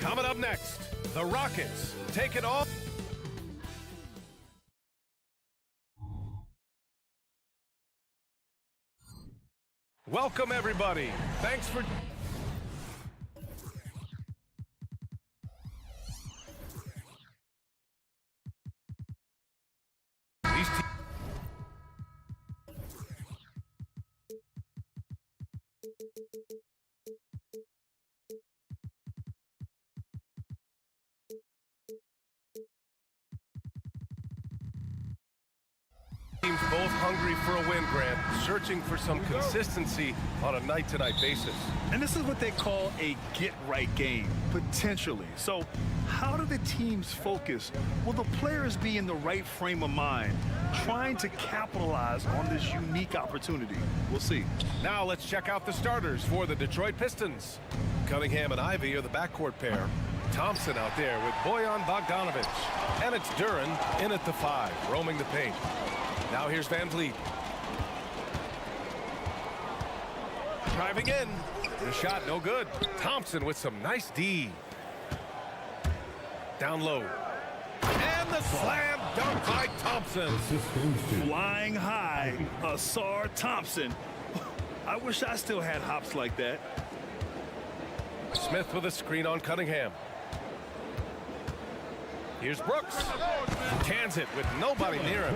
Coming up next, the Rockets take it off. Welcome, everybody. Thanks for... These teams both hungry for a win, Grant, searching for some consistency on a night-to-night basis. And this is what they call a get-right game, potentially. So how do the teams focus? Will the players be in the right frame of mind, trying to capitalize on this unique opportunity? We'll see. Now let's check out the starters for the Detroit Pistons. Cunningham and Ivy are the backcourt pair. Thompson out there with Bojan Bogdanovic. And it's Duren in at the 5, roaming the paint. Now here's Van Vliet. Driving in. The shot no good. Thompson with some nice D. Down low. And the slam dunk by Thompson. Flying high, Asar Thompson. I wish I still had hops like that. Smith with a screen on Cunningham. Here's Brooks. Cans it with nobody near him.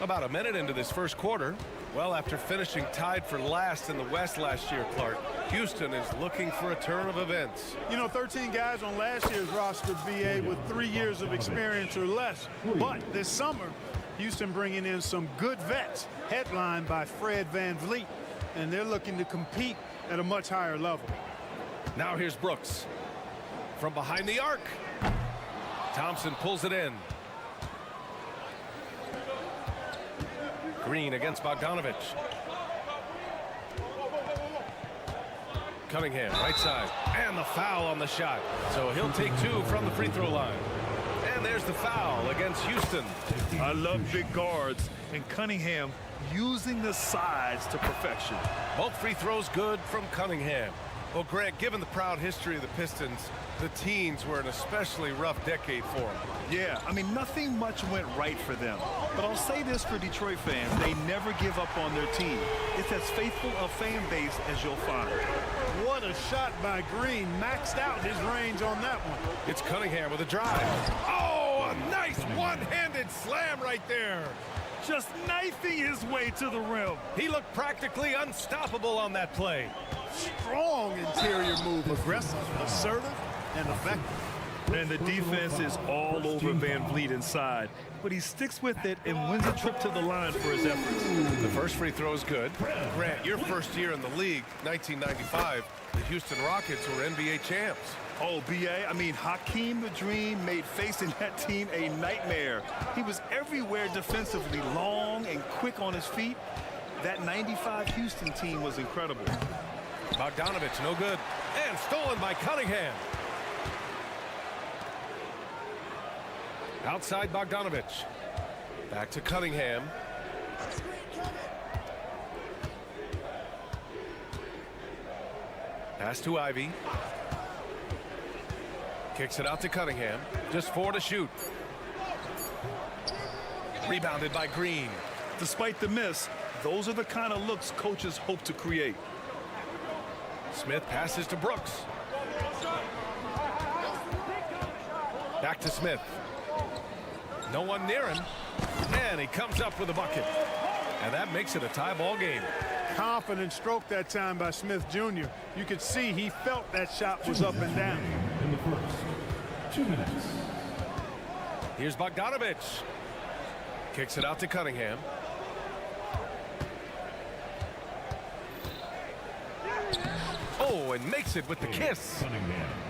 About a minute into this first quarter. Well, after finishing tied for last in the West last year, Clark, Houston is looking for a turn of events. You know, 13 guys on last year's roster, BA, with 3 years of experience or less. But this summer, Houston bringing in some good vets, headlined by Fred Van Vliet, and they're looking to compete at a much higher level. Now here's Brooks. From behind the arc. Thompson pulls it in. Green against Bogdanovic. Cunningham, right side. And the foul on the shot. So he'll take 2 from the free throw line. And there's the foul against Houston. I love big guards, and Cunningham using the size to perfection. Both free throws good from Cunningham. Well, Greg, given the proud history of the Pistons, the teens were an especially rough decade for them. Yeah, I mean, nothing much went right for them. But I'll say this for Detroit fans, they never give up on their team. It's as faithful a fan base as you'll find. What a shot by Green. Maxed out his range on that one. It's Cunningham with a drive. Oh, a nice one-handed slam right there. Just knifing his way to the rim. He looked practically unstoppable on that play. Strong interior move, aggressive, assertive, and effective. And the defense is all over Van Vliet inside, but he sticks with it and wins a trip to the line for his efforts. The first free throw is good. Grant, your first year in the league, 1995, the Houston Rockets were NBA champs. Oh, BA, I mean, Hakeem the Dream made facing that team a nightmare. He was everywhere defensively, long and quick on his feet. That 95 Houston team was incredible. Bogdanovic, no good. And stolen by Cunningham. Outside Bogdanovic. Back to Cunningham. Pass to Ivy. Kicks it out to Cunningham. Just 4 to shoot. Rebounded by Green. Despite the miss, those are the kind of looks coaches hope to create. Smith passes to Brooks. Back to Smith. No one near him. And he comes up with a bucket. And that makes it a tie ball game. Confident stroke that time by Smith Jr. You could see he felt that shot was up and down. In the first 2 minutes. Here's Bogdanovic. Kicks it out to Cunningham. Oh, and makes it with the kiss.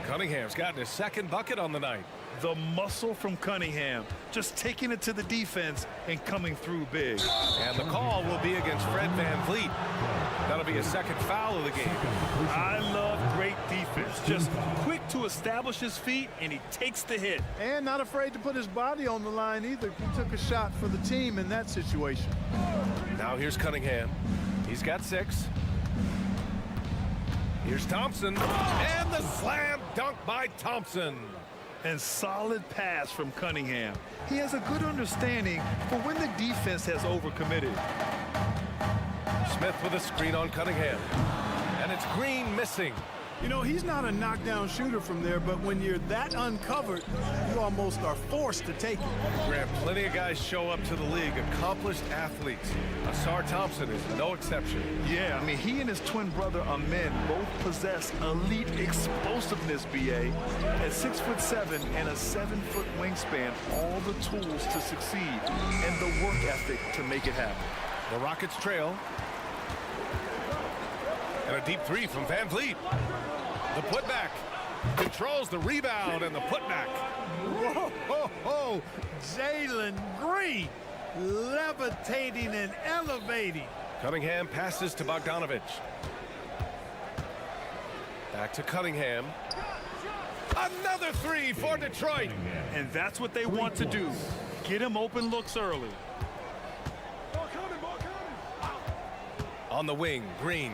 Cunningham's gotten his second bucket on the night. The muscle from Cunningham, just taking it to the defense and coming through big. And the call will be against Fred Van Vliet. That'll be a second foul of the game. I love great defense. Just quick to establish his feet, and he takes the hit. And not afraid to put his body on the line either. He took a shot for the team in that situation. Now here's Cunningham. He's got 6. Here's Thompson, and the slam dunk by Thompson. And solid pass from Cunningham. He has a good understanding for when the defense has overcommitted. Smith with a screen on Cunningham. And it's Green missing. You know, he's not a knockdown shooter from there, but when you're that uncovered, you almost are forced to take it. Grant, plenty of guys show up to the league, accomplished athletes. Asar Thompson is no exception. Yeah, I mean, he and his twin brother Amin both possess elite explosiveness, BA. At 6'7" and a 7-foot wingspan, all the tools to succeed and the work ethic to make it happen. The Rockets trail. And a deep three from Van Vliet. The putback. Controls the rebound and the putback. Whoa, ho, ho. Jalen Green levitating and elevating. Cunningham passes to Bogdanovich. Back to Cunningham. Another three for Detroit. And that's what they want to do. Get him open looks early. On the wing, Green.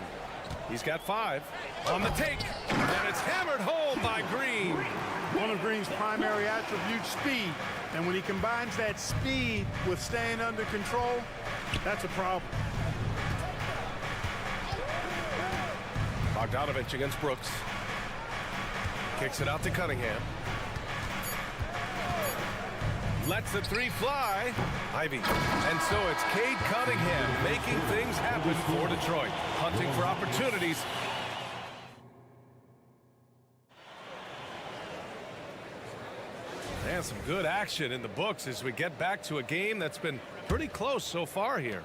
He's got 5 on the take, and it's hammered home by Green. One of Green's primary attributes, speed. And when he combines that speed with staying under control, that's a problem. Bogdanovich against Brooks. Kicks it out to Cunningham. Lets the three fly. Ivy. And so it's Cade Cunningham making things happen for Detroit. Hunting for opportunities. And some good action in the books as we get back to a game that's been pretty close so far here.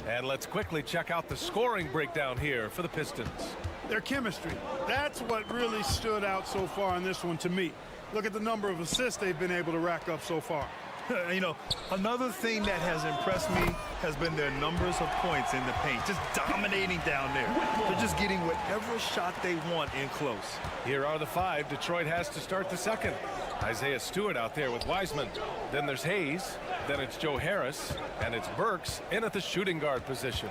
And let's quickly check out the scoring breakdown here for the Pistons. Their chemistry. That's what really stood out so far in this one to me. Look at the number of assists they've been able to rack up so far. You know, another thing that has impressed me has been their numbers of points in the paint. Just dominating down there. They're just getting whatever shot they want in close. Here are the 5 Detroit has to start the second. Isaiah Stewart out there with Wiseman. Then there's Hayes. Then it's Joe Harris. And it's Burks in at the shooting guard position.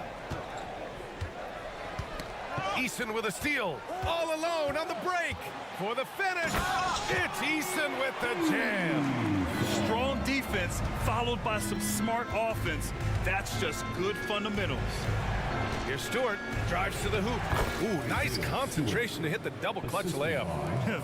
Eason with a steal. All alone on the break. For the finish, it's Eason with the jam. Strong defense followed by some smart offense. That's just good fundamentals. Here's Stewart, drives to the hoop. Ooh, nice concentration to hit the double clutch layup.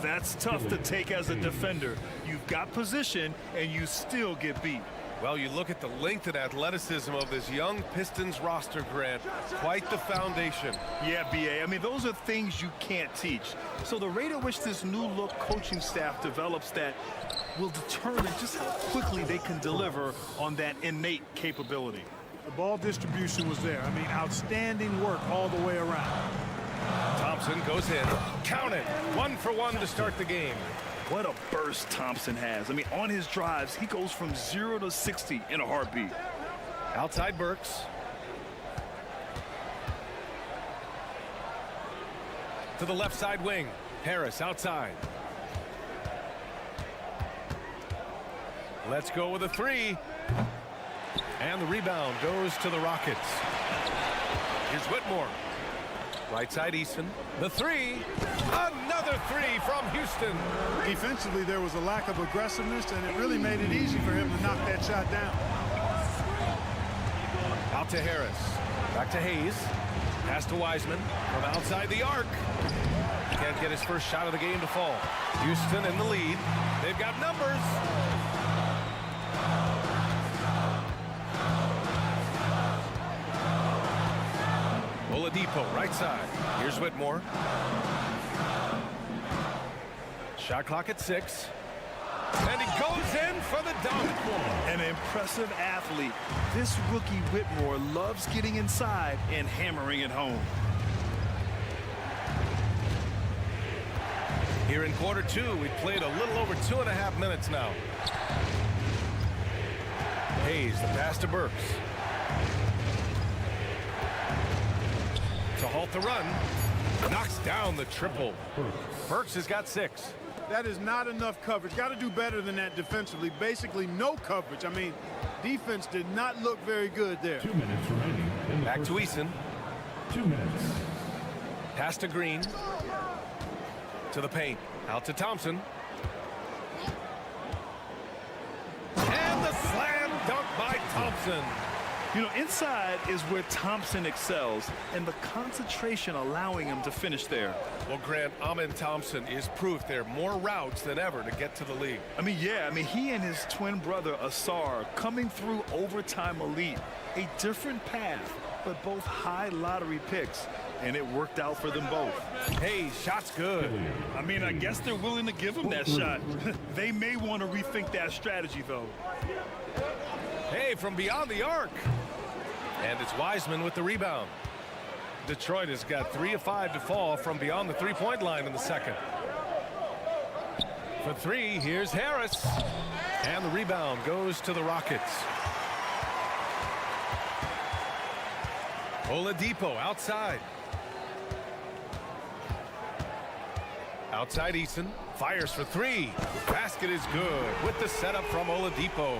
That's tough to take as a defender. You've got position and you still get beat. Well, you look at the length and athleticism of this young Pistons roster, Grant. Quite the foundation. Yeah, BA. I mean, those are things you can't teach. So the rate at which this new look coaching staff develops that will determine just how quickly they can deliver on that innate capability. The ball distribution was there. I mean, outstanding work all the way around. Thompson goes in. Count it. 1 for 1 to start the game. What a burst Thompson has. I mean, on his drives, he goes from 0 to 60 in a heartbeat. Outside Burks. To the left side wing. Harris outside. Let's go with a 3. And the rebound goes to the Rockets. Here's Whitmore. Right side Easton. The 3. Another 3 from Houston. Defensively, there was a lack of aggressiveness, and it really made it easy for him to knock that shot down. Out to Harris. Back to Hayes. Pass to Wiseman from outside the arc. Can't get his first shot of the game to fall. Houston in the lead. They've got numbers. Oladipo, right side. Here's Whitmore. Shot clock at 6. And he goes in for the dunk. An impressive athlete. This rookie Whitmore loves getting inside and hammering it home. Here in quarter 2, we played a little over 2.5 minutes now. Hayes, the pass to Burks. To halt the run. Knocks down the triple. Burks has got 6. That is not enough coverage. Got to do better than that defensively. Basically, no coverage. I mean, defense did not look very good there. 2 minutes remaining. Back to Eason. 2 minutes. Pass to Green. To the paint. Out to Thompson. And the slam dunk by Thompson. You know, inside is where Thompson excels, and the concentration allowing him to finish there. Well, Grant, Amin Thompson is proof there are more routes than ever to get to the league. Yeah, he and his twin brother, Asar, coming through overtime elite. A different path, but both high lottery picks, and it worked out for them both. Hey, shot's good. I guess they're willing to give him that shot. They may want to rethink that strategy, though. Hey, from beyond the arc. And it's Wiseman with the rebound. Detroit has got 3 of 5 to fall from beyond the three-point line in the second. For 3, here's Harris. And the rebound goes to the Rockets. Oladipo outside. Outside Eason. Fires for 3. Basket is good with the setup from Oladipo.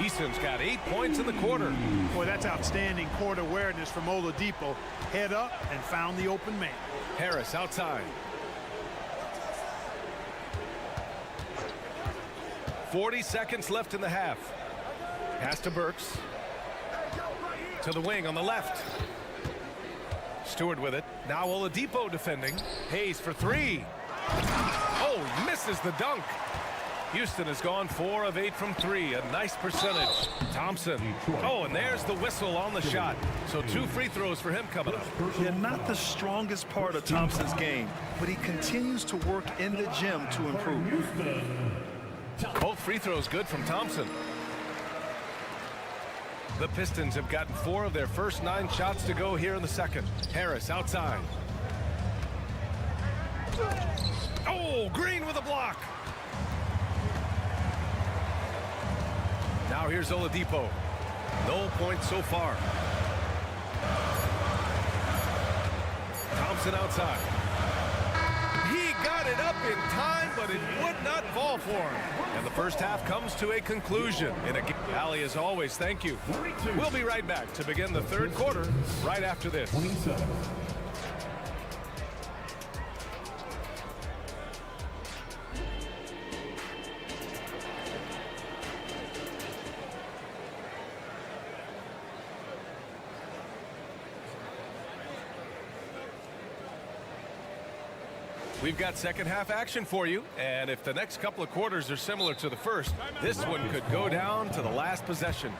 Eason's got 8 points in the quarter. Boy, that's outstanding court awareness from Oladipo. Head up and found the open man. Harris outside. 40 seconds left in the half. Pass to Burks. To the wing on the left. Stewart with it. Now Oladipo defending. Hayes for 3. Oh, misses the dunk. Houston has gone 4 of 8 from 3. A nice percentage. Thompson. Oh, and there's the whistle on the shot. So 2 free throws for him coming up. Yeah, not the strongest part of Thompson's game, but he continues to work in the gym to improve. Both free throws good from Thompson. The Pistons have gotten 4 of their first 9 shots to go here in the second. Harris outside. Oh, Green with a block. Now here's Oladipo. No points so far. Thompson outside. He got it up in time, but it would not fall for him. And the first half comes to a conclusion. Allie, as always, thank you. We'll be right back to begin the third quarter right after this. 27. We've got second half action for you, and if the next couple of quarters are similar to the first, this one could go down to the last possession.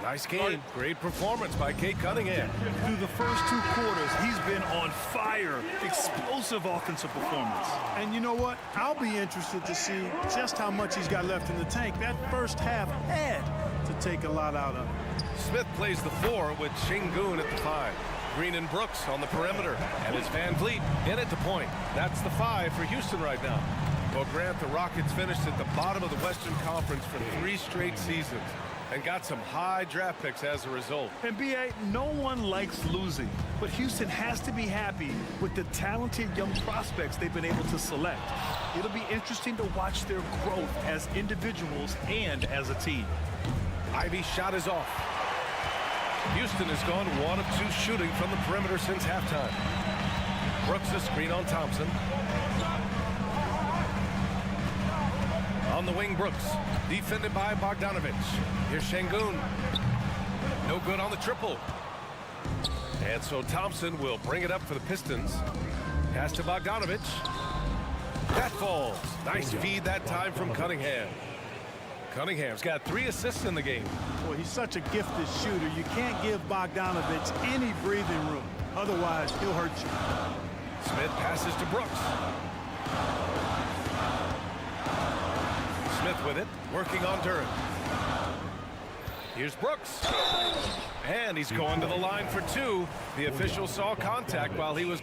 Nice game. Great performance by Cade Cunningham. Through the first 2 quarters, he's been on fire. Explosive offensive performance. And you know what? I'll be interested to see just how much he's got left in the tank. That first half had to take a lot out of him. Smith plays the 4 with Şengün at the 5. Green and Brooks on the perimeter, and it's Van Vliet in at the point. That's the 5 for Houston right now. Well, Grant, the Rockets finished at the bottom of the Western Conference for 3 straight seasons and got some high draft picks as a result. And B.A., no one likes losing, but Houston has to be happy with the talented young prospects they've been able to select. It'll be interesting to watch their growth as individuals and as a team. Ivy's shot is off. Houston has gone 1 of 2 shooting from the perimeter since halftime. Brooks a screen on Thompson. On the wing, Brooks. Defended by Bogdanović. Here's Şengün. No good on the triple. And so Thompson will bring it up for the Pistons. Pass to Bogdanović. That falls. Nice feed that time from Cunningham. Cunningham's got 3 assists in the game. Boy, he's such a gifted shooter. You can't give Bogdanović any breathing room. Otherwise, he'll hurt you. Smith passes to Brooks. Smith with it, working on Duren. Here's Brooks. And he's going to the line for 2. The official saw contact while he was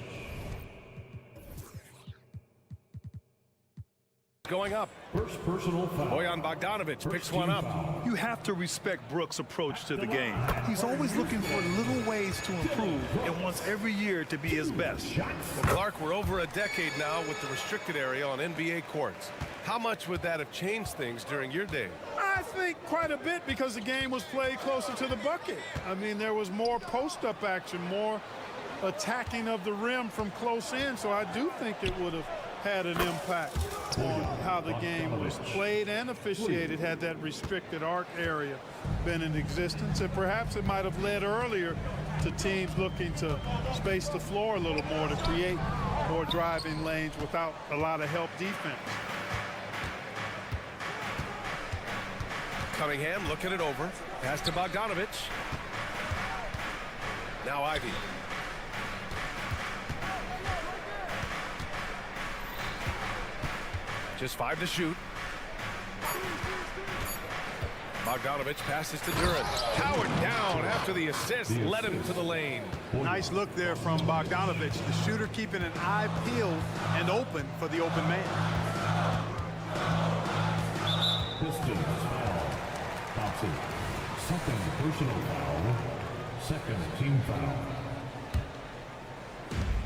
going up. First personal foul. Bojan Bogdanović picks one up. You have to respect Brooks' approach to the game. He's always looking for little ways to improve and wants every year to be his best. Well, Clark, we're over a decade now with the restricted area on NBA courts. How much would that have changed things during your day? I think quite a bit because the game was played closer to the bucket. I mean, there was more post-up action, more attacking of the rim from close in, so I do think it would have had an impact on how the game was played and officiated had that restricted arc area been in existence. And perhaps it might have led earlier to teams looking to space the floor a little more to create more driving lanes without a lot of help defense. Cunningham looking it over. Pass to Bogdanovich. Now Ivy. Just 5 to shoot. Bogdanovich passes to Duran. Powered down after the assist led him to the lane. Nice look there from Bogdanovich, the shooter keeping an eye peeled and open for the open man. Pistons foul. Thompson. Second personal foul. Second team foul.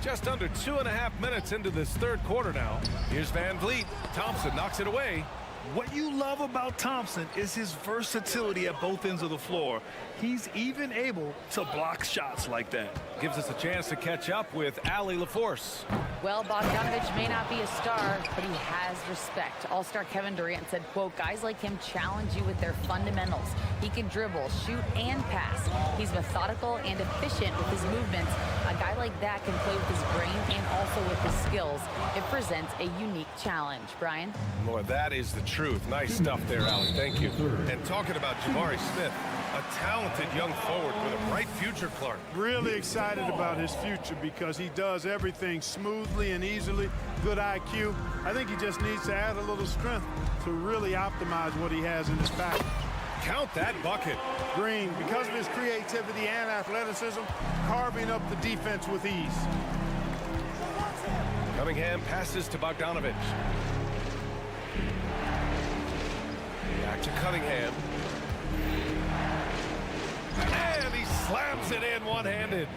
Just under 2.5 minutes into this third quarter now. Here's Van Vliet. Thompson knocks it away. What you love about Thompson is his versatility at both ends of the floor. He's even able to block shots like that. Gives us a chance to catch up with Allie LaForce. Well, Bogdanovich may not be a star, but he has respect. All-star Kevin Durant said, quote, guys like him challenge you with their fundamentals. He can dribble, shoot, and pass. He's methodical and efficient with his movements. A guy like that can play with his brain and also with his skills. It presents a unique challenge. Brian? Boy, that is the truth. Nice stuff there, Allie. Thank you. And talking about Jabari Smith, a talented young forward with a bright future, Clark. Really excited about his future because he does everything smoothly and easily. Good IQ. I think he just needs to add a little strength to really optimize what he has in his package. Count that bucket. Green, because of his creativity and athleticism, carving up the defense with ease. Cunningham passes to Bogdanovich. Back to Cunningham. And he slams it in one-handed.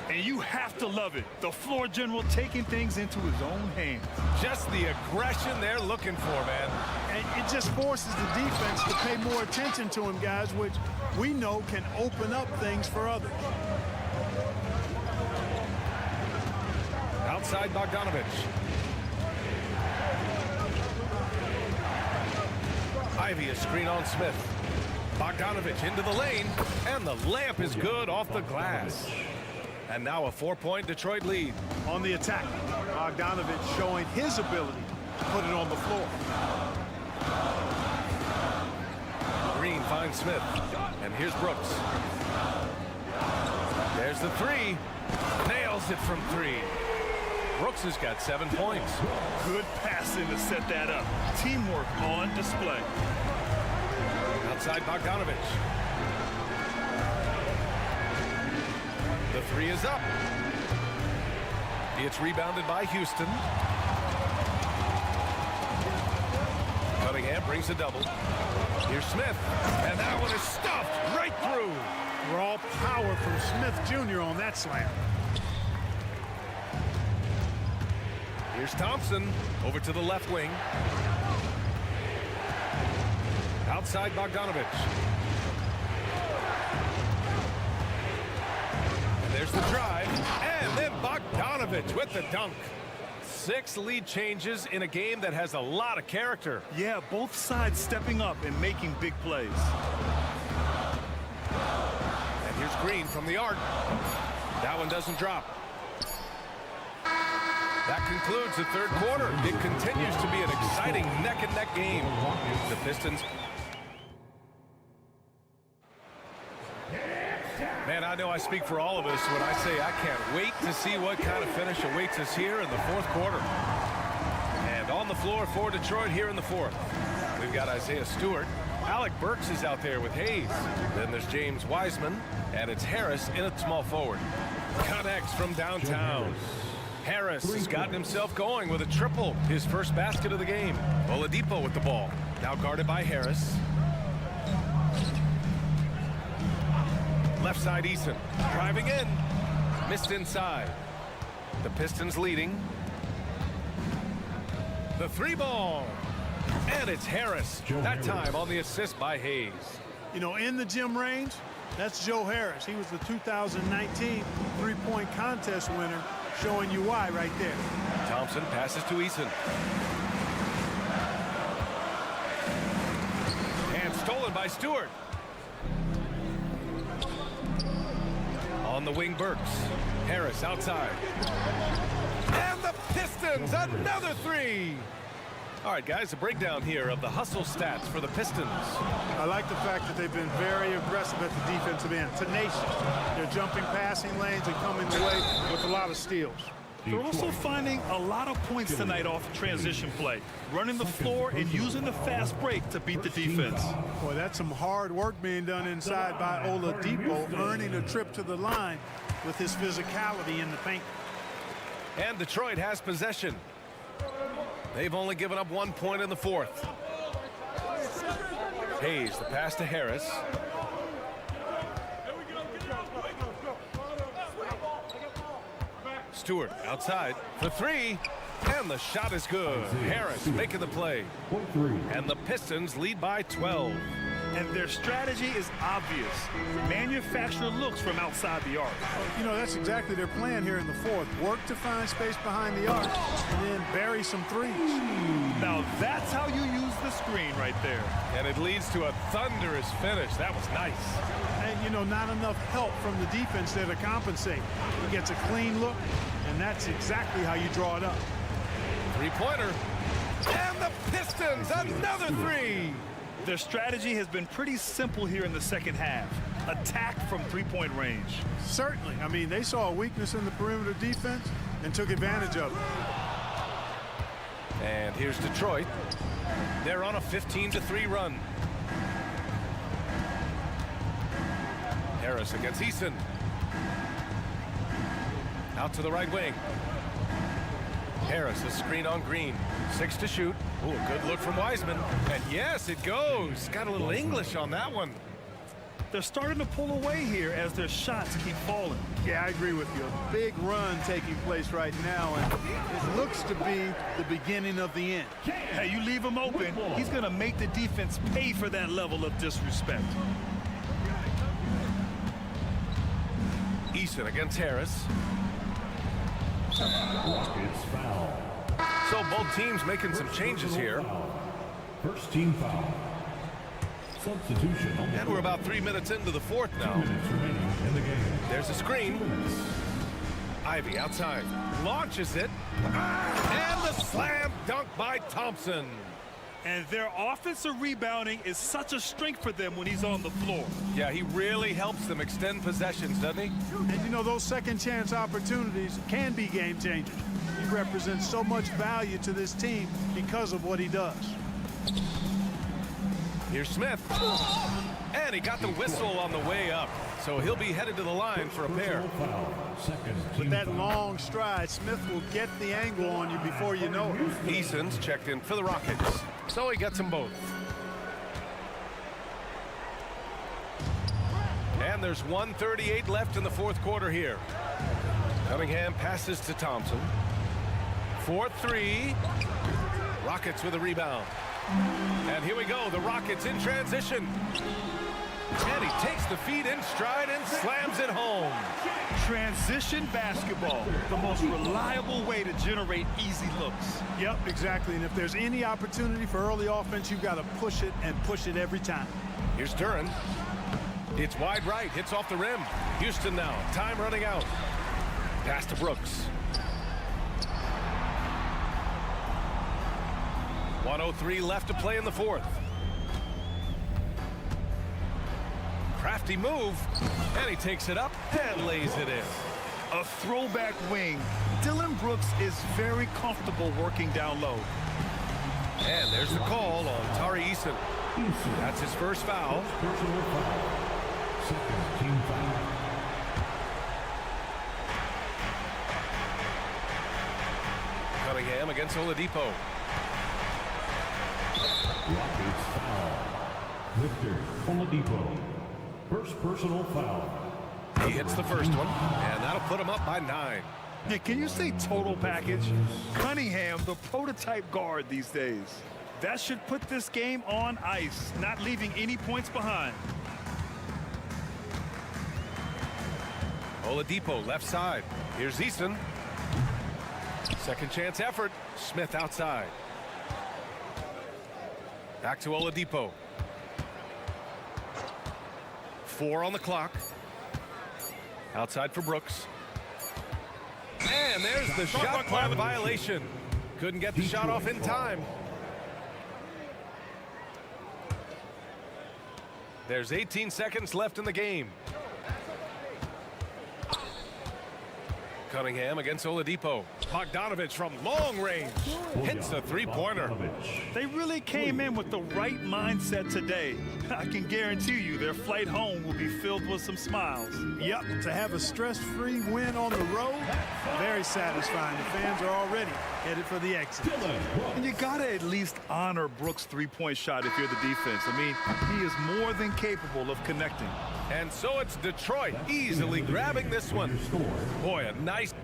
And you have to love it. The floor general taking things into his own hands. Just the aggression they're looking for, man. And it just forces the defense to pay more attention to him, guys, which we know can open up things for others. Outside Bogdanovich. Ivy a screen on Smith. Bogdanovich into the lane, and the layup is good off the glass. And now a 4-point Detroit lead. On the attack, Bogdanovich showing his ability to put it on the floor. Green finds Smith, and here's Brooks. There's the three. Nails it from 3. Brooks has got 7 points. Good passing to set that up. Teamwork on display. Outside Bogdanovich. The 3 is up. It's rebounded by Houston. Cunningham brings a double. Here's Smith, and that one is stuffed right through. Raw power from Smith Jr. on that slam. Here's Thompson over to the left wing. Outside Bogdanovich. And there's the drive. And then Bogdanovich with the dunk. 6 lead changes in a game that has a lot of character. Yeah, both sides stepping up and making big plays. And here's Green from the arc. That one doesn't drop. That concludes the third quarter. It continues to be an exciting neck-and-neck game. The Pistons. Man, I know I speak for all of us when I say I can't wait to see what kind of finish awaits us here in the fourth quarter. And on the floor for Detroit here in the fourth, we've got Isaiah Stewart. Alec Burks is out there with Hayes. Then there's James Wiseman, and it's Harris in at small forward. Connects from downtown. Harris has gotten himself going with a triple, his first basket of the game. Oladipo with the ball, now guarded by Harris. Left side Eason, driving in, missed inside. The Pistons leading. The 3 ball, and it's Harris, that time on the assist by Hayes. You know, in the gym range, That's Joe Harris. He was the 2019 three-point contest winner, showing you why right there. Thompson passes to Eason. And stolen by Stewart. On the wing, Burks. Harris outside. And the Pistons, another three. All right, guys, a breakdown here of the hustle stats for the Pistons. I like the fact that they've been very aggressive at the defensive end. Tenacious. They're jumping passing lanes and coming away with a lot of steals. They're also finding a lot of points tonight off transition play, running the floor and using the fast break to beat the defense. Boy, that's some hard work being done inside by Oladipo, earning a trip to the line with his physicality in the paint. And Detroit has possession. They've only given up 1 point in the fourth. Hayes, the pass to Harris. Stewart outside for three, and the shot is good. Harris making the play. And the Pistons lead by 12. And their strategy is obvious. Manufacture looks from outside the arc. You know, that's exactly their plan here in the fourth. Work to find space behind the arc and then bury some threes. Now that's how you use the screen right there. And it leads to a thunderous finish. That was nice. And, you know, not enough help from the defense there to compensate. He gets a clean look, and that's exactly how you draw it up. Three-pointer. And the Pistons, another three. Their strategy has been pretty simple here in the second half. Attack from three-point range. Certainly. I mean, they saw a weakness in the perimeter defense and took advantage of it. And here's Detroit. They're on a 15-3 run. Harris against Eason. Out to the right wing. Harris, a screen on Green. 6 to shoot. Ooh, a good look from Wiseman. And yes, it goes. Got a little English on that one. They're starting to pull away here as their shots keep falling. Yeah, I agree with you. A big run taking place right now, and it looks to be the beginning of the end. Hey, you leave him open, he's going to make the defense pay for that level of disrespect. Eason against Harris. Rockets foul. So both teams making some changes here. First team foul. Substitution. And we're about 3 minutes into the fourth now. 2 minutes remaining in the game. There's a screen. 2 minutes. Ivy outside. Launches it. And the slam dunk by Thompson. And their offensive rebounding is such a strength for them when he's on the floor. Yeah, he really helps them extend possessions, doesn't he? And you know, those second chance opportunities can be game changers. He represents so much value to this team because of what he does. Here's Smith. And he got the whistle on the way up. So he'll be headed to the line for a pair. With that long stride, Smith will get the angle on you before you know it. Eason's checked in for the Rockets. So he gets them both. And there's 1:38 left in the fourth quarter here. Cunningham passes to Thompson. 4-3. Rockets with a rebound. And here we go, the Rockets in transition. And he takes the feed in stride and slams it home. Transition basketball, the most reliable way to generate easy looks. Yep, exactly. And if there's any opportunity for early offense, you've got to push it and push it every time. Here's Duren. It's wide right, hits off the rim. Houston now, time running out. Pass to Brooks. 1:03 left to play in the fourth. Crafty move, and he takes it up and lays it in. A throwback wing. Dylan Brooks is very comfortable working down low. And there's the call on Tari Eason. That's his first foul. Personal foul. Second team foul. Cunningham against Oladipo. Rockets foul. Victor Oladipo. First personal foul. He hits the first one, and that'll put him up by 9. Yeah, can you say total package? Cunningham, the prototype guard these days. That should put this game on ice, not leaving any points behind. Oladipo left side. Here's Easton. Second chance effort. Smith outside. Back to Oladipo. 4 on the clock. Outside for Brooks. And there's the shot clock violation. Couldn't get the shot off in time. There's 18 seconds left in the game. Cunningham against Oladipo. Bogdanovich from long range hits a three-pointer. They really came in with the right mindset today. I can guarantee you their flight home will be filled with some smiles. Yep, to have a stress-free win on the road, very satisfying. The fans are already headed for the exit. And you gotta at least honor Brooks' three-point shot if you're the defense. I mean, he is more than capable of connecting. And so it's Detroit easily grabbing this one. Boy, a nice...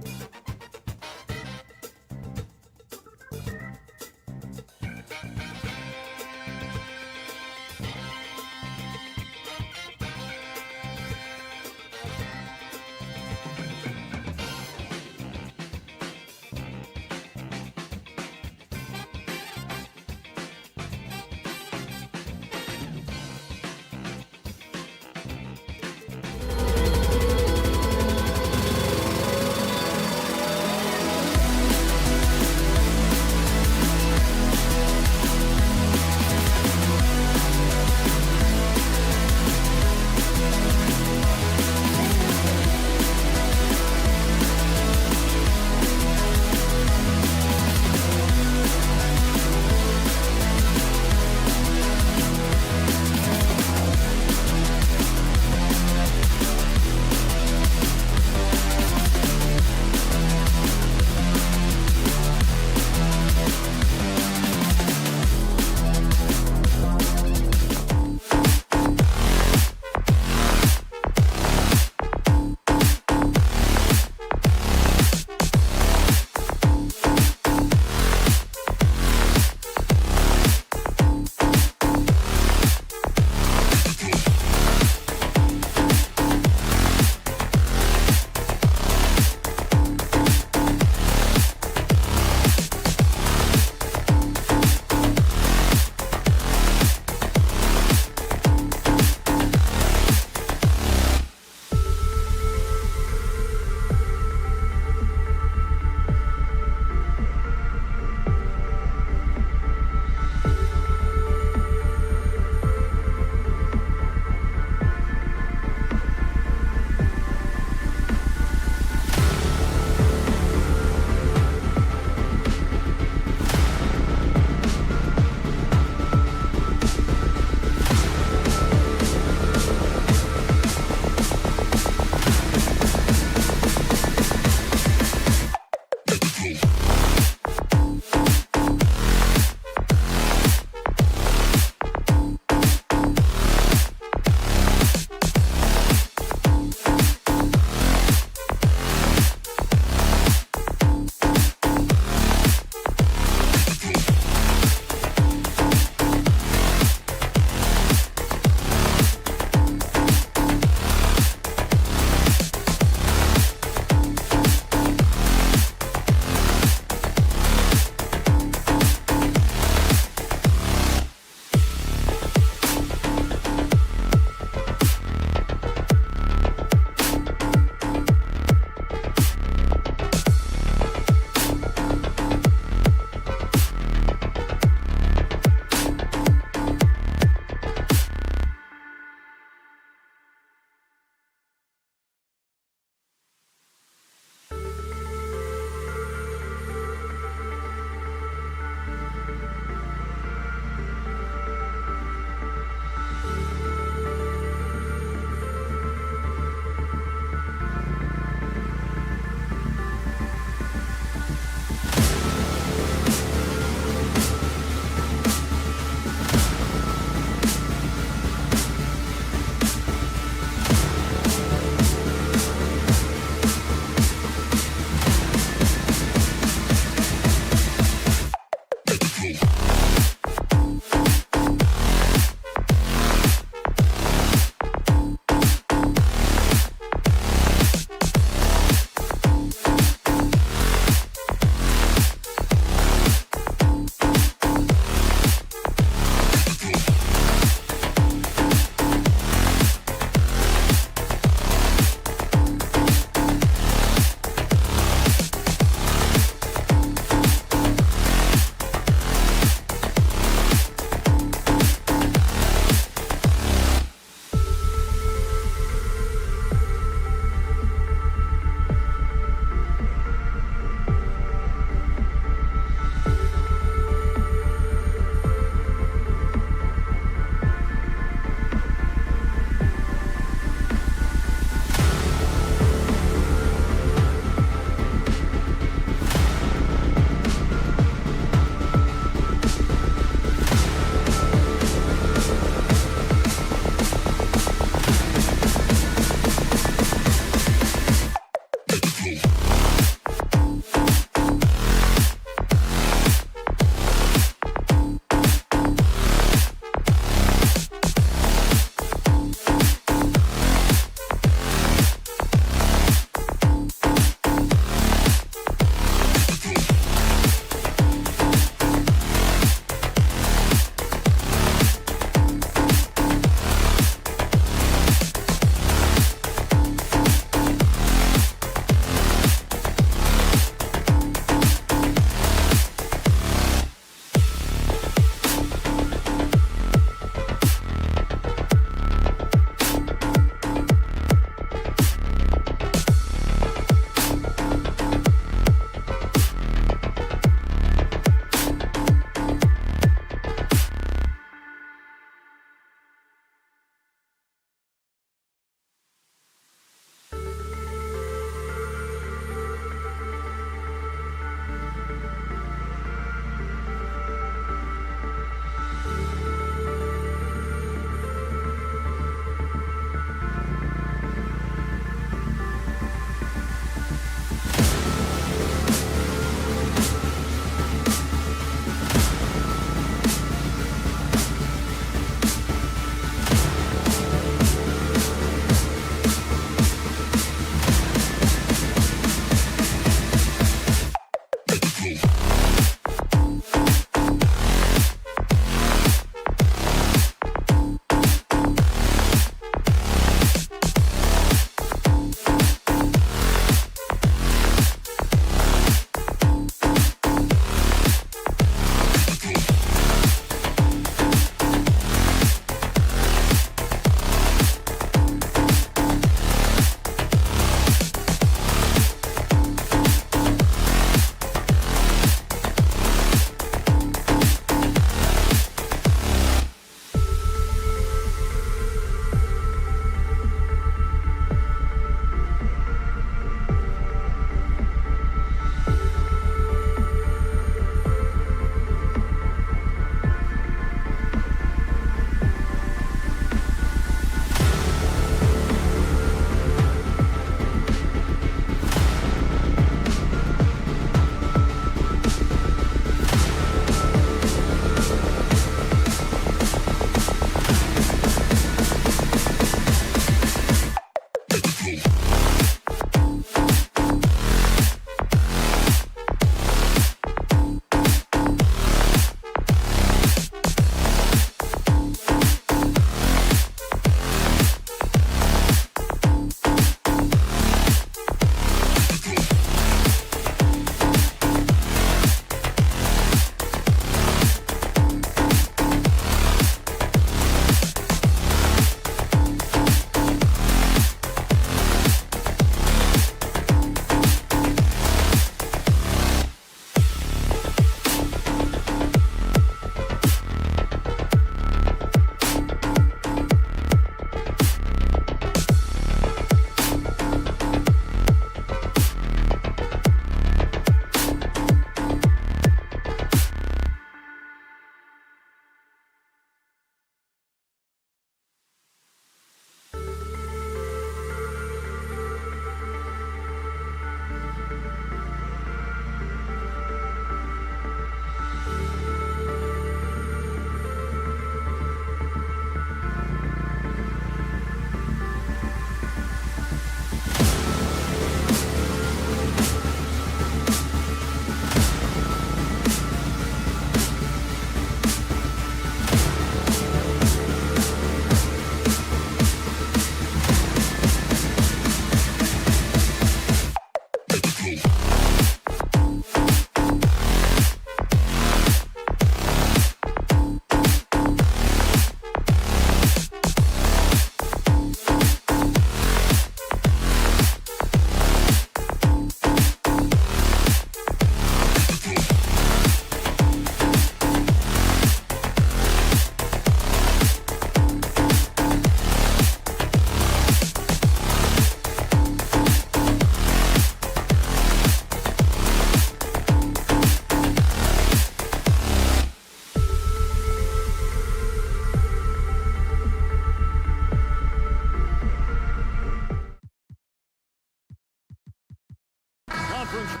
difference.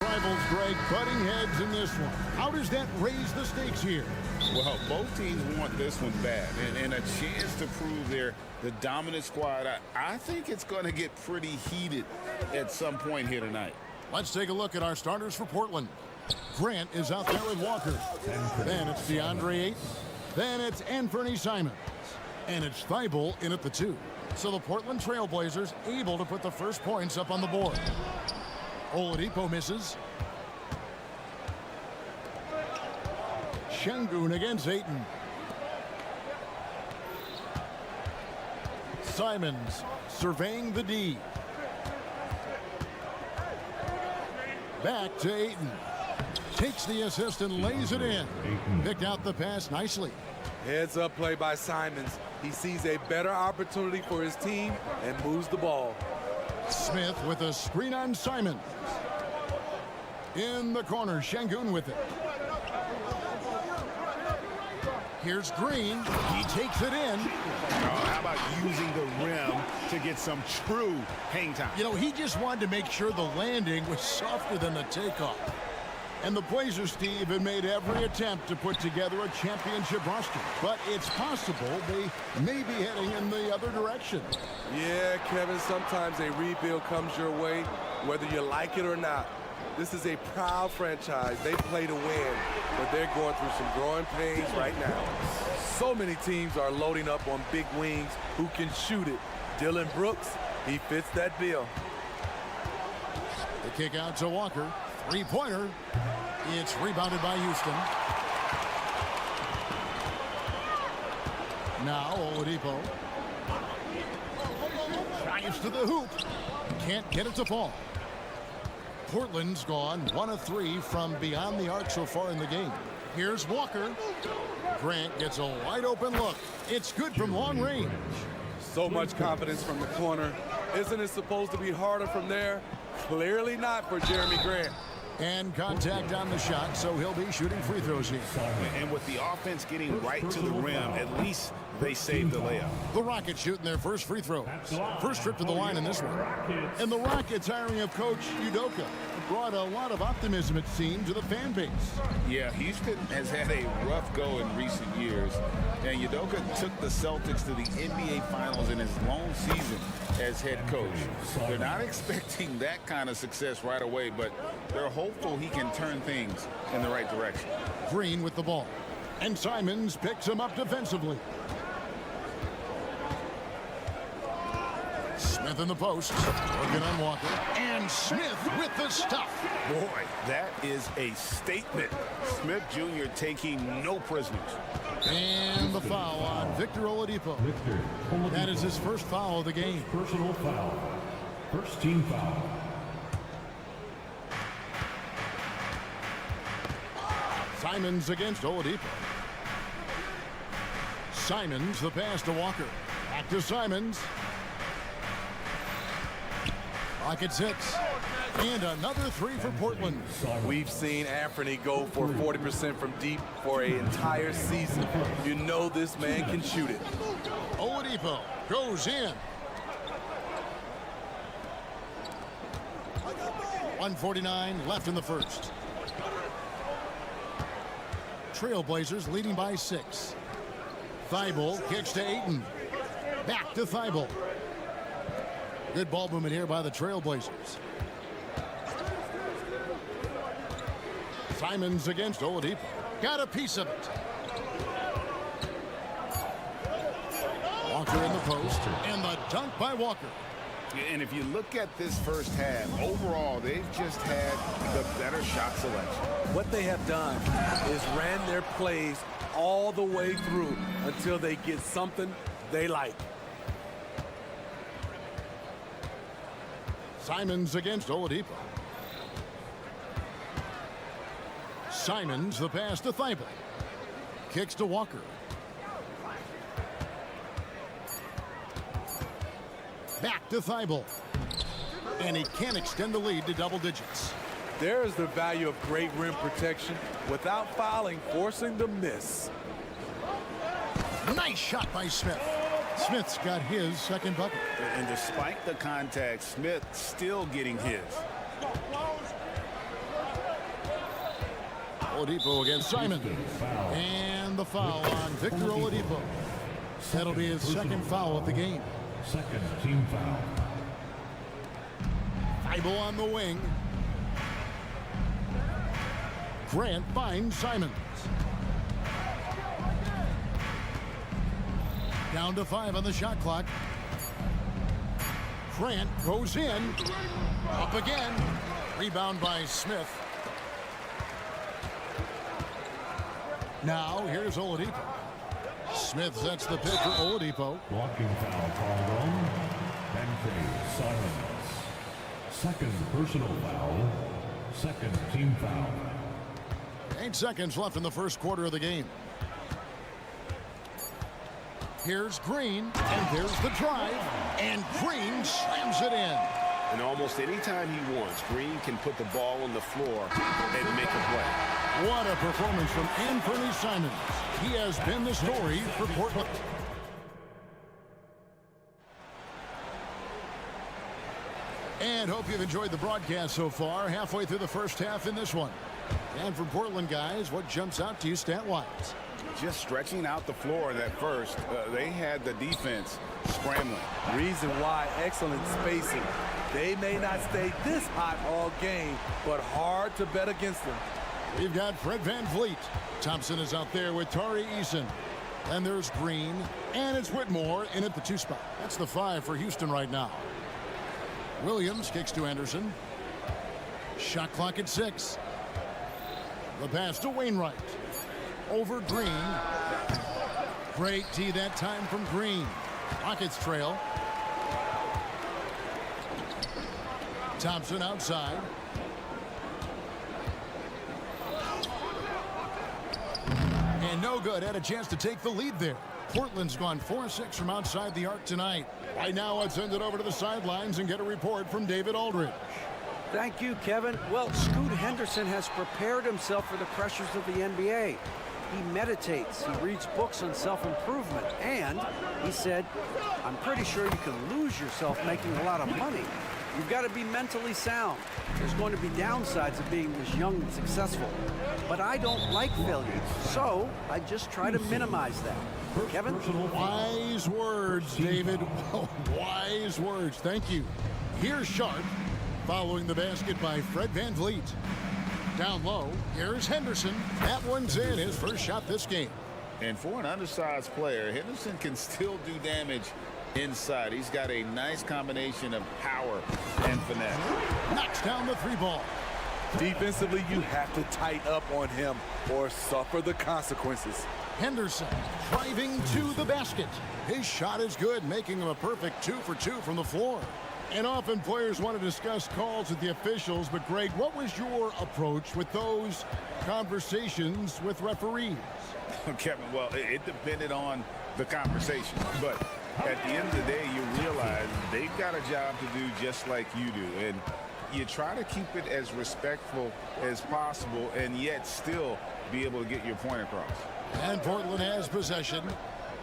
Rivals, Greg, butting heads in this one. How does that raise the stakes here? Well, both teams want this one bad, and a chance to prove they're the dominant squad. I think it's going to get pretty heated at some point here tonight. Let's take a look at our starters for Portland. Grant is out there with Walker. Then it's DeAndre Ayton. Then it's Anthony Simons. And it's Thibault in at the 2. So the Portland Trail Blazers able to put the first points up on the board. Oladipo misses. Şengün against Ayton. Simons surveying the D. Back to Ayton. Takes the assist and lays it in. Picked out the pass nicely. Heads up play by Simons. He sees a better opportunity for his team and moves the ball. Smith with a screen on Simons. In the corner, Şengün with it. Here's Green. He takes it in. How about using the rim to get some true hang time? You know, he just wanted to make sure the landing was softer than the takeoff. And the Blazers, Steve, have made every attempt to put together a championship roster. But it's possible they may be heading in the other direction. Yeah, Kevin, sometimes a rebuild comes your way, whether you like it or not. This is a proud franchise. They play to win, but they're going through some growing pains right now. So many teams are loading up on big wings who can shoot it. Dylan Brooks, he fits that bill. The kick out to Walker. Three-pointer. It's rebounded by Houston. Now Oladipo. Drives to the hoop. Can't get it to fall. Portland's gone 1 of 3 from beyond the arc so far in the game. Here's Walker. Grant gets a wide open look. It's good from long range. So much confidence from the corner. Isn't it supposed to be harder from there? Clearly not for Jeremy Grant. And contact on the shot, so he'll be shooting free throws here. And with the offense getting right to the rim, at least they saved the layup. The Rockets shooting their first free throws. First trip to the line in this one. And the Rockets hiring of Coach Udoka brought a lot of optimism, it seemed, to the fan base. Yeah, Houston has had a rough go in recent years, and Udoka took the Celtics to the NBA Finals in his lone season as head coach. They're not expecting that kind of success right away, but they're hopeful he can turn things in the right direction. Green with the ball. And Simons picks him up defensively. Smith in the post. Working on Walker. And Smith with the stuff. Boy, that is a statement. Smith Jr. taking no prisoners. And the foul on Victor Oladipo. That is his first foul of the game. Personal foul. First team foul. Simons against Oladipo. Simons, the pass to Walker. Back to Simons. Rockets hits. And another 3 for Portland. We've seen Anthony go for 40% from deep for an entire season. You know this man can shoot it. Oladipo goes in. 1:49 left in the first. Trailblazers leading by 6. Thibault kicks to Ayton. Back to Thibault. Good ball movement here by the Trailblazers. Simons against Oladipo. Got a piece of it. Walker in the post. And the dunk by Walker. And if you look at this first half, overall, they've just had the better shot selection. What they have done is ran their plays all the way through until they get something they like. Simons against Oladipo. Simons, the pass to Thibault. Kicks to Walker. Back to Thibault. And he can't extend the lead to double digits. There is the value of great rim protection without fouling, forcing the miss. Nice shot by Smith. Smith's got his second bucket. And despite the contact, Smith still getting his. Oladipo against Simon. And the foul on Victor Oladipo. That'll be his second foul of the game. Second team foul. Thibault on the wing. Grant finds Simons. Down to 5 on the shot clock. Grant goes in. Up again. Rebound by Smith. Now here's Oladipo. Smith sets the pick for Oladipo. Blocking foul called on Anthony Simons. Second personal foul. Second team foul. 8 seconds left in the first quarter of the game. Here's Green, and there's the drive, and Green slams it in. And almost any time he wants, Green can put the ball on the floor and make a play. What a performance from Anthony Simons. He has been the story for Portland. And hope you've enjoyed the broadcast so far. Halfway through the first half in this one. And for Portland, guys, what jumps out to you stat-wise? Just stretching out the floor that first. They had the defense scrambling. Reason why, excellent spacing. They may not stay this hot all game, but hard to bet against them. We've got Fred VanVleet. Thompson is out there with Tari Eason. And there's Green. And it's Whitmore in at the 2 spot. That's the 5 for Houston right now. Williams kicks to Anderson. Shot clock at 6. The pass to Wainwright. Over Green. Great tee that time from Green. Rockets trail. Thompson outside. And no good. Had a chance to take the lead there. Portland's gone 4-6 from outside the arc tonight. Right now, let's send it over to the sidelines and get a report from David Aldridge. Thank you, Kevin. Well, Scoot Henderson has prepared himself for the pressures of the NBA. He meditates, he reads books on self-improvement, and he said, I'm pretty sure you can lose yourself making a lot of money. You've got to be mentally sound. There's going to be downsides of being this young and successful. But I don't like failure, so I just try to minimize that. Kevin? Wise words, David. Wise words. Thank you. Here's Sharp, following the basket by Fred VanVleet. Down low, here's Henderson. That one's in, his first shot this game. And for an undersized player, Henderson can still do damage inside. He's got a nice combination of power and finesse. Knocks down the 3 ball. Defensively, you have to tighten up on him or suffer the consequences. Henderson driving to the basket. His shot is good, making him a perfect 2 for 2 from the floor. And often players want to discuss calls with the officials, but Greg, what was your approach with those conversations with referees? Kevin, well, it depended on the conversation, but at the end of the day, you realize they've got a job to do just like you do, and you try to keep it as respectful as possible and yet still be able to get your point across. And Portland has possession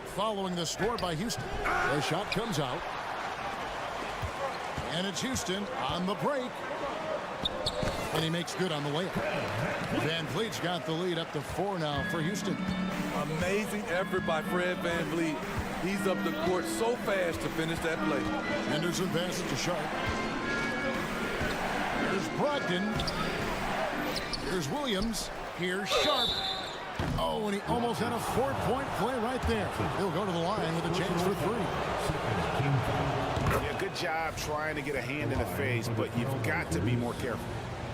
following the score by Houston. The shot comes out. And it's Houston on the break. And he makes good on the layup. VanVleet's got the lead up to 4 now for Houston. Amazing effort by Fred VanVleet. He's up the court so fast to finish that play. Henderson passes to Sharp. Here's Brogdon. Here's Williams. Here's Sharp. Oh, and he almost had a 4-point play right there. He'll go to the line with a chance for 3. Yeah, good job trying to get a hand in the face, but you've got to be more careful.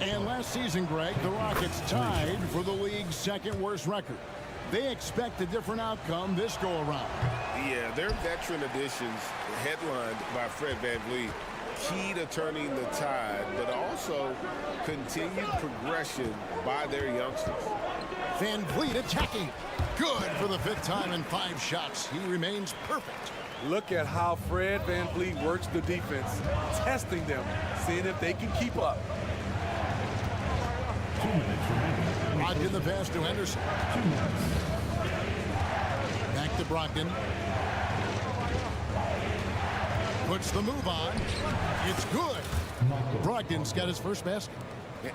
And last season, Greg, the Rockets tied for the league's 2nd worst record. They expect a different outcome this go-around. Yeah, their veteran additions, headlined by Fred VanVleet, key to turning the tide, but also continued progression by their youngsters. VanVleet attacking. Good for the 5th time in 5 shots. He remains perfect. Look at how Fred VanVleet works the defense, testing them, seeing if they can keep up. 2 minutes remaining. Brogdon the pass to Henderson. 2 minutes. Back to Brogdon. Puts the move on. It's good. Brogdon's got his first basket.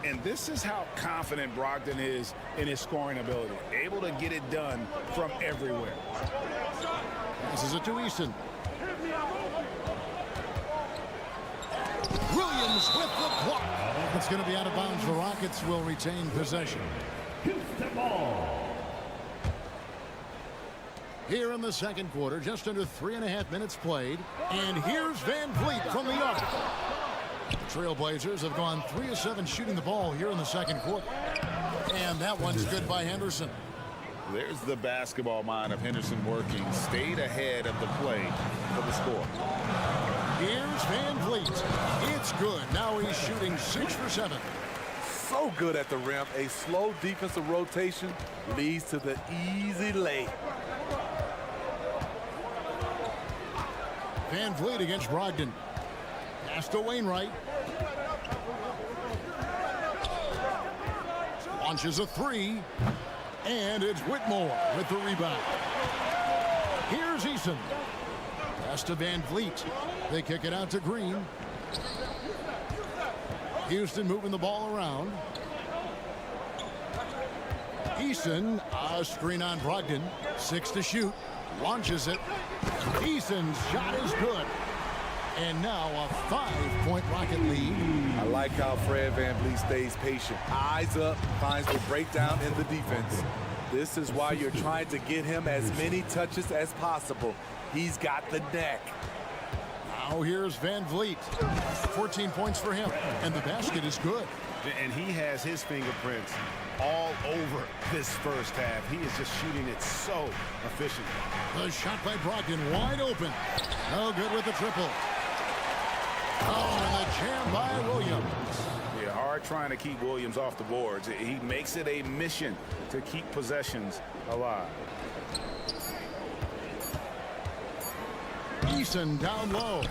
And this is how confident Brogdon is in his scoring ability. Able to get it done from everywhere. This is it to Easton. Williams with the block. It's going to be out of bounds. The Rockets will retain possession. Houston ball. Here in the second quarter, just under 3.5 minutes played. And here's Van Vliet from the arc. The Trailblazers have gone 3 of 7 shooting the ball here in the second quarter. And that one's good by Henderson. There's the basketball mind of Henderson working. Stayed ahead of the play for the score. Here's Van Vliet. It's good. Now he's shooting 6 for 7. So good at the rim. A slow defensive rotation leads to the easy lay. Van Vliet against Brogdon. Pass to Wainwright. Launches a 3. And it's Whitmore with the rebound. Here's Eason. Pass to Van Vliet. They kick it out to Green. Houston moving the ball around. Eason, a screen on Brogdon. 6 to shoot. Launches it. Eason's shot is good. And now a 5-point Rocket lead. I like how Fred VanVleet stays patient. Eyes up, finds the breakdown in the defense. This is why you're trying to get him as many touches as possible. He's got the neck. Now here's Van Vliet. 14 points for him. And the basket is good. And he has his fingerprints all over this first half. He is just shooting it so efficient. The shot by Brogdon wide open. No good with the triple. Oh, and the jam by Williams. Yeah, hard trying to keep Williams off the boards. He makes it a mission to keep possessions alive. Eason down low.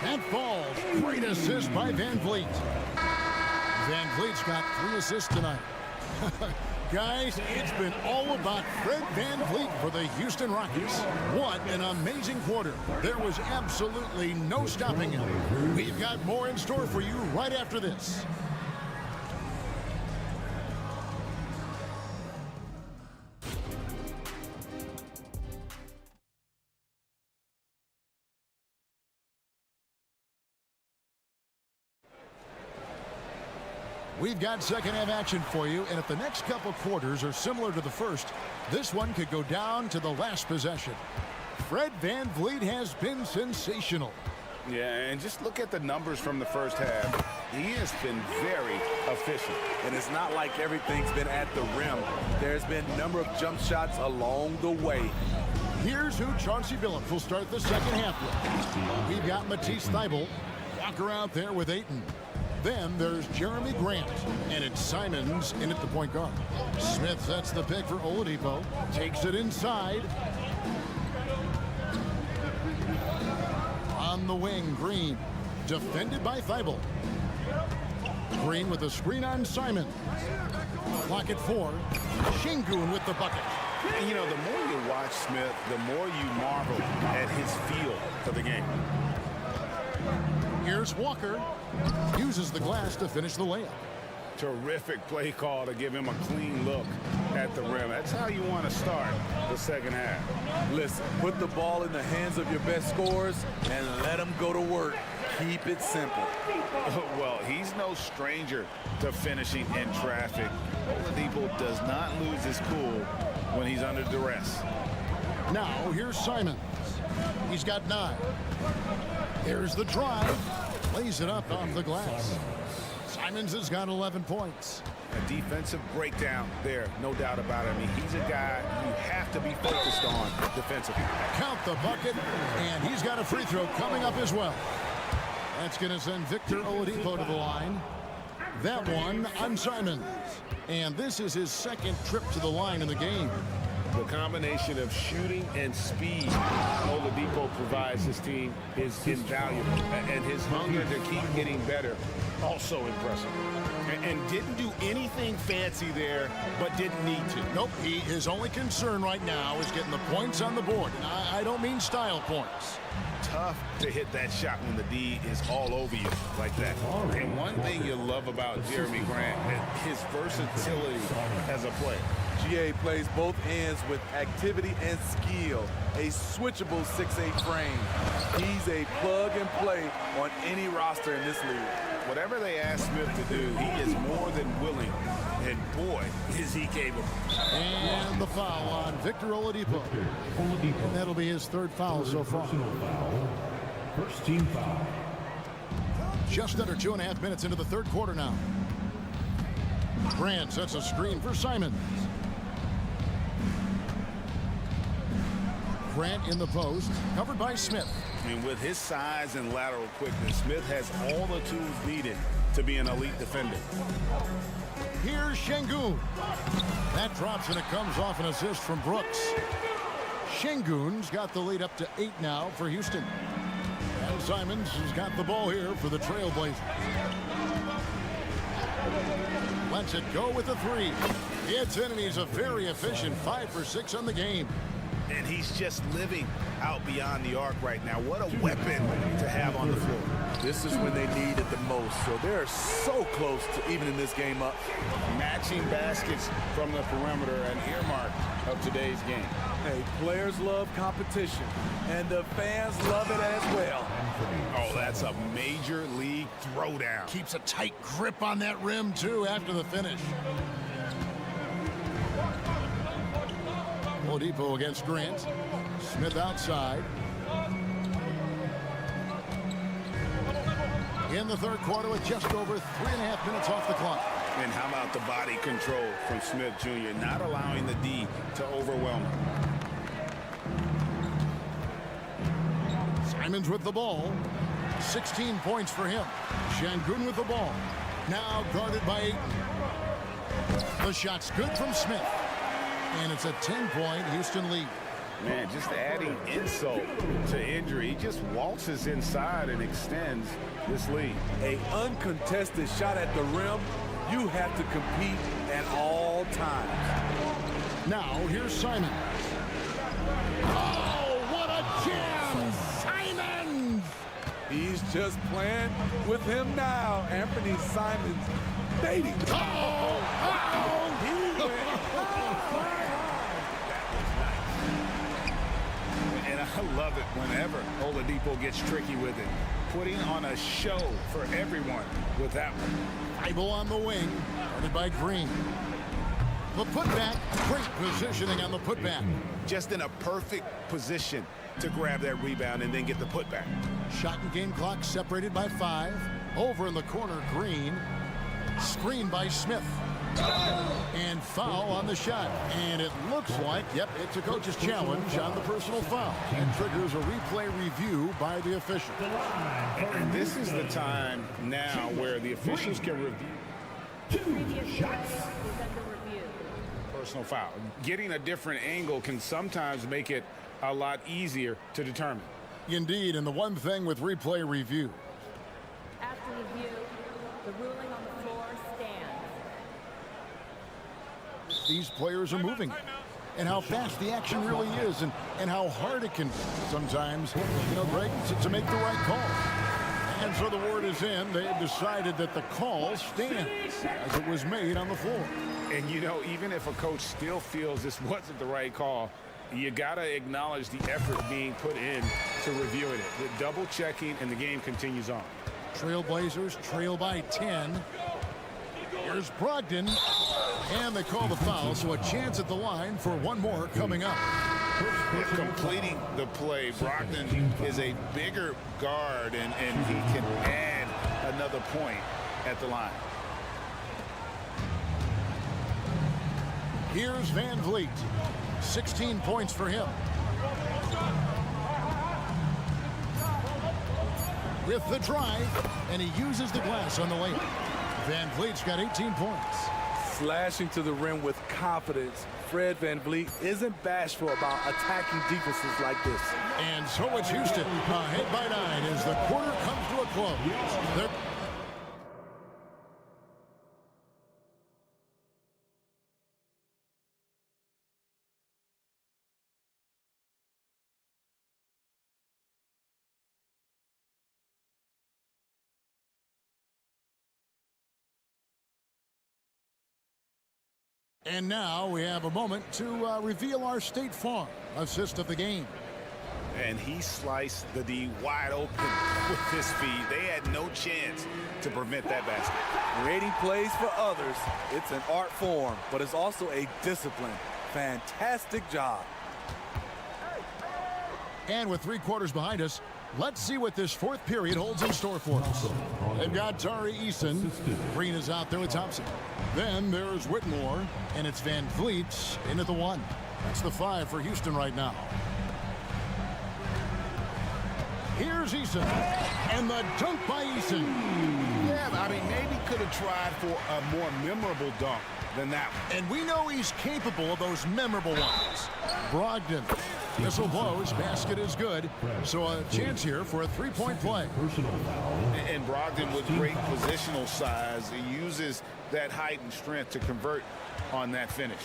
That falls. Great assist by Van Vliet. Van Vliet's got 3 assists tonight. Guys, it's been all about Fred Van Vliet for the Houston Rockets. What an amazing quarter. There was absolutely no stopping him. We've got more in store for you right after this. We've got second half action for you, and if the next couple quarters are similar to the first, this one could go down to the last possession. Fred Van Vliet has been sensational. Yeah, and just look at the numbers from the first half. He has been very efficient. And it's not like everything's been at the rim. There's been a number of jump shots along the way. Here's who Chauncey Billups will start the second half with. We've got Matisse Thybulle. Walker out there with Ayton. Then there's Jeremy Grant, and it's Simons in at the point guard. Smith sets the pick for Oladipo, takes it inside. On the wing, Green, defended by Thybulle. Green with a screen on Simon. Clock at 4. Şengün with the bucket. And you know, the more you watch Smith, the more you marvel at his feel for the game. Here's Walker. Uses the glass to finish the layup. Terrific play call to give him a clean look at the rim. That's how you want to start the second half. Listen, put the ball in the hands of your best scorers and let them go to work. Keep it simple. Well, he's no stranger to finishing in traffic. Oladipo does not lose his cool when he's under duress. Now here's Simons. He's got 9. Here's the drive. Lays it up off the glass. Simons has got 11 points. A defensive breakdown there, no doubt about it. I mean, he's a guy you have to be focused on defensively. Count the bucket, and he's got a free throw coming up as well. That's going to send Victor Oladipo to the line. That one on Simons. And this is his second trip to the line in the game. The combination of shooting and speed Oladipo provides his team is invaluable. And his hunger to keep getting better, also impressive. And didn't do anything fancy there, but didn't need to. Nope, his only concern right now is getting the points on the board. And I don't mean style points. Tough to hit that shot when the D is all over you like that. And one thing you love about Jeremy Grant is his versatility as a player. GA plays both ends with activity and skill. A switchable 6'8" frame. He's a plug and play on any roster in this league. Whatever they ask Smith to do, he is more than willing. And boy, is he capable. And the foul on Victor Oladipo. And that'll be his third foul so far. First team foul. Just under 2.5 minutes into the third quarter now. Grant sets a screen for Simons. Grant in the post, covered by Smith. I mean, with his size and lateral quickness, Smith has all the tools needed to be an elite defender. Here's Şengün. That drops and it comes off an assist from Brooks. Şengün's got the lead up to 8 now for Houston. And Simons has got the ball here for the Trailblazers. Lets it go with a 3. It's in and he's a very efficient 5 for 6 on the game. And he's just living out beyond the arc right now. What a weapon to have on the floor. This is when they need it the most. So they're so close to evening this game up. Matching baskets from the perimeter, an earmark of today's game. Hey, players love competition, and the fans love it as well. Oh, that's a major league throwdown. Keeps a tight grip on that rim, too, after the finish. Oladipo against Grant. Smith outside. In the third quarter with just over 3.5 minutes off the clock. And how about the body control from Smith Jr., not allowing the D to overwhelm him. Simons with the ball. 16 points for him. Şengün with the ball. Now guarded by Ayton. The shot's good from Smith. And it's a 10-point Houston lead. Man, just adding insult to injury. He just waltzes inside and extends this lead. A uncontested shot at the rim, you have to compete at all times. Now, here's Simons. Oh, what a jam! Simons! He's just playing with him now. Anthony Simons, baby. And I love it whenever Oladipo gets tricky with it. Putting on a show for everyone with that one. Thibault on the wing, guarded by Green. The putback, great positioning on the putback. Just in a perfect position to grab that rebound and then get the putback. Shot and game clock separated by 5. Over in the corner, Green. Screen by Smith. And foul on the shot. And it looks like, yep, it's a coach's challenge on the personal foul. And triggers a replay review by the official. And this is the time now where the officials can review. 2 shots. Personal foul. Getting a different angle can sometimes make it a lot easier to determine. Indeed, and the one thing with replay review. After review, the ruling on the floor stands. These players are moving. And how fast the action really is, and how hard it can be sometimes, Greg, to make the right call. And so the word is in. They have decided that the call stands as it was made on the floor. And, even if a coach still feels this wasn't the right call, you got to acknowledge the effort being put in to reviewing it. The double checking, and the game continues on. Trailblazers trail by 10. Here's Brogdon. And they call the foul, so a chance at the line for one more coming up. Completing the play, Brogdon is a bigger guard, and he can add another point at the line. Here's Van Vliet. 16 points for him. With the drive, and he uses the glass on the layup. Van Vliet's got 18 points. Slashing to the rim with confidence Fred VanVleet isn't bashful about attacking defenses like this. And so it's Houston ahead by 9 as the quarter comes to a close. And now we have a moment to reveal our State Farm assist of the game. And he sliced the D wide open with his feet. They had no chance to prevent that basket. Creating plays for others, it's an art form, but it's also a discipline. Fantastic job. And with 3 quarters behind us, let's see what this 4th period holds in store for us. They've got Tari Eason. Green is out there with Thompson. Then there's Whitmore, and it's Van Vliet in at the 1. That's the 5 for Houston right now. Here's Eason, and the dunk by Eason. Yeah, I mean, maybe could have tried for a more memorable dunk than that one. And we know he's capable of those memorable ones. Brogdon. Whistle blows, basket is good. So a chance here for a 3-point play. And Brogdon with great positional size, he uses that height and strength to convert on that finish.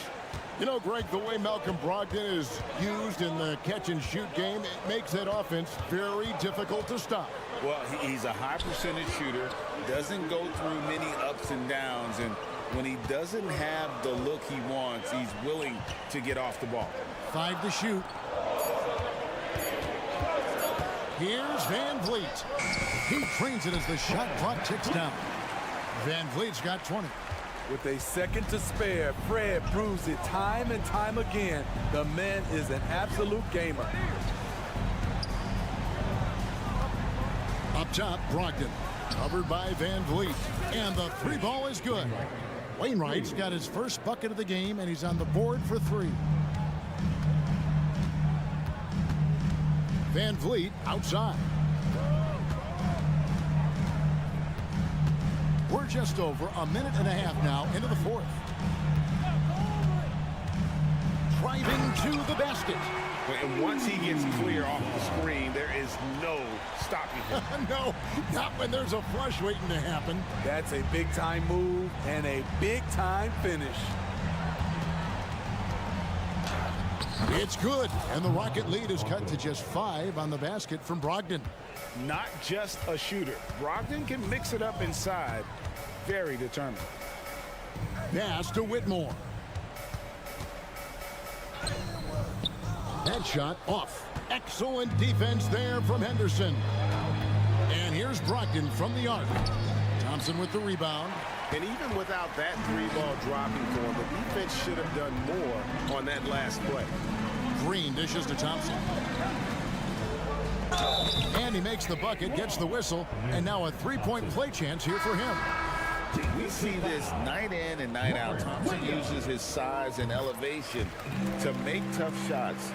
You know, Greg, the way Malcolm Brogdon is used in the catch-and-shoot game, it makes that offense very difficult to stop. Well, he's a high percentage shooter, doesn't go through many ups and downs, and when he doesn't have the look he wants, he's willing to get off the ball. 5 to shoot. Here's Van Vliet. He trains it as the shot clock ticks down. Van Vliet's got 20. With a second to spare, Fred proves it time and time again. The man is an absolute gamer. Up top, Brogdon. Covered by Van Vliet. And the 3 ball is good. Wainwright's got his first bucket of the game, and he's on the board for 3. Van Vliet outside. We're just over a minute and a half now into the 4th. Driving to the basket. And once he gets clear off the screen, there is no stopping him. No, not when there's a flush waiting to happen. That's a big-time move and a big-time finish. It's good, and the Rocket lead is cut to just 5 on the basket from Brogdon. Not just a shooter. Brogdon can mix it up inside. Very determined. Pass to Whitmore. That shot off. Excellent defense there from Henderson. And here's Brogdon from the arc. Thompson with the rebound. And even without that 3-ball dropping for him, the defense should have done more on that last play. Green dishes to Thompson. And he makes the bucket, gets the whistle, and now a 3-point play chance here for him. We see this night in and night out. Thompson uses his size and elevation to make tough shots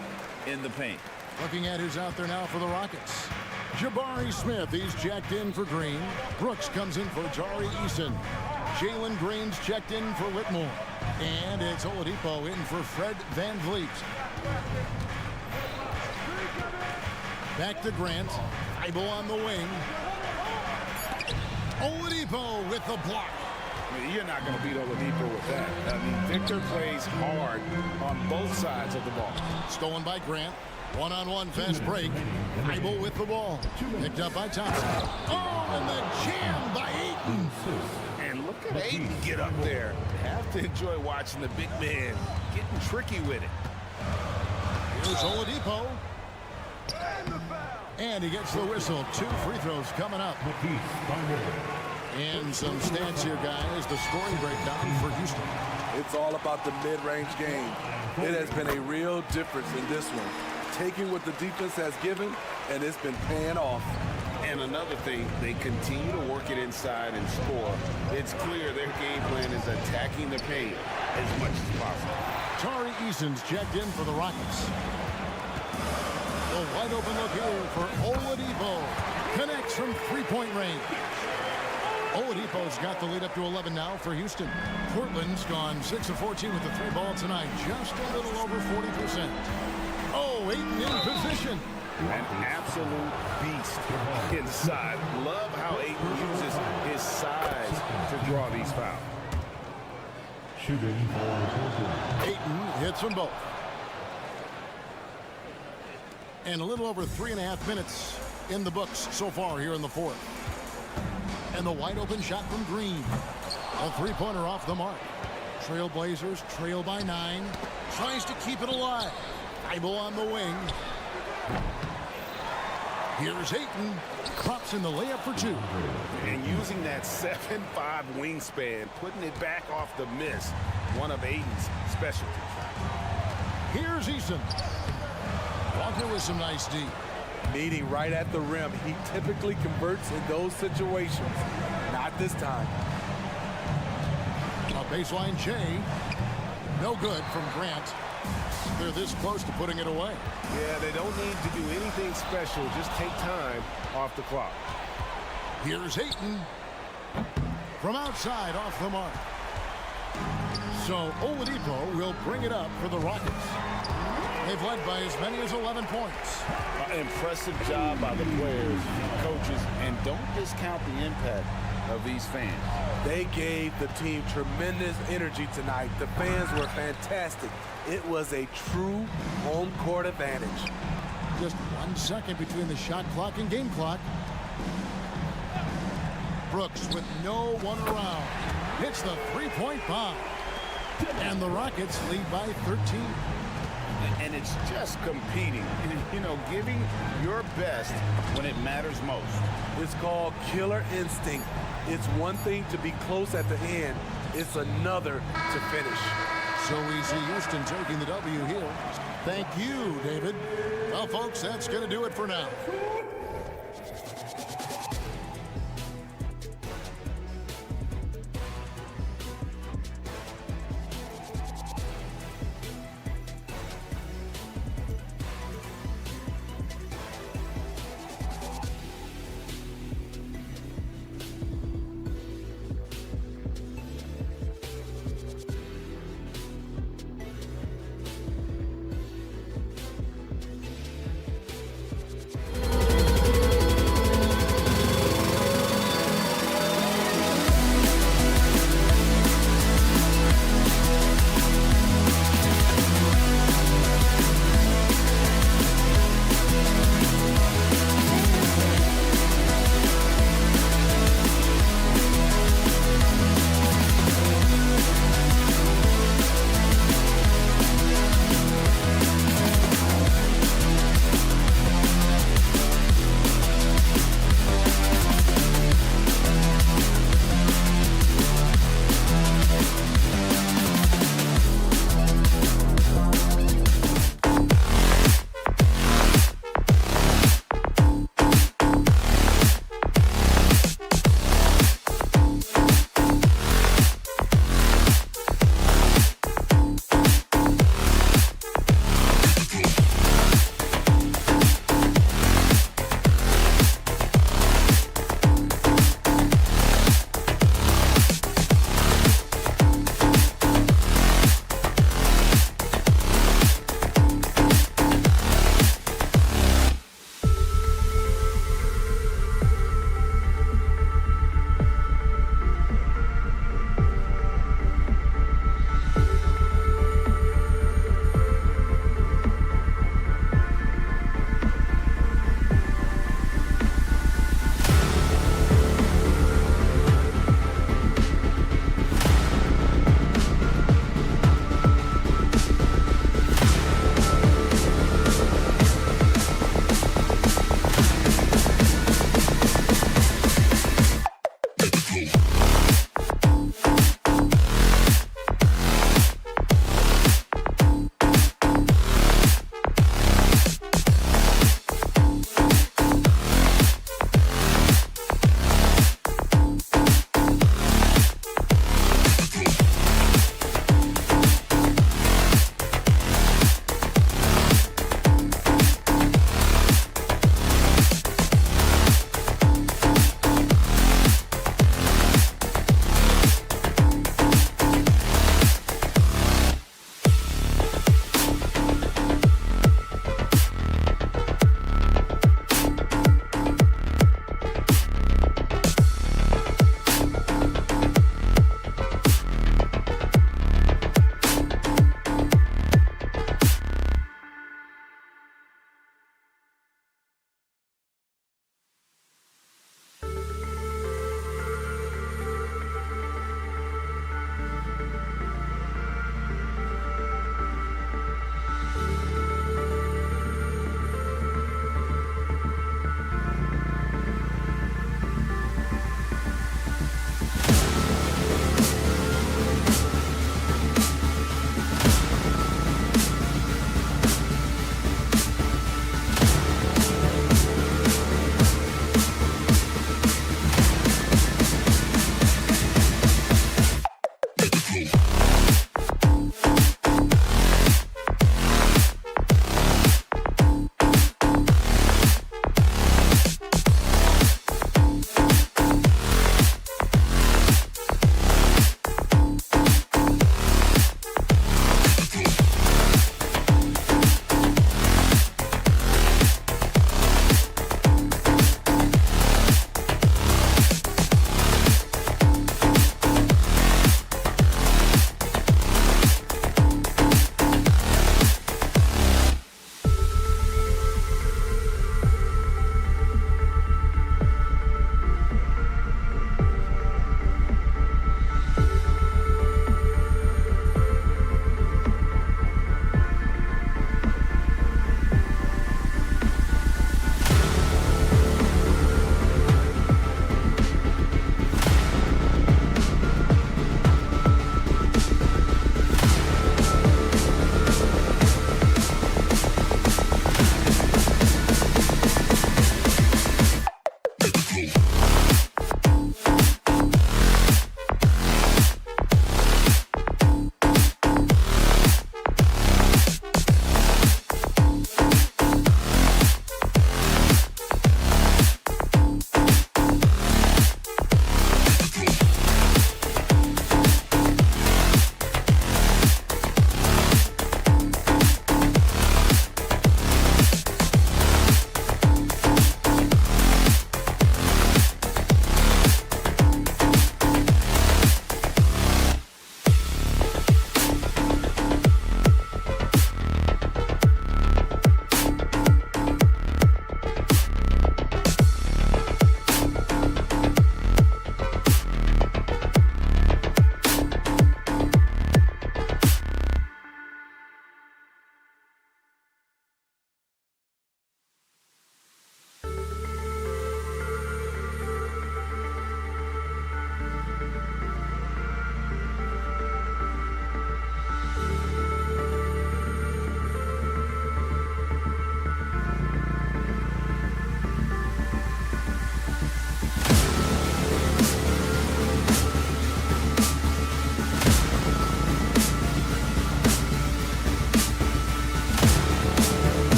in the paint. Looking at who's out there now for the Rockets. Jabari Smith, he's checked in for Green. Brooks comes in for Tari Eason. Jalen Green's checked in for Whitmore. And it's Oladipo in for Fred Van Vliet. Back to Grant. Ibo on the wing. Oladipo with the block. I mean, you're not going to beat Oladipo with that. I mean, Victor plays hard on both sides of the ball. Stolen by Grant. One-on-one fast break. Ibo with the ball. Picked up by Thompson. Oh, and the jam by Ayton. And look at Ayton get up there. Have to enjoy watching the big man getting tricky with it. Here's Oladipo. And he gets the whistle. 2 free throws coming up. And some stats here, guys. The scoring breakdown for Houston. It's all about the mid-range game. It has been a real difference in this one. Taking what the defense has given, and it's been paying off. And another thing, they continue to work it inside and score. It's clear their game plan is attacking the paint as much as possible. Tari Eason's checked in for the Rockets. A wide open look here for Oladipo. Connects from 3-point range. Oladipo's got the lead up to 11 now for Houston. Portland's gone 6 of 14 with the 3-ball tonight, just a little over 40%. Oh, Ayton in position. An absolute beast inside. Love how Ayton uses his size to draw these fouls. Shooting for Ayton hits them both. And a little over 3.5 minutes in the books so far here in the fourth. And the wide open shot from Green. A three-pointer off the mark. Trailblazers trail by 9. Tries to keep it alive. Thibault on the wing. Here's Ayton. Crops in the layup for 2. And using that 7'5" wingspan, putting it back off the miss, one of Ayton's specialties. Here's Eason. Walker with some nice D. Meeting right at the rim. He typically converts in those situations. Not this time. A baseline J. No good from Grant. They're this close to putting it away. Yeah, they don't need to do anything special. Just take time off the clock. Here's Ayton. From outside off the mark. So Oladipo will bring it up for the Rockets. They've led by as many as 11 points. Impressive job by the players, coaches, and don't discount the impact of these fans. They gave the team tremendous energy tonight. The fans were fantastic. It was a true home court advantage. Just 1 second between the shot clock and game clock. Brooks with no one around. Hits the three-point bomb. And the Rockets lead by 13. And it's just competing, you know, giving your best when it matters most. It's called killer instinct. It's one thing to be close at the end. It's another to finish. So we see Houston taking the W here. Thank you, David. Well, folks, that's going to do it for now.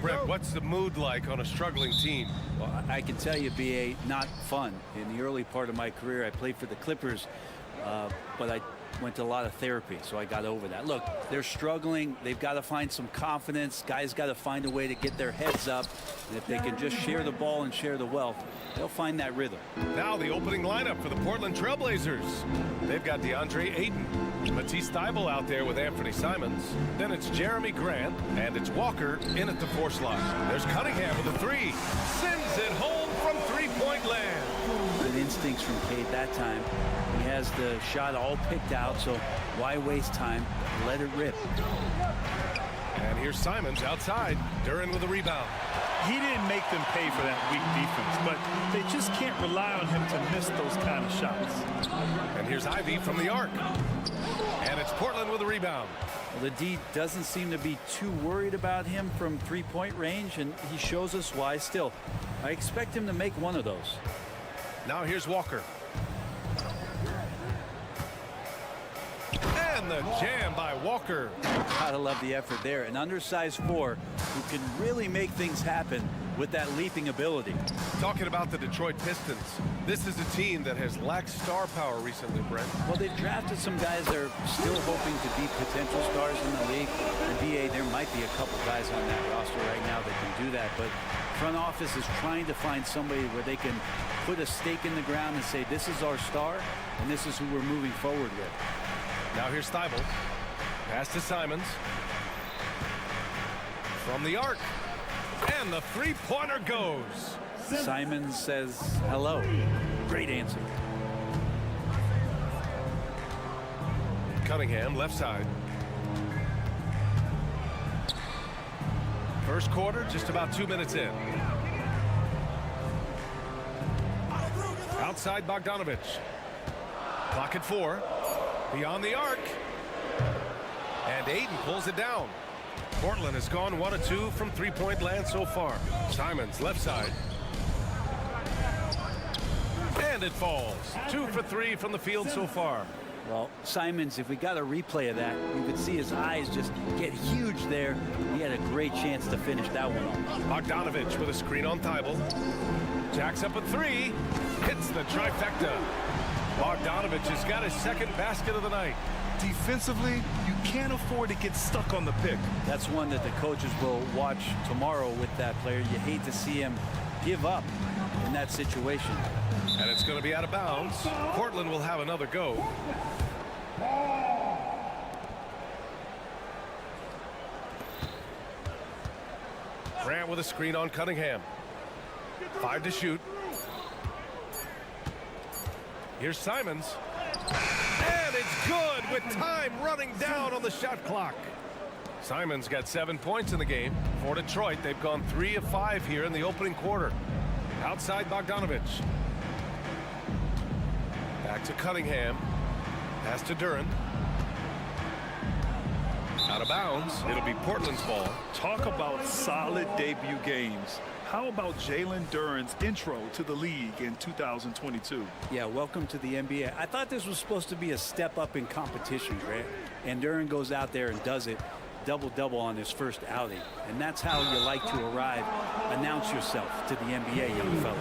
Brent, what's the mood like on a struggling team? Well, I can tell you, BA, not fun. In the early part of my career, I played for the Clippers, but I went to a lot of therapy, so I got over that. Look, they're struggling. They've got to find some confidence. Guys got to find a way to get their heads up. And if they can just share the ball and share the wealth, they'll find that rhythm. Now the opening lineup for the Portland Trailblazers. They've got DeAndre Ayton, Matisse Thybulle out there with Anthony Simons. Then it's Jeremy Grant, and it's Walker in at the 4 slot. There's Cunningham with a 3. Sends it home from three-point land. Good instincts from Cade that time. He has the shot all picked out, so why waste time? Let it rip. And here's Simons outside. Duren with a rebound. He didn't make them pay for that weak defense, but they just can't rely on him to miss those kind of shots. And here's Ivy from the arc. And it's Portland with a rebound. Well, the D doesn't seem to be too worried about him from three-point range, and he shows us why. Still, I expect him to make one of those. Now here's Walker. And the jam by Walker. Gotta love the effort there. An undersized 4 who can really make things happen with that leaping ability. Talking about the Detroit Pistons, this is a team that has lacked star power recently, Brent. Well, they've drafted some guys that are still hoping to be potential stars in the league. The BA, there might be a couple guys on that roster right now that can do that, but front office is trying to find somebody where they can put a stake in the ground and say, this is our star, and this is who we're moving forward with. Now here's Thybulle. Pass to Simons. From the arc. And the three-pointer goes. Simons says hello. Great answer. Cunningham, left side. First quarter, just about 2 minutes in. Outside Bogdanovich. Clock at 4. Beyond the arc. And Ayton pulls it down. Portland has gone 1 of 2 from three-point land so far. Simons, left side. And it falls. 2 for 3 from the field so far. Well, Simons, if we got a replay of that, you could see his eyes just get huge there. He had a great chance to finish that one off. Bogdanovich with a screen on Thybulle. Jacks up a 3. Hits the trifecta. Bogdanovich has got his second basket of the night. Defensively, you can't afford to get stuck on the pick. That's one that the coaches will watch tomorrow with that player. You hate to see him give up in that situation. And it's going to be out of bounds. Portland will have another go. Grant with a screen on Cunningham. 5 to shoot. Here's Simons. And it's good with time running down on the shot clock. Simons got 7 points in the game. For Detroit, they've gone 3 of 5 here in the opening quarter. Outside Bogdanovich. Back to Cunningham. Pass to Duren. Out of bounds. It'll be Portland's ball. Talk about solid debut games. How about Jalen Duren's intro to the league in 2022? Yeah, welcome to the NBA. I thought this was supposed to be a step up in competition, Grant. And Duren goes out there and does it. Double-double on his first outing. And that's how you like to arrive. Announce yourself to the NBA, young fella.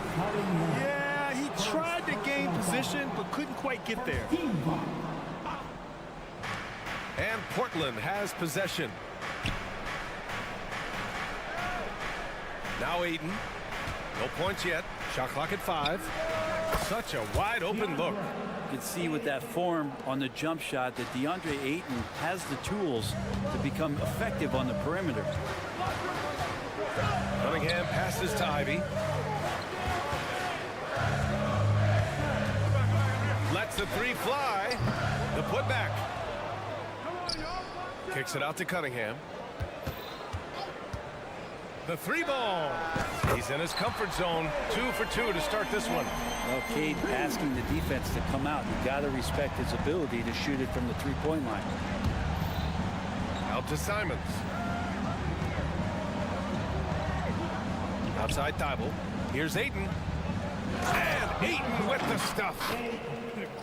Yeah, he tried to gain position, but couldn't quite get there. And Portland has possession. Now Ayton. No points yet. Shot clock at 5. Such a wide open look. You can see with that form on the jump shot that DeAndre Ayton has the tools to become effective on the perimeter. Cunningham passes to Ivy. Lets the 3 fly. The putback. Kicks it out to Cunningham. The 3 ball. He's in his comfort zone. 2 for 2 to start this one. Well, Cade asking the defense to come out. You got to respect his ability to shoot it from the three-point line. Out to Simons. Outside Thybulle. Here's Ayton. And Ayton with the stuff.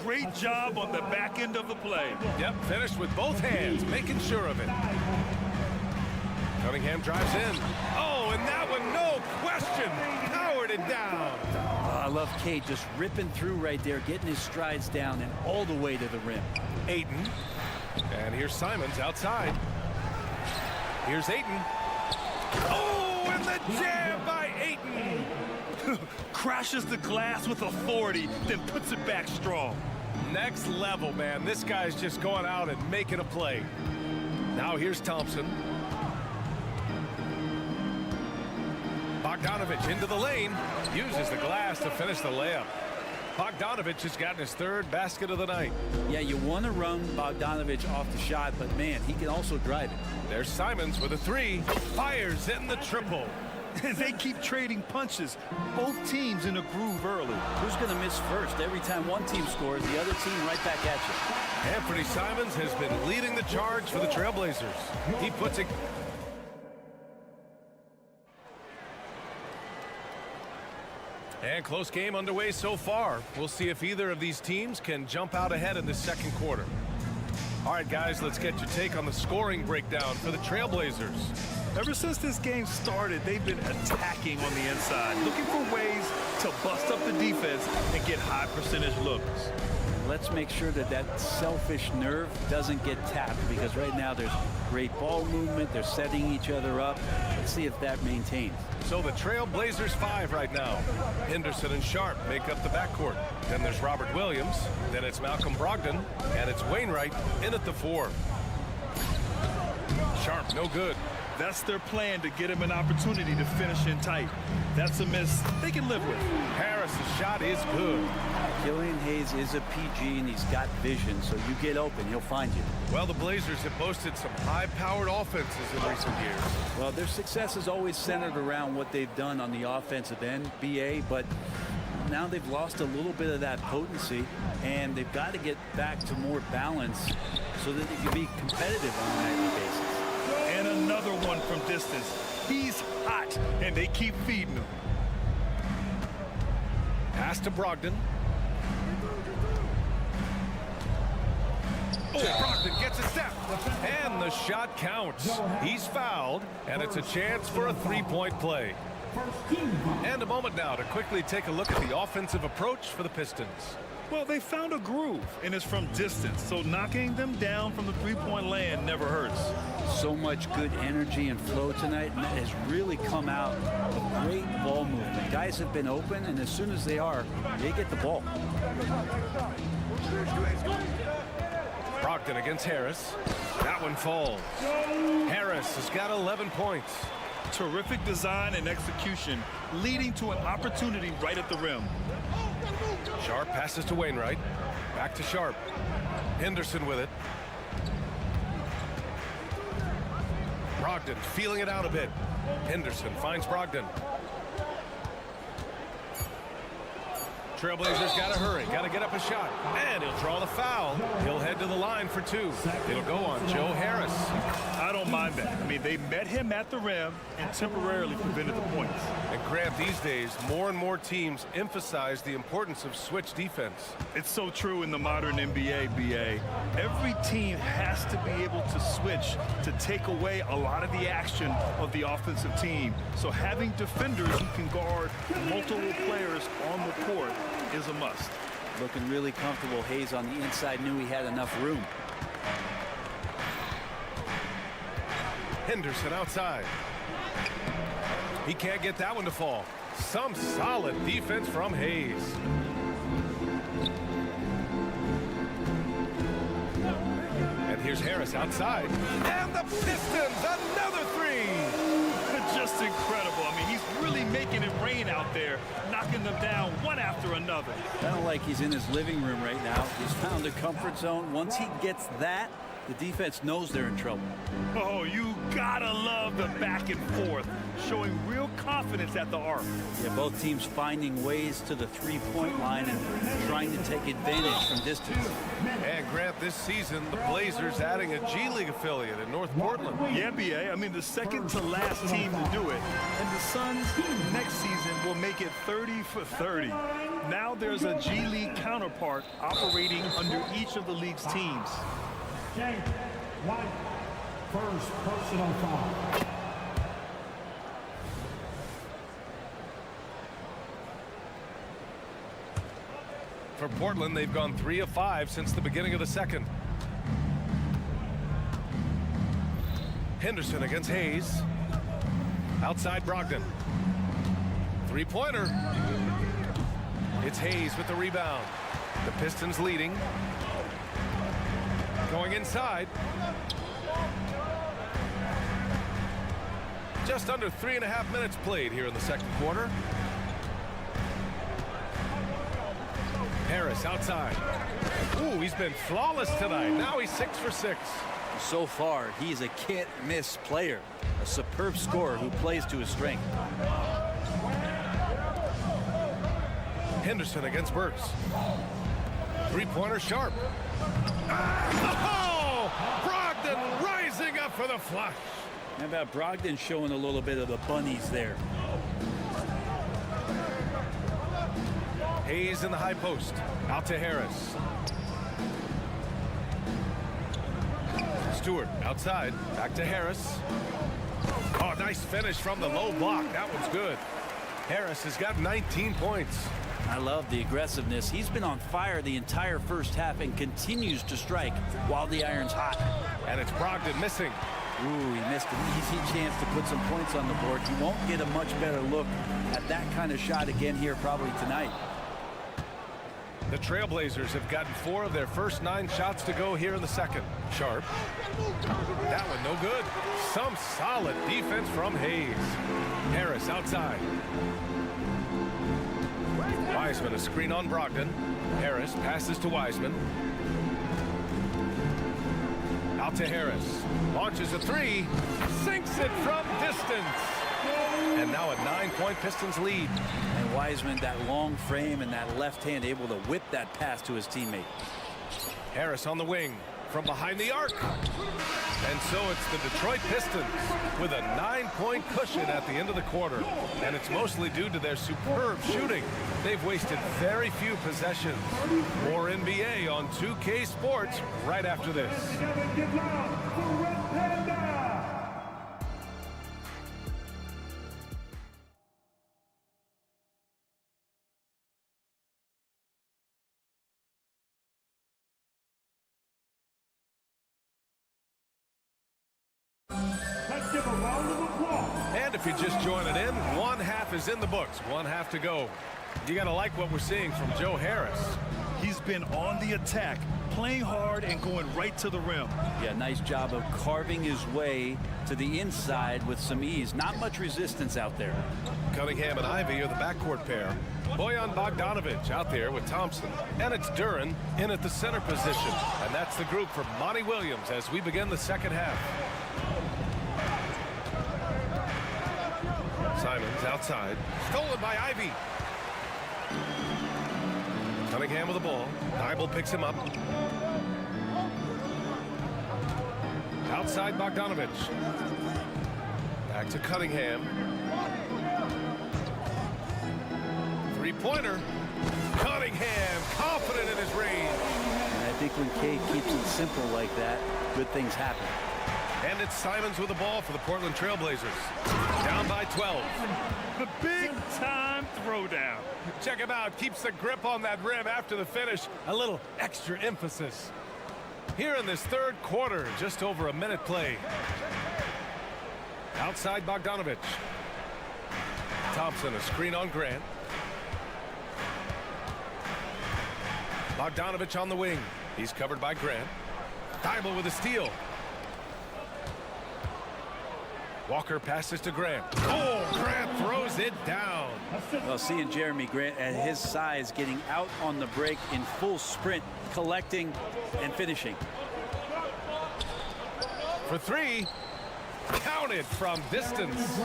Great job on the back end of the play. Yep, finished with both hands, making sure of it. Cunningham drives in. down. Oh, I love Cade just ripping through right there, getting his strides down and all the way to the rim. Ayton. And here's Simons outside. Here's Ayton. Oh, and the jam by Ayton. Crashes the glass with authority, then puts it back strong. Next level, man. This guy's just going out and making a play. Now here's Thompson. Bogdanovich into the lane. Uses the glass to finish the layup. Bogdanovich has gotten his third basket of the night. Yeah, you want to run Bogdanovich off the shot, but man, he can also drive it. There's Simons with a three. Fires in the triple. And they keep trading punches. Both teams in a groove early. Who's going to miss first? Every time one team scores, the other team right back at you. Anthony Simons has been leading the charge for the Trailblazers. He puts it. And close game underway so far. We'll see if either of these teams can jump out ahead in the second quarter. All right, guys, let's get your take on the scoring breakdown for the Trailblazers. Ever since this game started, they've been attacking on the inside, looking for ways to bust up the defense and get high percentage looks. Let's make sure that that selfish nerve doesn't get tapped, because right now there's great ball movement. They're setting each other up. Let's see if that maintains. So the Trailblazers 5 right now. Henderson and Sharp make up the backcourt. Then there's Robert Williams. Then it's Malcolm Brogdon. And it's Wainwright in at the 4. Sharp, no good. That's their plan, to get him an opportunity to finish in tight. That's a miss they can live with. Harris's shot is good. Killian Hayes is a PG, and he's got vision, so you get open, he'll find you. Well, the Blazers have boasted some high-powered offenses in recent years. Well, their success is always centered around what they've done on the offensive end, BA, but now they've lost a little bit of that potency, and they've got to get back to more balance so that they can be competitive on a nightly basis. And another one from distance. He's hot, and they keep feeding him. Pass to Brogdon. Oh, Brogdon gets a step, and the shot counts. He's fouled, and it's a chance for a three-point play. And a moment now to quickly take a look at the offensive approach for the Pistons. Well, they found a groove, and it's from distance, so knocking them down from the three-point land never hurts. So much good energy and flow tonight, and that has really come out of great ball movement. Guys have been open, and as soon as they are, they get the ball. Brogdon against Harris. That one falls. Harris has got 11 points. Terrific design and execution, leading to an opportunity right at the rim. Sharp passes to Wainwright. Back to Sharp. Henderson with it. Brogdon feeling it out a bit. Henderson finds Brogdon. Trailblazers got to hurry, got to get up a shot, and he'll draw the foul. He'll head to the line for 2. It'll go on Joe Harris. I don't mind that. I mean, they met him at the rim and temporarily prevented the points. And Grant, these days, more and more teams emphasize the importance of switch defense. It's so true in the modern NBA, BA. Every team has to be able to switch to take away a lot of the action of the offensive team. So having defenders who can guard multiple players on the court is a must. Looking really comfortable. Hayes on the inside knew he had enough room. Henderson outside. He can't get that one to fall. Some solid defense from Hayes. And here's Harris outside. And the Pistons, another 3. Just incredible. I mean, he's really making it rain out there, knocking them down one after another. Kind of like he's in his living room right now. He's found a comfort zone. Once he gets that, the defense knows they're in trouble. Oh, you gotta love the back and forth, showing real confidence at the arc. Yeah, both teams finding ways to the three-point line and trying to take advantage from distance. And Grant, this season, the Blazers adding a G League affiliate in North Portland. Yeah, BA. I mean, the second to last team to do it. And the Suns next season will make it 30 for 30. Now there's a G League counterpart operating under each of the league's teams. Jake White, first personal foul. For Portland, they've gone 3 of 5 since the beginning of the second. Henderson against Hayes. Outside Brogdon. Three-pointer. It's Hayes with the rebound. The Pistons leading. Going inside. Just under 3.5 minutes played here in the second quarter. Harris outside. Ooh, he's been flawless tonight. Now he's 6 for 6. So far, he's a can't-miss player. A superb scorer who plays to his strength. Henderson against Burks. Three-pointer Sharp. Oh! Brogdon rising up for the flush. How about Brogdon showing a little bit of the bunnies there? Hayes in the high post. Out to Harris. Stewart outside. Back to Harris. Oh, nice finish from the low block. That one's good. Harris has got 19 points. I love the aggressiveness. He's been on fire the entire first half and continues to strike while the iron's hot. And it's Brogdon missing. Ooh, he missed an easy chance to put some points on the board. He won't get a much better look at that kind of shot again here probably tonight. The Trailblazers have gotten 4 of their first 9 shots to go here in the second. Sharp. That one no good. Some solid defense from Hayes. Harris outside. Wiseman a screen on Brogdon. Harris passes to Wiseman. Out to Harris. Launches a 3. Sinks it from distance. And now a 9-point Pistons lead. And Wiseman, that long frame and that left hand, able to whip that pass to his teammate. Harris on the wing from behind the arc. And so it's the Detroit Pistons with a 9-point cushion at the end of the quarter. And it's mostly due to their superb shooting. They've wasted very few possessions. More NBA on 2K Sports right after this. Let's give a round of applause. And if you're just joining in, 1 half is in the books. 1 half to go. You got to like what we're seeing from Joe Harris. He's been on the attack, playing hard and going right to the rim. Yeah, nice job of carving his way to the inside with some ease. Not much resistance out there. Cunningham and Ivy are the backcourt pair. Bojan Bogdanovic out there with Thompson. And it's Duren in at the center position. And that's the group for Monty Williams as we begin the second half. Simons outside. Stolen by Ivy. Cunningham with the ball. Dybel picks him up. Outside Bogdanovic. Back to Cunningham. Three-pointer. Cunningham confident in his range. And I think when Kay keeps it simple like that, good things happen. And it's Simons with the ball for the Portland Trailblazers. Down by 12. The big-time throwdown. Check him out. Keeps the grip on that rim after the finish. A little extra emphasis. Here in this third quarter, just over a minute play. Outside Bogdanovic. Thompson a screen on Grant. Bogdanovic on the wing. He's covered by Grant. Dybel with a steal. Walker passes to Grant. Oh, Grant throws it down. Well, seeing Jeremy Grant at his size getting out on the break in full sprint, collecting and finishing. For 3. Counted from distance.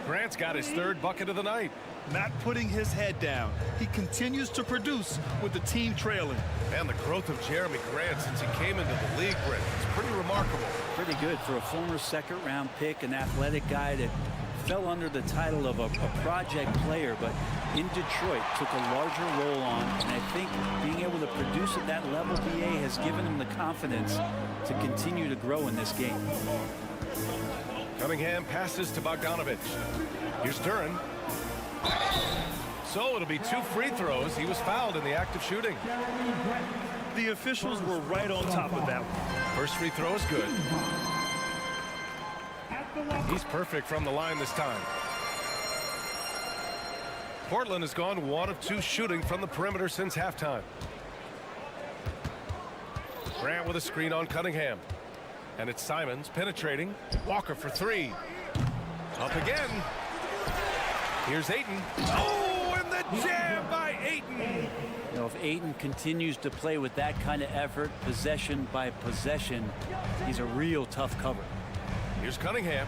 Grant's got his 3rd bucket of the night. Not putting his head down. He continues to produce with the team trailing. And the growth of Jeremy Grant since he came into the league, Brent, it's pretty remarkable. Pretty good for a former second-round pick, an athletic guy that fell under the title of a project player, but in Detroit took a larger role on, and I think being able to produce at that level, BA, has given him the confidence to continue to grow in this game. Cunningham passes to Bogdanovic. Here's Duren. So it'll be 2 free throws. He was fouled in the act of shooting. The officials were right on top of that one. First free throw is good. He's perfect from the line this time. Portland has gone 1 of 2 shooting from the perimeter since halftime. Grant with a screen on Cunningham. And it's Simons penetrating. Walker for 3. Up again. Here's Ayton. Oh, and the jam by Ayton. You know, if Ayton continues to play with that kind of effort, possession by possession, he's a real tough cover. Here's Cunningham.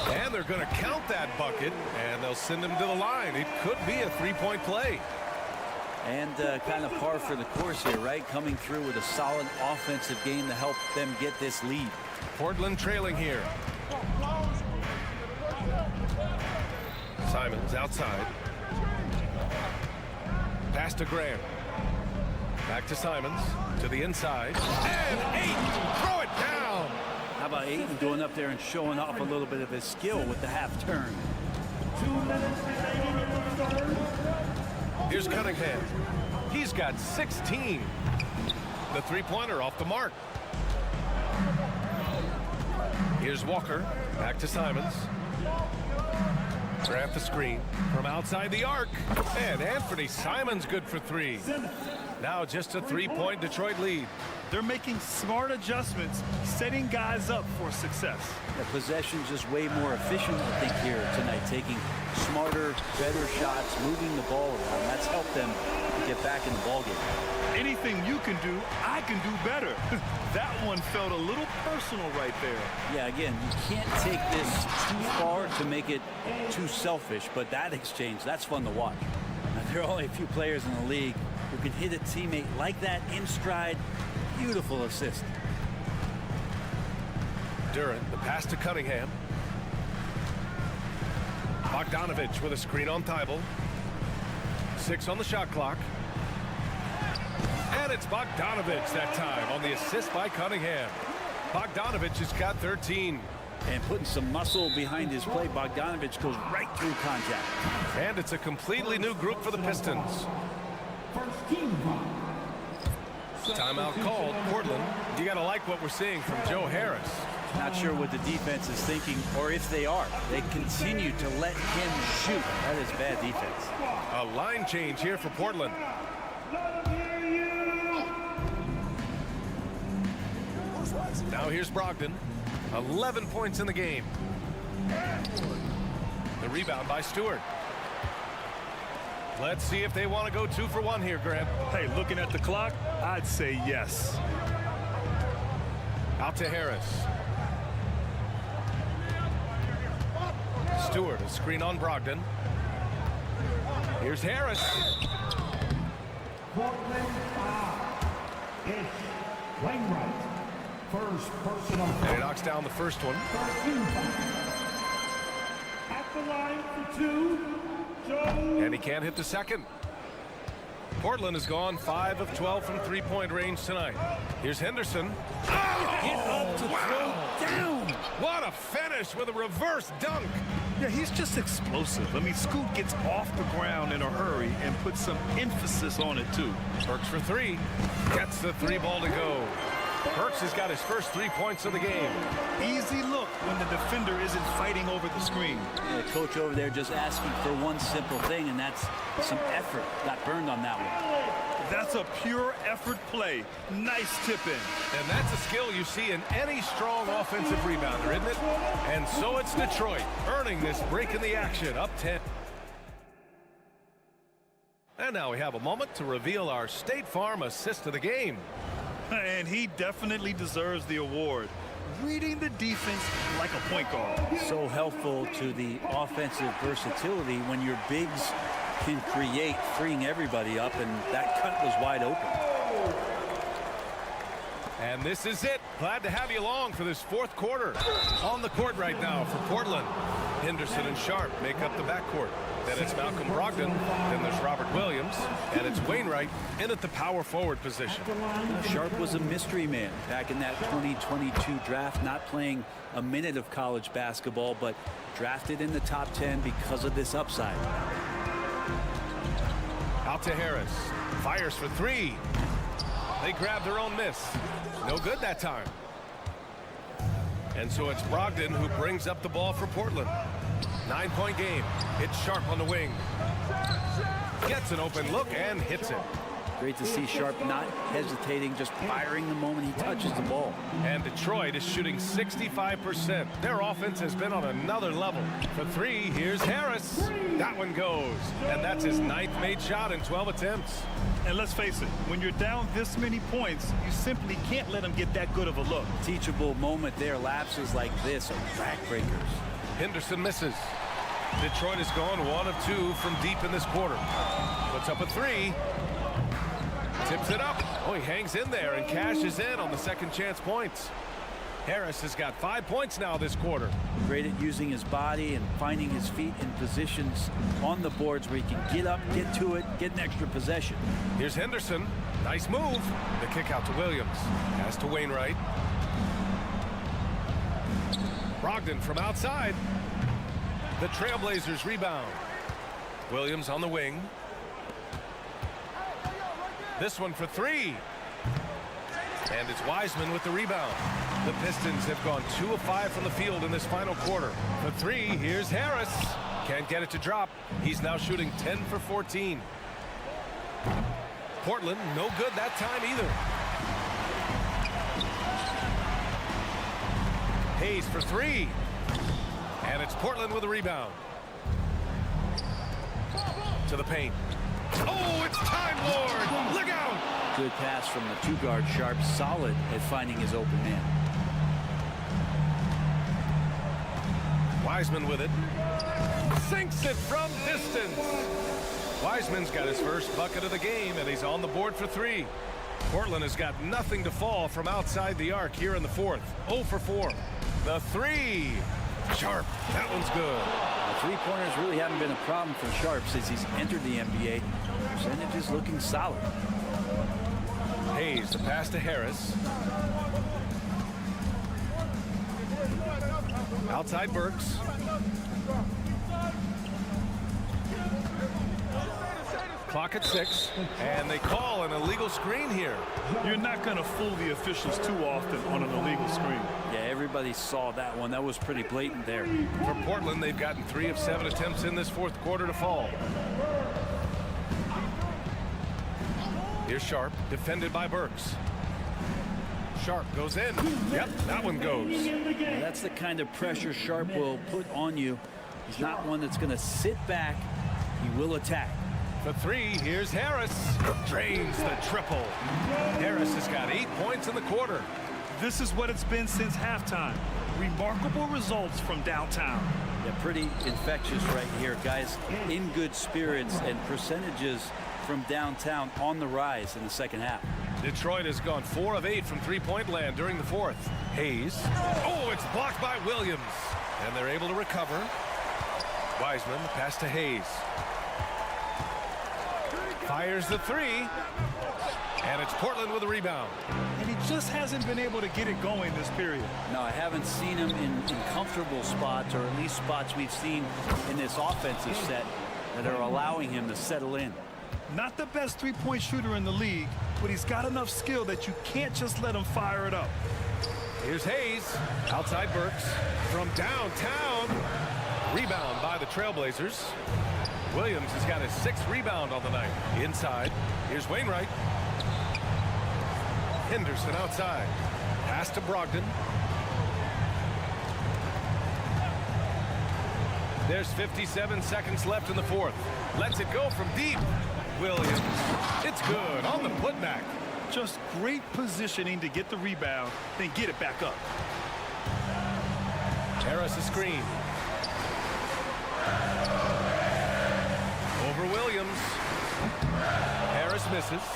And they're going to count that bucket, and they'll send him to the line. It could be a 3-point play. And kind of par for the course here, right? Coming through with a solid offensive game to help them get this lead. Portland trailing here. Simons outside. Pass to Grant. Back to Simons. To the inside. And Ayton! Throw it down! How about Ayton going up there and showing off a little bit of his skill with the half turn? 2 minutes remaining in the third. Here's Cunningham. He's got 16. The 3-pointer off the mark. Here's Walker. Back to Simons. Grant the screen from outside the arc. And Anthony Simons good for 3. Now just a 3-point Detroit lead. They're making smart adjustments, setting guys up for success. The possession's just way more efficient, I think, here tonight. Taking smarter, better shots, moving the ball around. That's helped them to get back in the ballgame. Anything you can do, I can do better. That one felt a little personal right there. Yeah, again, you can't take this too far to make it too selfish, but that exchange, that's fun to watch. Now, there are only a few players in the league who can hit a teammate like that in stride. Beautiful assist. Durant, the pass to Cunningham. Bogdanovich with a screen on Thibault. 6 on the shot clock. And it's Bogdanovich that time on the assist by Cunningham. Bogdanovich has got 13. And putting some muscle behind his play, Bogdanovich goes right through contact. And it's a completely new group for the Pistons. First team foul. Timeout called. Portland. You got to like what we're seeing from Joe Harris. Not sure what the defense is thinking, or if they are. They continue to let him shoot. That is bad defense. A line change here for Portland. Now here's Brogdon. 11 points in the game. The rebound by Stewart. Let's see if they want to go 2 for 1 here, Grant. Hey, looking at the clock, I'd say yes. Out to Harris. Stewart, a screen on Brogdon. Here's Harris. Portland foul. It's Wainwright. First personal foul. And he knocks down the first one. First team foul. At the line for 2. Joe. And he can't hit the second. Portland has gone 5 of 12 from 3-point range tonight. Here's Henderson. Oh, Get up to throw down. what a finish with a reverse dunk. Yeah, he's just explosive. I mean, Scoot gets off the ground in a hurry and puts some emphasis on it, too. Burks for 3. Gets the 3 ball to go. Burks has got his first 3 points of the game. Easy look when the defender isn't fighting over the screen. The coach over there just asking for one simple thing, and that's some effort. Got burned on that one. That's a pure effort play. Nice tip in. And that's a skill you see in any strong offensive rebounder, isn't it? And so it's Detroit earning this break in the action, up 10. And now we have a moment to reveal our State Farm assist of the game. And he definitely deserves the award. Reading the defense like a point guard. So helpful to the offensive versatility when your bigs can create, freeing everybody up, and that cut was wide open. And this is it. Glad to have you along for this 4th quarter. On the court right now for Portland. Henderson and Sharp make up the backcourt. Then it's Malcolm Brogdon. Then there's Robert Williams. And it's Wainwright in at the power forward position. Sharp was a mystery man back in that 2022 draft, not playing a minute of college basketball, but drafted in the top 10 because of this upside. Out to Harris. Fires for three. They grab their own miss. No good that time. And so it's Brogdon who brings up the ball for Portland. 9-point game. It's Sharp on the wing. Gets an open look and hits it. Great to see Sharp not hesitating, just firing the moment he touches the ball. And Detroit is shooting 65%. Their offense has been on another level. For three, here's Harris. That one goes. And that's his 9th made shot in 12 attempts. And let's face it, when you're down this many points, you simply can't let them get that good of a look. Teachable moment there. Lapses like this are backbreakers. Henderson misses. Detroit has gone 1 of 2 from deep in this quarter. Puts up a three. Tips it up. Oh, he hangs in there and cashes in on the second chance points. Harris has got 5 points now this quarter. Great at using his body and finding his feet in positions on the boards where he can get up, get to it, get an extra possession. Here's Henderson. Nice move. The kick out to Williams. Pass to Wainwright. Brogdon from outside. The Trailblazers rebound. Williams on the wing. This one for three. And it's Wiseman with the rebound. The Pistons have gone 2 of 5 from the field in this final quarter. For three, here's Harris. Can't get it to drop. He's now shooting 10 for 14. Portland, no good that time either. Hayes for three. And it's Portland with a rebound. To the paint. Oh, it's Time Lord! Look out! Good pass from the 2-guard Sharp, solid at finding his open man. Wiseman with it. Sinks it from distance. Wiseman's got his first bucket of the game, and he's on the board for three. Portland has got nothing to fall from outside the arc here in the fourth. 0 for 4. The three. Sharp. That one's good. The three-pointers really haven't been a problem for Sharp since he's entered the NBA. Percentage is looking solid. Hayes, the pass to Harris. Outside Burks. Clock at 6, and they call an illegal screen here. You're not going to fool the officials too often on an illegal screen. Yeah, everybody saw that one. That was pretty blatant there. For Portland, they've gotten 3 of 7 attempts in this fourth quarter to fall. Here's Sharp, defended by Burks. Sharp goes in. Yep, that one goes. Well, that's the kind of pressure Sharp will put on you. He's not one that's going to sit back. He will attack. For three, here's Harris. Drains the triple. Harris has got 8 points in the quarter. This is what it's been since halftime. Remarkable results from downtown. Yeah, pretty infectious right here. Guys in good spirits and percentages from downtown on the rise in the second half. Detroit has gone 4 of 8 from three-point land during the fourth. Hayes. Oh, it's blocked by Williams. And they're able to recover. Wiseman, pass to Hayes. Fires the three. And it's Portland with a rebound. And he just hasn't been able to get it going this period. No, I haven't seen him in comfortable spots, or at least spots we've seen in this offensive set that are allowing him to settle in. Not the best three-point shooter in the league, but he's got enough skill that you can't just let him fire it up. Here's Hayes. Outside Burks. From downtown. Rebound by the Trailblazers. Williams has got his 6th rebound on the night. Inside. Here's Wainwright. Henderson outside. Pass to Brogdon. There's 57 seconds left in the fourth. Lets it go from deep. Williams. It's good on the putback. Just great positioning to get the rebound, then get it back up. Harris a screen. Over Williams. Harris misses.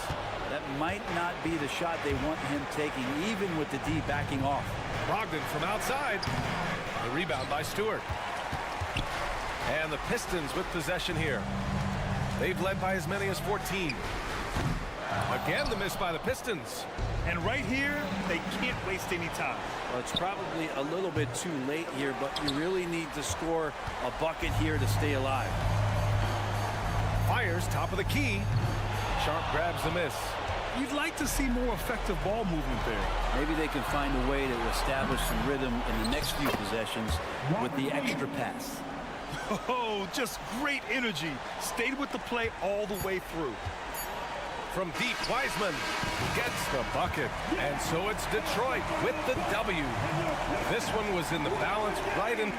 That might not be the shot they want him taking, even with the D backing off. Brogdon from outside. The rebound by Stewart. And the Pistons with possession here. They've led by as many as 14. Again, the miss by the Pistons. And right here, they can't waste any time. Well, it's probably a little bit too late here, but you really need to score a bucket here to stay alive. Fires top of the key. Sharp grabs the miss. You'd like to see more effective ball movement there. Maybe they can find a way to establish some rhythm in the next few possessions with the extra pass. Oh, just great energy. Stayed with the play all the way through. From deep, Wiseman gets the bucket. And so it's Detroit with the W. This one was in the balance right in.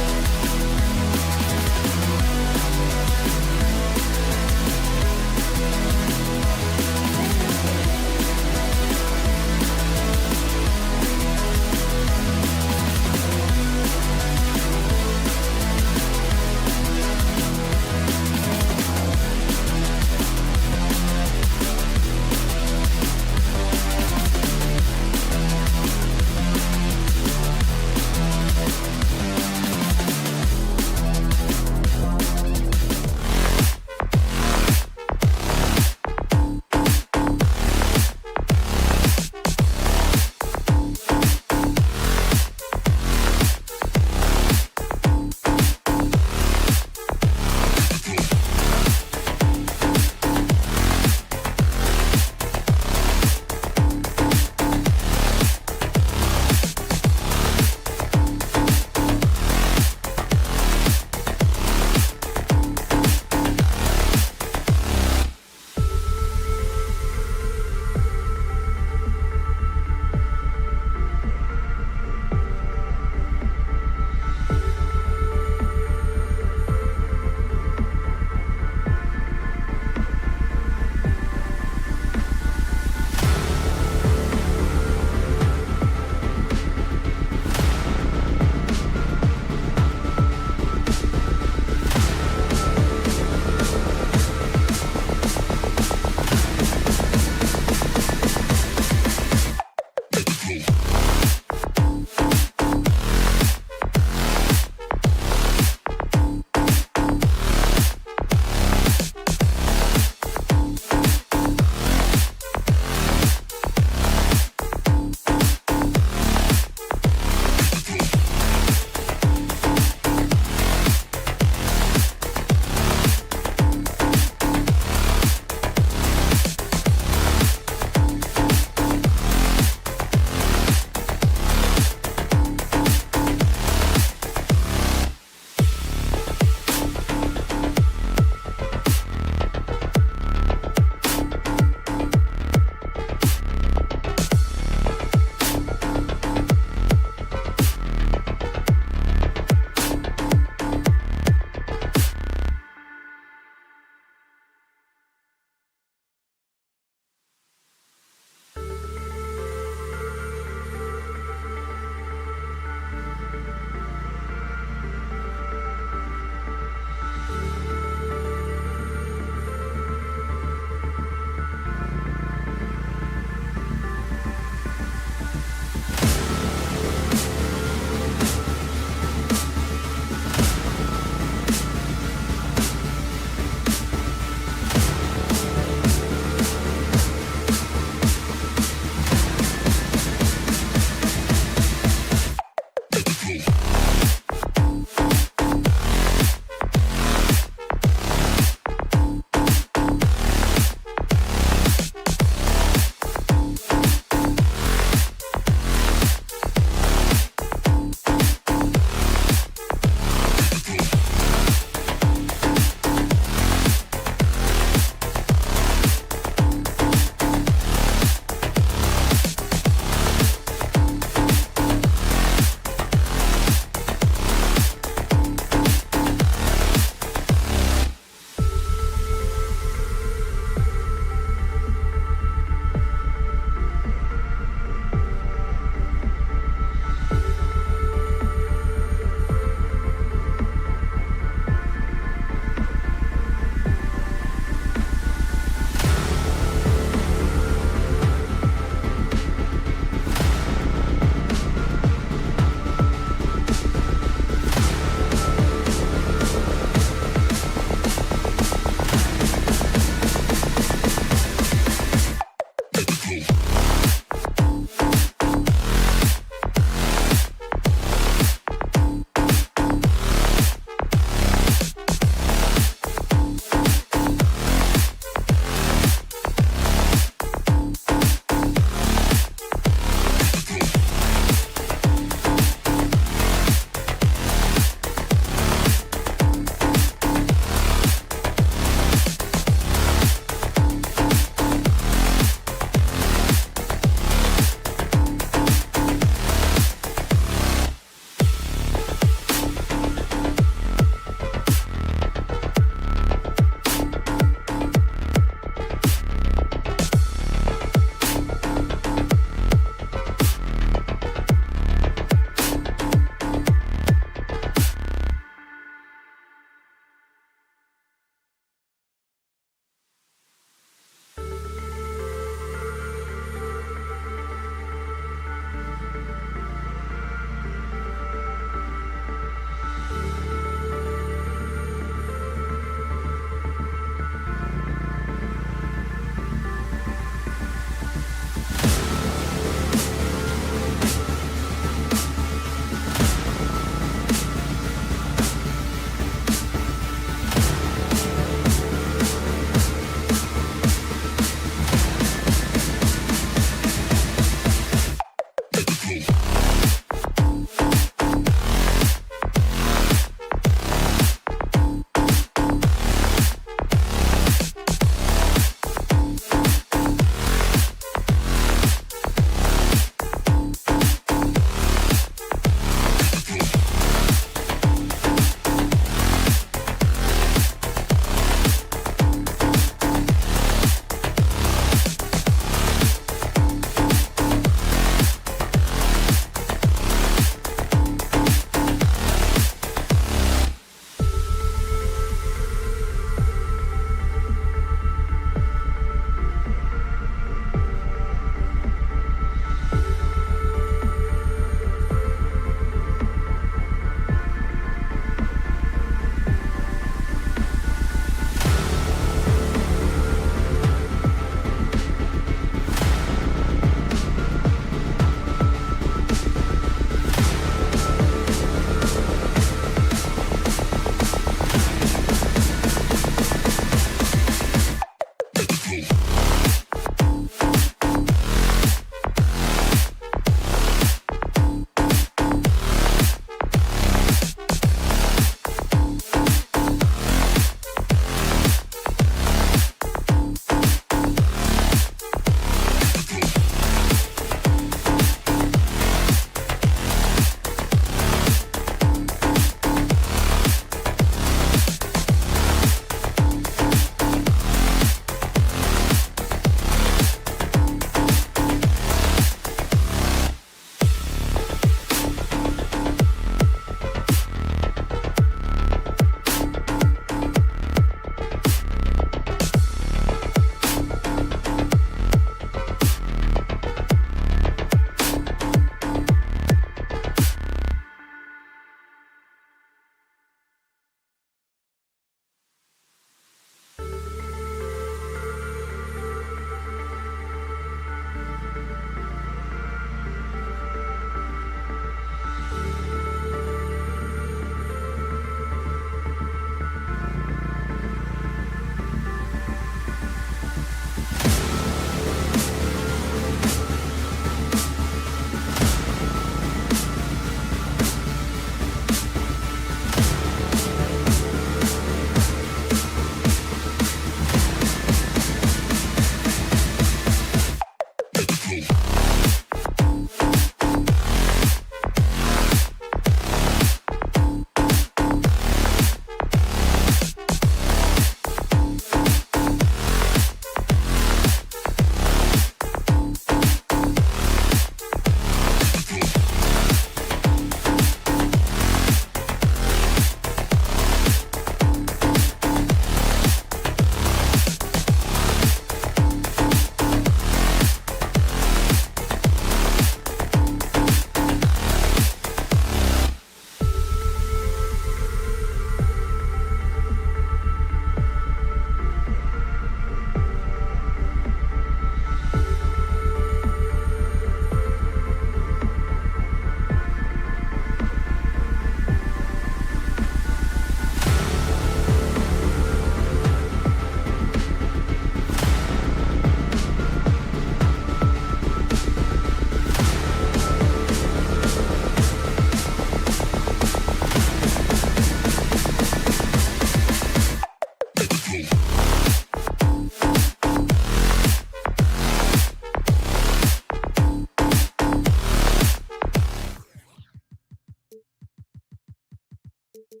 For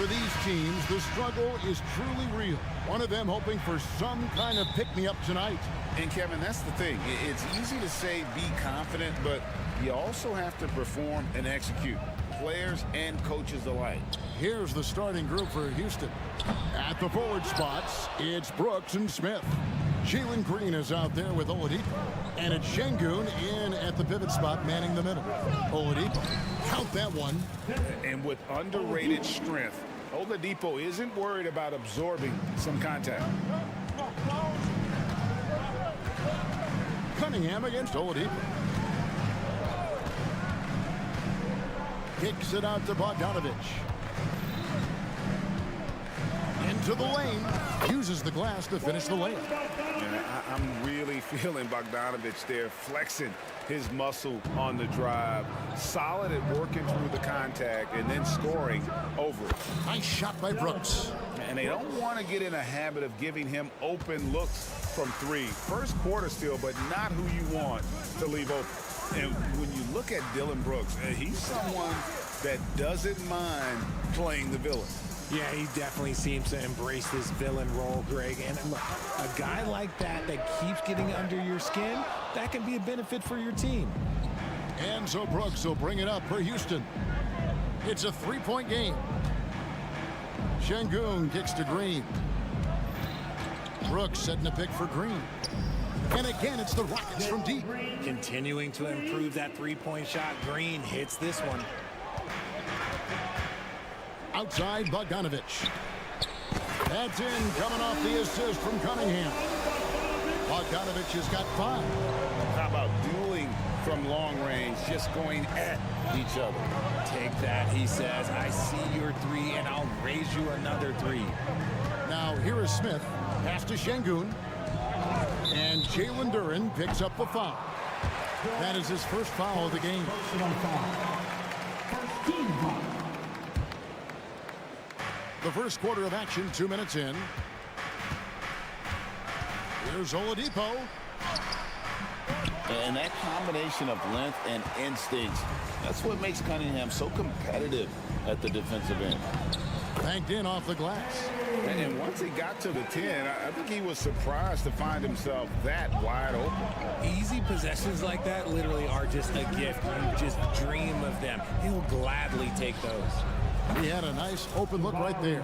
these teams, the struggle is truly real. One of them hoping for some kind of pick-me-up tonight. And Kevin, that's the thing. It's easy to say be confident, but you also have to perform and execute. Players and coaches alike. Here's the starting group for Houston. At the forward spots, it's Brooks and Smith. Jalen Green is out there with Oladipo. And it's Şengün in at the pivot spot, manning the middle. Oladipo, count that one. And with underrated strength, Oladipo isn't worried about absorbing some contact. Cunningham against Oladipo. Kicks it out to Bogdanovich. Into the lane. Uses the glass to finish the layup. Yeah, I'm really feeling Bogdanovich there, flexing his muscle on the drive. Solid at working through the contact and then scoring over it. Nice shot by Brooks. And they don't want to get in a habit of giving him open looks from three. First quarter still, but not who you want to leave open. And when you look at Dylan Brooks, he's someone that doesn't mind playing the villain. Yeah, he definitely seems to embrace this villain role, Greg. And look, a guy like that keeps getting under your skin, that can be a benefit for your team. And so Brooks will bring it up for Houston. It's a three-point game. Şengün kicks to Green. Brooks setting a pick for Green. And again, it's the Rockets from deep. Continuing to improve that three-point shot. Green hits this one. Outside, Bogdanovich. That's in, coming off the assist from Cunningham. Bogdanovich has got 5. How about dueling from long range, just going at each other? Take that, he says. I see your 3, and I'll raise you another 3. Now, here is Smith. Pass to Şengün. And Jalen Duren picks up the foul. That is his first foul of the game. The first quarter of action, 2 minutes in. Here's Oladipo. And that combination of length and instincts, that's what makes Cunningham so competitive at the defensive end. Banked in off the glass. And once he got to the 10, I think he was surprised to find himself that wide open. Easy possessions like that literally are just a gift. You just dream of them. He'll gladly take those. He had a nice open look right there.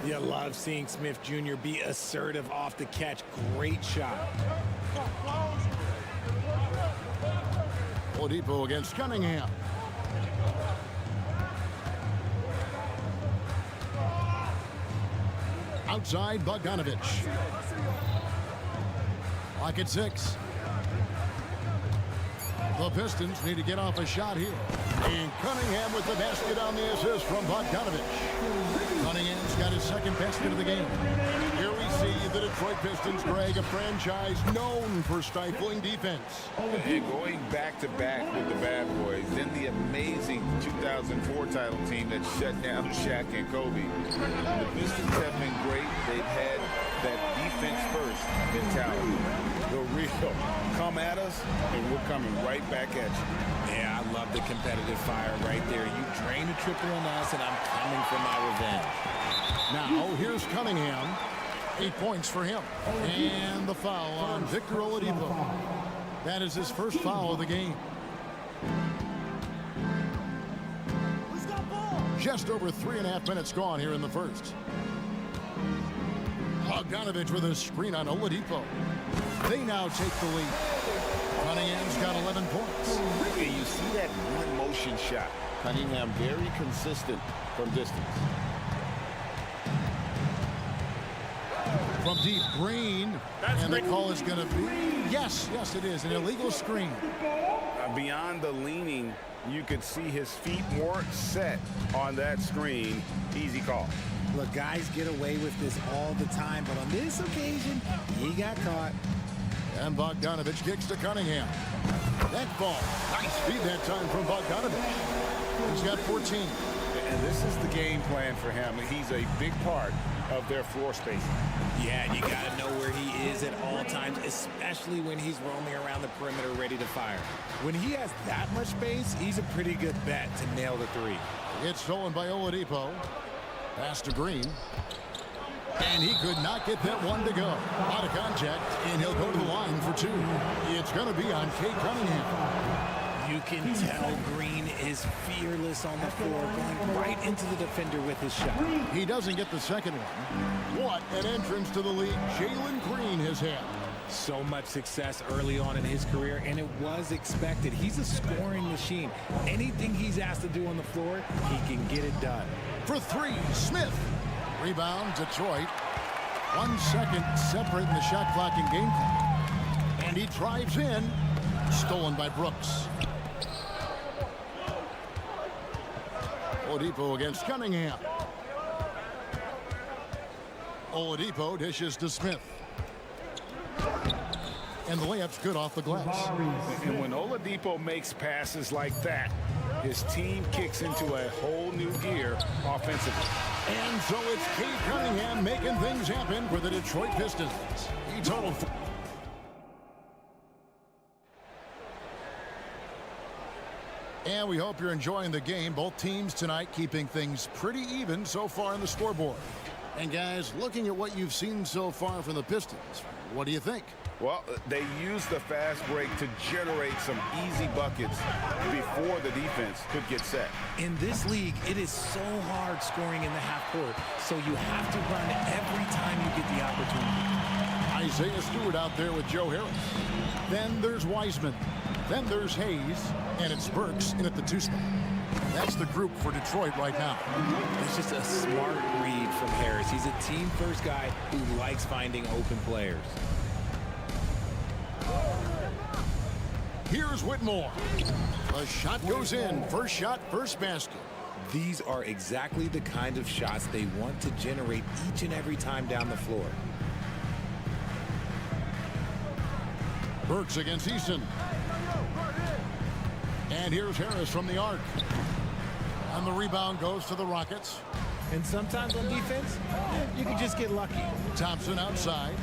You love seeing Smith Jr. be assertive off the catch. Great shot. Oladipo against Cunningham. Outside, Bogdanovich. Lock at 6. The Pistons need to get off a shot here. And Cunningham with the basket on the assist from Bogdanovich. Cunningham's got his second basket of the game. Here we see the Detroit Pistons, Greg, a franchise known for stifling defense. And going back-to-back with the bad boys, then the amazing 2004 title team that shut down Shaq and Kobe. The Pistons have been great. They've had that defense-first mentality. The real come at us, and we're coming right back at you. Yeah, I love the competitive fire right there. You drain a triple on us, and I'm coming for my revenge. Now, here's Cunningham. 8 points for him. And the foul on Victor Oladipo. That is his first foul of the game. Just over 3.5 minutes gone here in the first. Bogdanovich with a screen on Oladipo. They now take the lead. Cunningham's got 11 points. And you see that one-motion shot. Cunningham very consistent from distance. From deep, Green. And the call is going to be, yes, it is, an illegal screen. Beyond the leaning, you could see his feet weren't set on that screen. Easy call. Look, guys get away with this all the time, but on this occasion, he got caught. And Bogdanovich kicks to Cunningham. That ball, nice feed that time from Bogdanovich. He's got 14. And this is the game plan for him. He's a big part of their floor spacing. Yeah, and you got to know where he is at all times, especially when he's roaming around the perimeter ready to fire. When he has that much space, he's a pretty good bet to nail the three. It's stolen by Oladipo. Pass to Green. And he could not get that one to go. Out of contact, and he'll go to the line for two. It's going to be on Kate Cunningham. You can tell Green is fearless on the floor, going right into the defender with his shot. He doesn't get the second one. What an entrance to the league Jalen Green has had. So much success early on in his career, and it was expected. He's a scoring machine. Anything he's asked to do on the floor, he can get it done. For three, Smith. Rebound, Detroit. 1 second separating the shot clock and game clock. And he drives in. Stolen by Brooks. Oladipo against Cunningham. Oladipo dishes to Smith. And the layup's good off the glass. And when Oladipo makes passes like that, his team kicks into a whole new gear offensively. And so it's Kate Cunningham making things happen for the Detroit Pistons. He totaled. And we hope you're enjoying the game. Both teams tonight keeping things pretty even so far on the scoreboard. And guys, looking at what you've seen so far from the Pistons, what do you think? Well, they used the fast break to generate some easy buckets before the defense could get set. In this league, it is so hard scoring in the half court, so you have to run every time you get the opportunity. Isaiah Stewart out there with Joe Harris. Then there's Wiseman. Then there's Hayes. And it's Burks in at the 2 spot. That's the group for Detroit right now. It's just a smart read from Harris. He's a team-first guy who likes finding open players. Here's Whitmore. The shot goes in. First shot, first basket. These are exactly the kind of shots they want to generate each and every time down the floor. Burks against Easton. And here's Harris from the arc. And the rebound goes to the Rockets. And sometimes on defense, you can just get lucky. Thompson outside.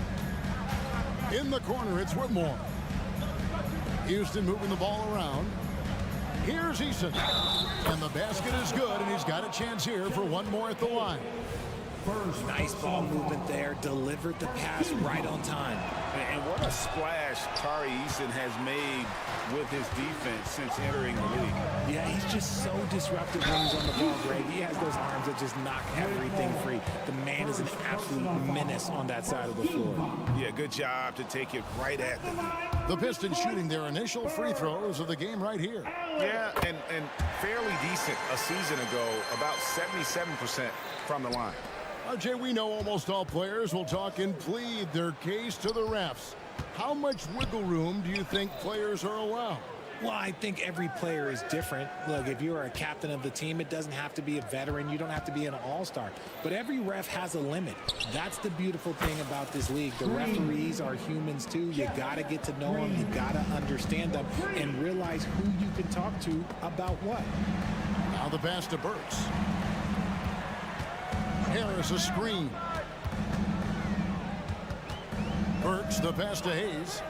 In the corner, it's Whitmore. Houston moving the ball around. Here's Easton. And the basket is good, and he's got a chance here for one more at the line. Nice ball movement there. Delivered the pass right on time. And what a splash Tari Eason has made with his defense since entering the league. Yeah, he's just so disruptive when he's on the ball, Greg. He has those arms that just knock everything free. The man is an absolute menace on that side of the floor. Yeah, good job to take it right at them. The Pistons shooting their initial free throws of the game right here. Yeah, and fairly decent a season ago, about 77% from the line. RJ, we know almost all players will talk and plead their case to the refs. How much wiggle room do you think players are allowed? Well, I think every player is different. Look, if you're a captain of the team, it doesn't have to be a veteran. You don't have to be an all-star. But every ref has a limit. That's the beautiful thing about this league. The referees are humans, too. You got to get to know them. You got to understand them and realize who you can talk to about what. Now the pass to Burks. Harris a screen. Burks the pass to Hayes.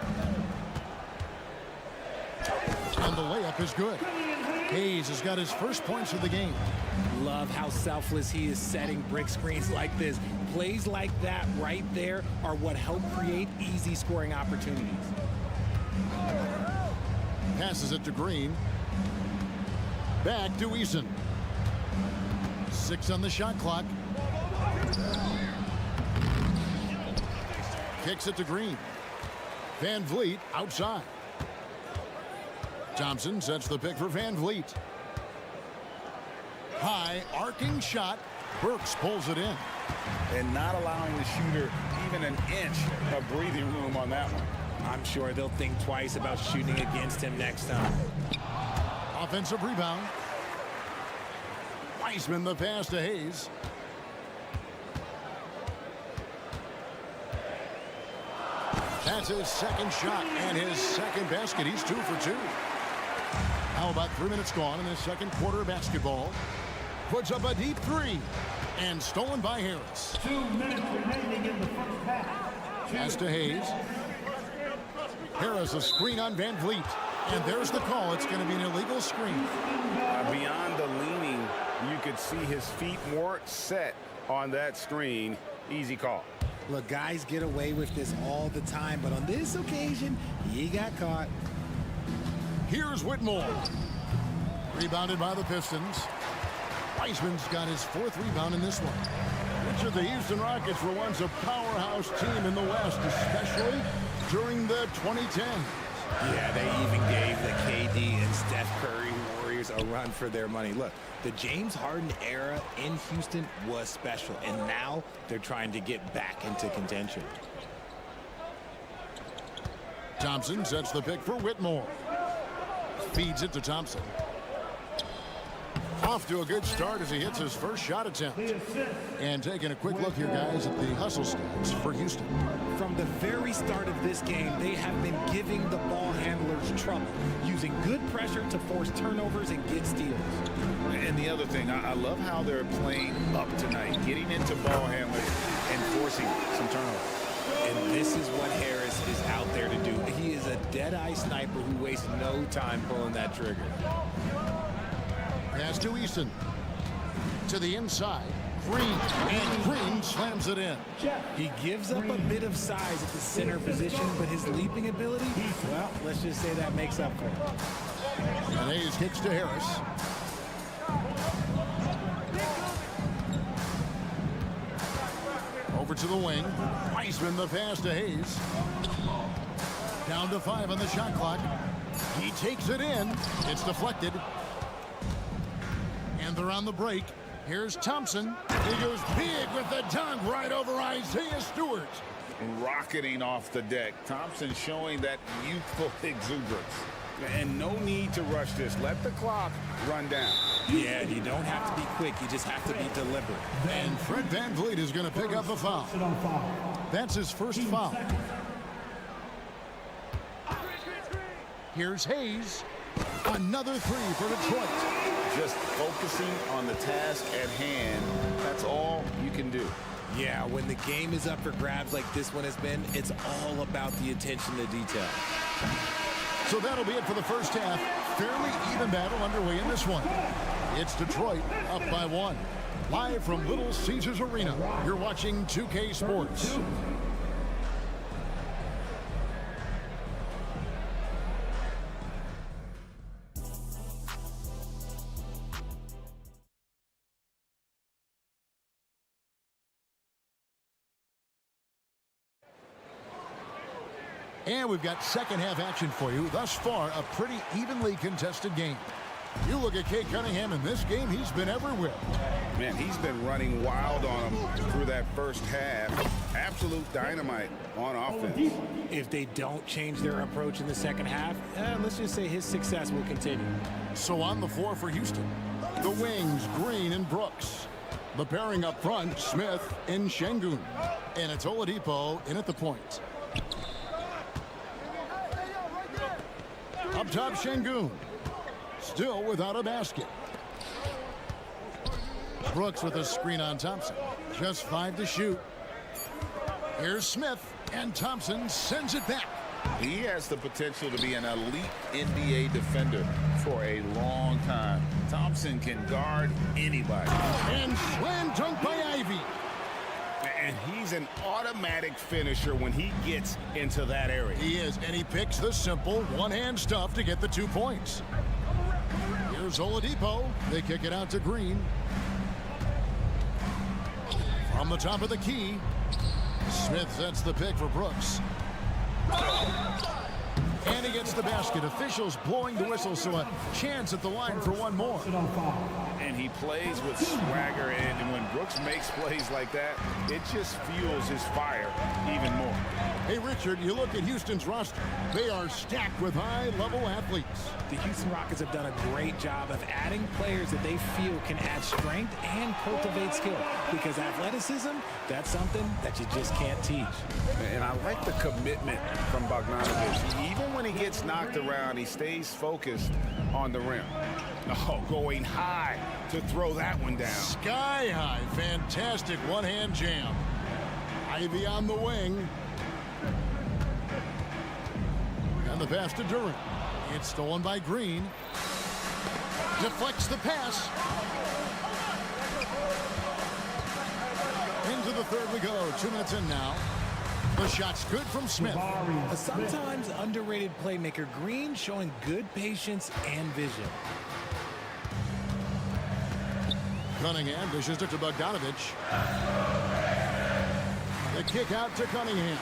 And the layup is good. Hayes has got his first points of the game. Love how selfless he is setting brick screens like this. Plays like that right there are what help create easy scoring opportunities. Passes it to Green. Back to Eason. 6 on the shot clock. Kicks it to Green. Van Vliet outside. Thompson sets the pick for Van Vliet. High arcing shot. Burks pulls it in. And not allowing the shooter even an inch of breathing room on that one. I'm sure they'll think twice about shooting against him next time. Offensive rebound. Wiseman the pass to Hayes. That's his second shot and his second basket. He's 2 for 2. Now about 3 minutes gone in the second quarter of basketball. puts up a deep three. And stolen by Harris. 2 minutes remaining in the first half. Pass to Hayes. Harris, a screen on Van Vliet. And there's the call. It's going to be an illegal screen. Beyond the leaning, you could see his feet weren't set on that screen. Easy call. Look, guys get away with this all the time, but on this occasion, he got caught. Here's Whitmore. Rebounded by the Pistons. Wiseman's got his 4th rebound in this one. Which of the Houston Rockets were once a powerhouse team in the West, especially during the 2010s. Yeah, they even gave the KD and Steph Curry Warriors a run for their money. Look, the James Harden era in Houston was special, and now they're trying to get back into contention. Thompson sets the pick for Whitmore. Feeds it to Thompson. Off to a good start as he hits his first shot attempt. And taking a quick look here, guys, at the hustle stats for Houston. From the very start of this game, they have been giving the ball handlers trouble, using good pressure to force turnovers and get steals. And the other thing, I love how they're playing up tonight, getting into ball handlers and forcing some turnovers. And this is what Harris is out there to do. He is a dead-eye sniper who wastes no time pulling that trigger. Pass to Easton. To the inside. Green. And Green slams it in. He gives up a bit of size at the center position, but his leaping ability, well, let's just say that makes up for it. And Hayes kicks to Harris. Over to the wing. Wiseman the pass to Hayes. Down to 5 on the shot clock. He takes it in. It's deflected. And they're on the break. Here's Thompson. He goes big with the dunk right over Isaiah Stewart. Rocketing off the deck. Thompson showing that youthful exuberance. And no need to rush this. Let the clock run down. Yeah, you don't have to be quick. You just have to be deliberate. And Fred Van Vliet is going to pick up a foul. That's his first foul. Here's Hayes. Another 3 for Detroit. Just focusing on the task at hand. That's all you can do. Yeah, when the game is up for grabs like this one has been, it's all about the attention to detail. So that'll be it for the first half. Fairly even battle underway in this one. It's Detroit up by 1. Live from Little Caesars Arena, you're watching 2K Sports. And we've got second half action for you. Thus far, a pretty evenly contested game. You look at Cade Cunningham in this game, he's been everywhere. Man, he's been running wild on him through that first half. Absolute dynamite on offense. If they don't change their approach in the second half, let's just say his success will continue. So on the floor for Houston, the wings, Green and Brooks. The pairing up front, Smith and Şengün. And it's Oladipo in at the point. Up top, Şengün. Still without a basket. Brooks with a screen on Thompson. Just 5 to shoot. Here's Smith, and Thompson sends it back. He has the potential to be an elite NBA defender for a long time. Thompson can guard anybody. And slam dunk by Ivy. And he's an automatic finisher when he gets into that area. He is, and he picks the simple one-hand stuff to get the 2 points. Here's Oladipo. They kick it out to Green. From the top of the key, Smith sets the pick for Brooks. And he gets the basket. Officials blowing the whistle, so a chance at the line for one more. And he plays with swagger, and when Brooks makes plays like that, it just fuels his fire even more. Hey, Richard, you look at Houston's roster. They are stacked with high-level athletes. The Houston Rockets have done a great job of adding players that they feel can add strength and cultivate skill. Because athleticism, that's something that you just can't teach. And I like the commitment from Bogdanović. Even when he gets knocked around, he stays focused on the rim. Oh, going high to throw that one down. Sky high. Fantastic one-hand jam. Ivy on the wing. And the pass to Duren. It's stolen by Green. Deflects the pass. Into the third we go. 2 minutes in now. The shot's good from Smith. A sometimes underrated playmaker, Green showing good patience and vision. Cunningham dishes it to Bogdanovich. The kick out to Cunningham.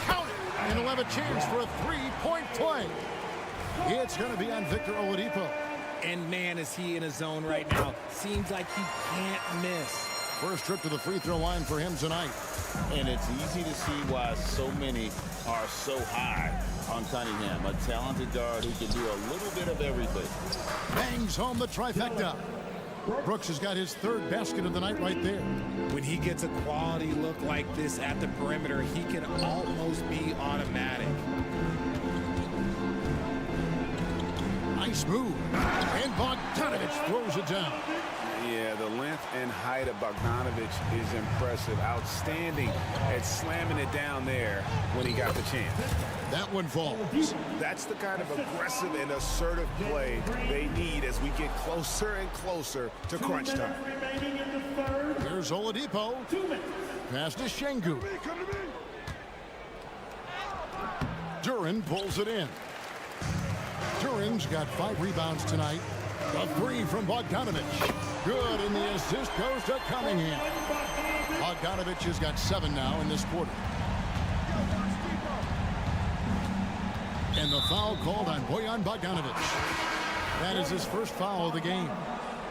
Count it! And he'll have a chance for a three-point play. It's going to be on Victor Oladipo. And man, is he in a zone right now. Seems like he can't miss. First trip to the free throw line for him tonight. And it's easy to see why so many are so high on Cunningham, a talented guard who can do a little bit of everything. Bangs home the trifecta. Brooks has got his third basket of the night right there. When he gets a quality look like this at the perimeter, he can almost be automatic. Nice move. And Bogdanovich throws it down. Yeah, the length and height of Bogdanovich is impressive. Outstanding at slamming it down there when he got the chance. That one falls. That's the kind of aggressive and assertive play they need as we get closer and closer to crunch time. Here's Oladipo. Pass to Şengün. Duren pulls it in. Duren's got 5 rebounds tonight. A 3 from Bogdanovich. Good, and the assist goes to Cunningham. Bogdanovich has got 7 now in this quarter. And the foul called on Bojan Bogdanovich. That is his first foul of the game.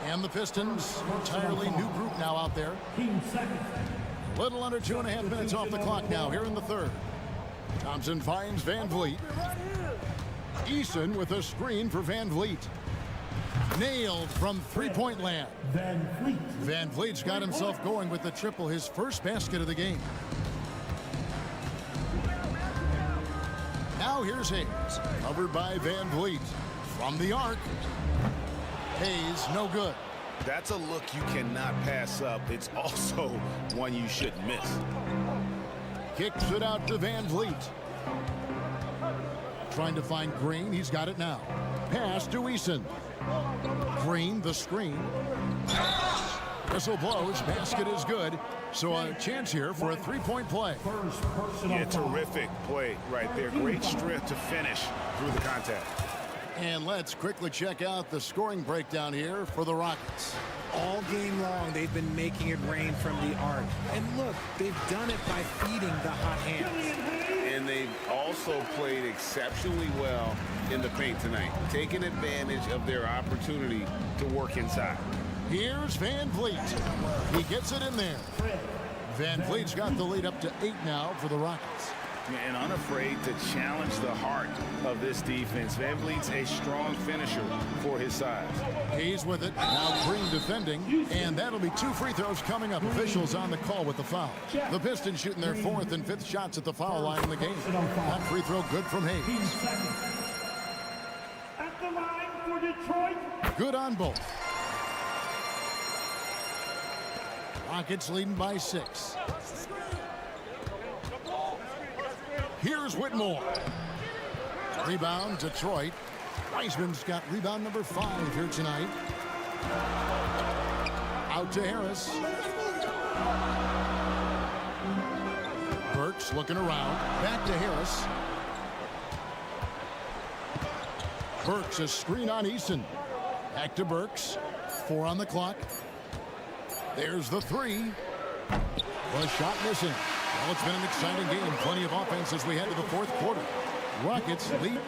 And the Pistons, entirely new group now out there. A little under 2.5 minutes off the clock now here in the third. Thompson finds Van Vliet. Eason with a screen for Van Vliet. Nailed from three-point land. Van Vliet's got himself going with the triple, his first basket of the game. Now here's Hayes, covered by Van Vliet. From the arc. Hayes, no good. That's a look you cannot pass up. It's also one you shouldn't miss. Kicks it out to Van Vliet. Trying to find Green. He's got it now. Pass to Eason. Green, the screen. Whistle blows. Basket is good. So a chance here for a three-point play. Yeah, terrific play right there. Great strength to finish through the contact. And let's quickly check out the scoring breakdown here for the Rockets. All game long, they've been making it rain from the arc. And look, they've done it by feeding the hot hands. And they've also played exceptionally well in the paint tonight, taking advantage of their opportunity to work inside. Here's Van Vliet. He gets it in there. Van Vliet's got the lead up to 8 now for the Rockets. And unafraid to challenge the heart of this defense. Van Vliet's a strong finisher for his size. He's with it. Now Green defending. And that'll be 2 free throws coming up. Officials on the call with the foul. The Pistons shooting their 4th and 5th shots at the foul line in the game. That free throw good from Hayes. At the line for Detroit. Good on both. Rockets leading by 6. Here's Whitmore. Rebound, Detroit. Wiseman's got rebound number 5 here tonight. Out to Harris. Burks looking around. Back to Harris. Burks a screen on Eason. Back to Burks. 4 on the clock. There's the 3. The shot missing. Well, it's been an exciting game. Plenty of offense as we head to the 4th quarter. Rockets lead.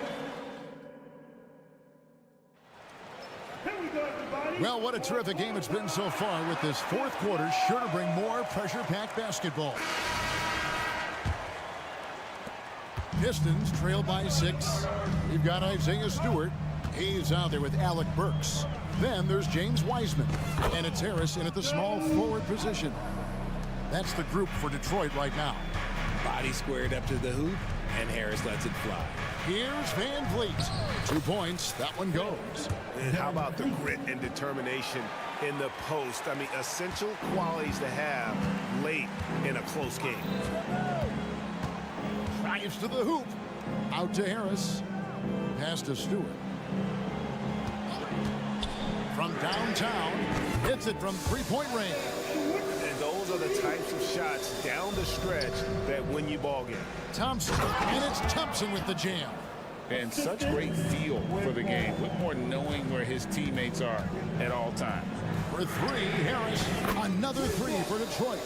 Well, what a terrific game it's been so far with this 4th quarter. Sure to bring more pressure-packed basketball. Pistons trail by 6. You've got Isaiah Stewart. He's out there with Alec Burks. Then there's James Wiseman. And it's Harris in at the small forward position. That's the group for Detroit right now. Body squared up to the hoop. and Harris lets it fly. Here's Van Vliet. 2 points. That one goes. And how about the grit and determination in the post? I mean, essential qualities to have late in a close game. Drives to the hoop. Out to Harris. Pass to Stewart. From downtown. Hits it from three-point range. And those are the types of shots down the stretch that win you ball game. Thompson. And it's Thompson with the jam. And such great feel for the game. Whitmore knowing where his teammates are at all times. For 3, Harris. Another 3 for Detroit.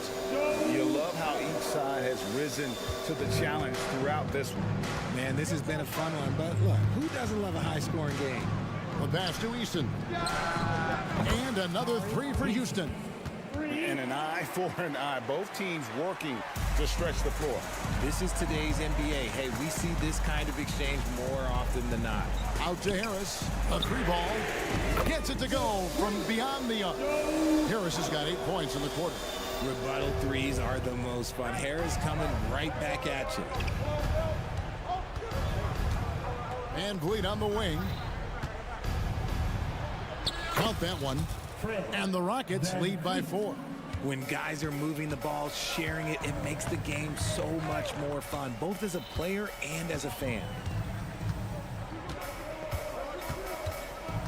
You love how each side has risen to the challenge throughout this one. Man, this has been a fun one, but look, who doesn't love a high-scoring game? The pass to Easton. And another 3 for Houston. And an eye for an eye. Both teams working to stretch the floor. This is today's NBA. Hey, we see this kind of exchange more often than not. Out to Harris. A 3 ball. Gets it to go from beyond the arc. Harris has got 8 points in the quarter. Rebuttal threes are the most fun. Harris coming right back at you. Van Vliet on the wing. Count that one. And the Rockets lead by 4. When guys are moving the ball, sharing it, it makes the game so much more fun, both as a player and as a fan.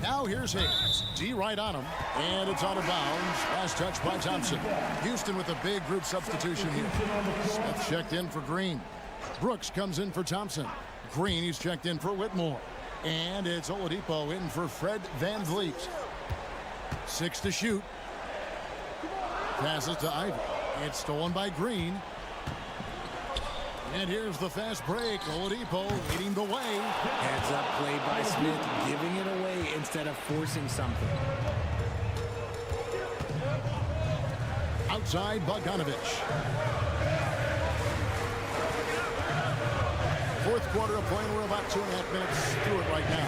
Now here's Hayes. D right on him. And it's out of bounds. Last touch by Thompson. Houston with a big group substitution here. Smith checked in for Green. Brooks comes in for Thompson. Green, he's checked in for Whitmore. And it's Oladipo in for Fred Van Vliet. 6 to shoot. Passes to Ivy. It's stolen by Green. And here's the fast break. Oladipo leading the way. Heads up play by Smith, giving it away instead of forcing something. Outside Bogdanovich. Fourth quarter of play. We're about 2.5 minutes through it right now.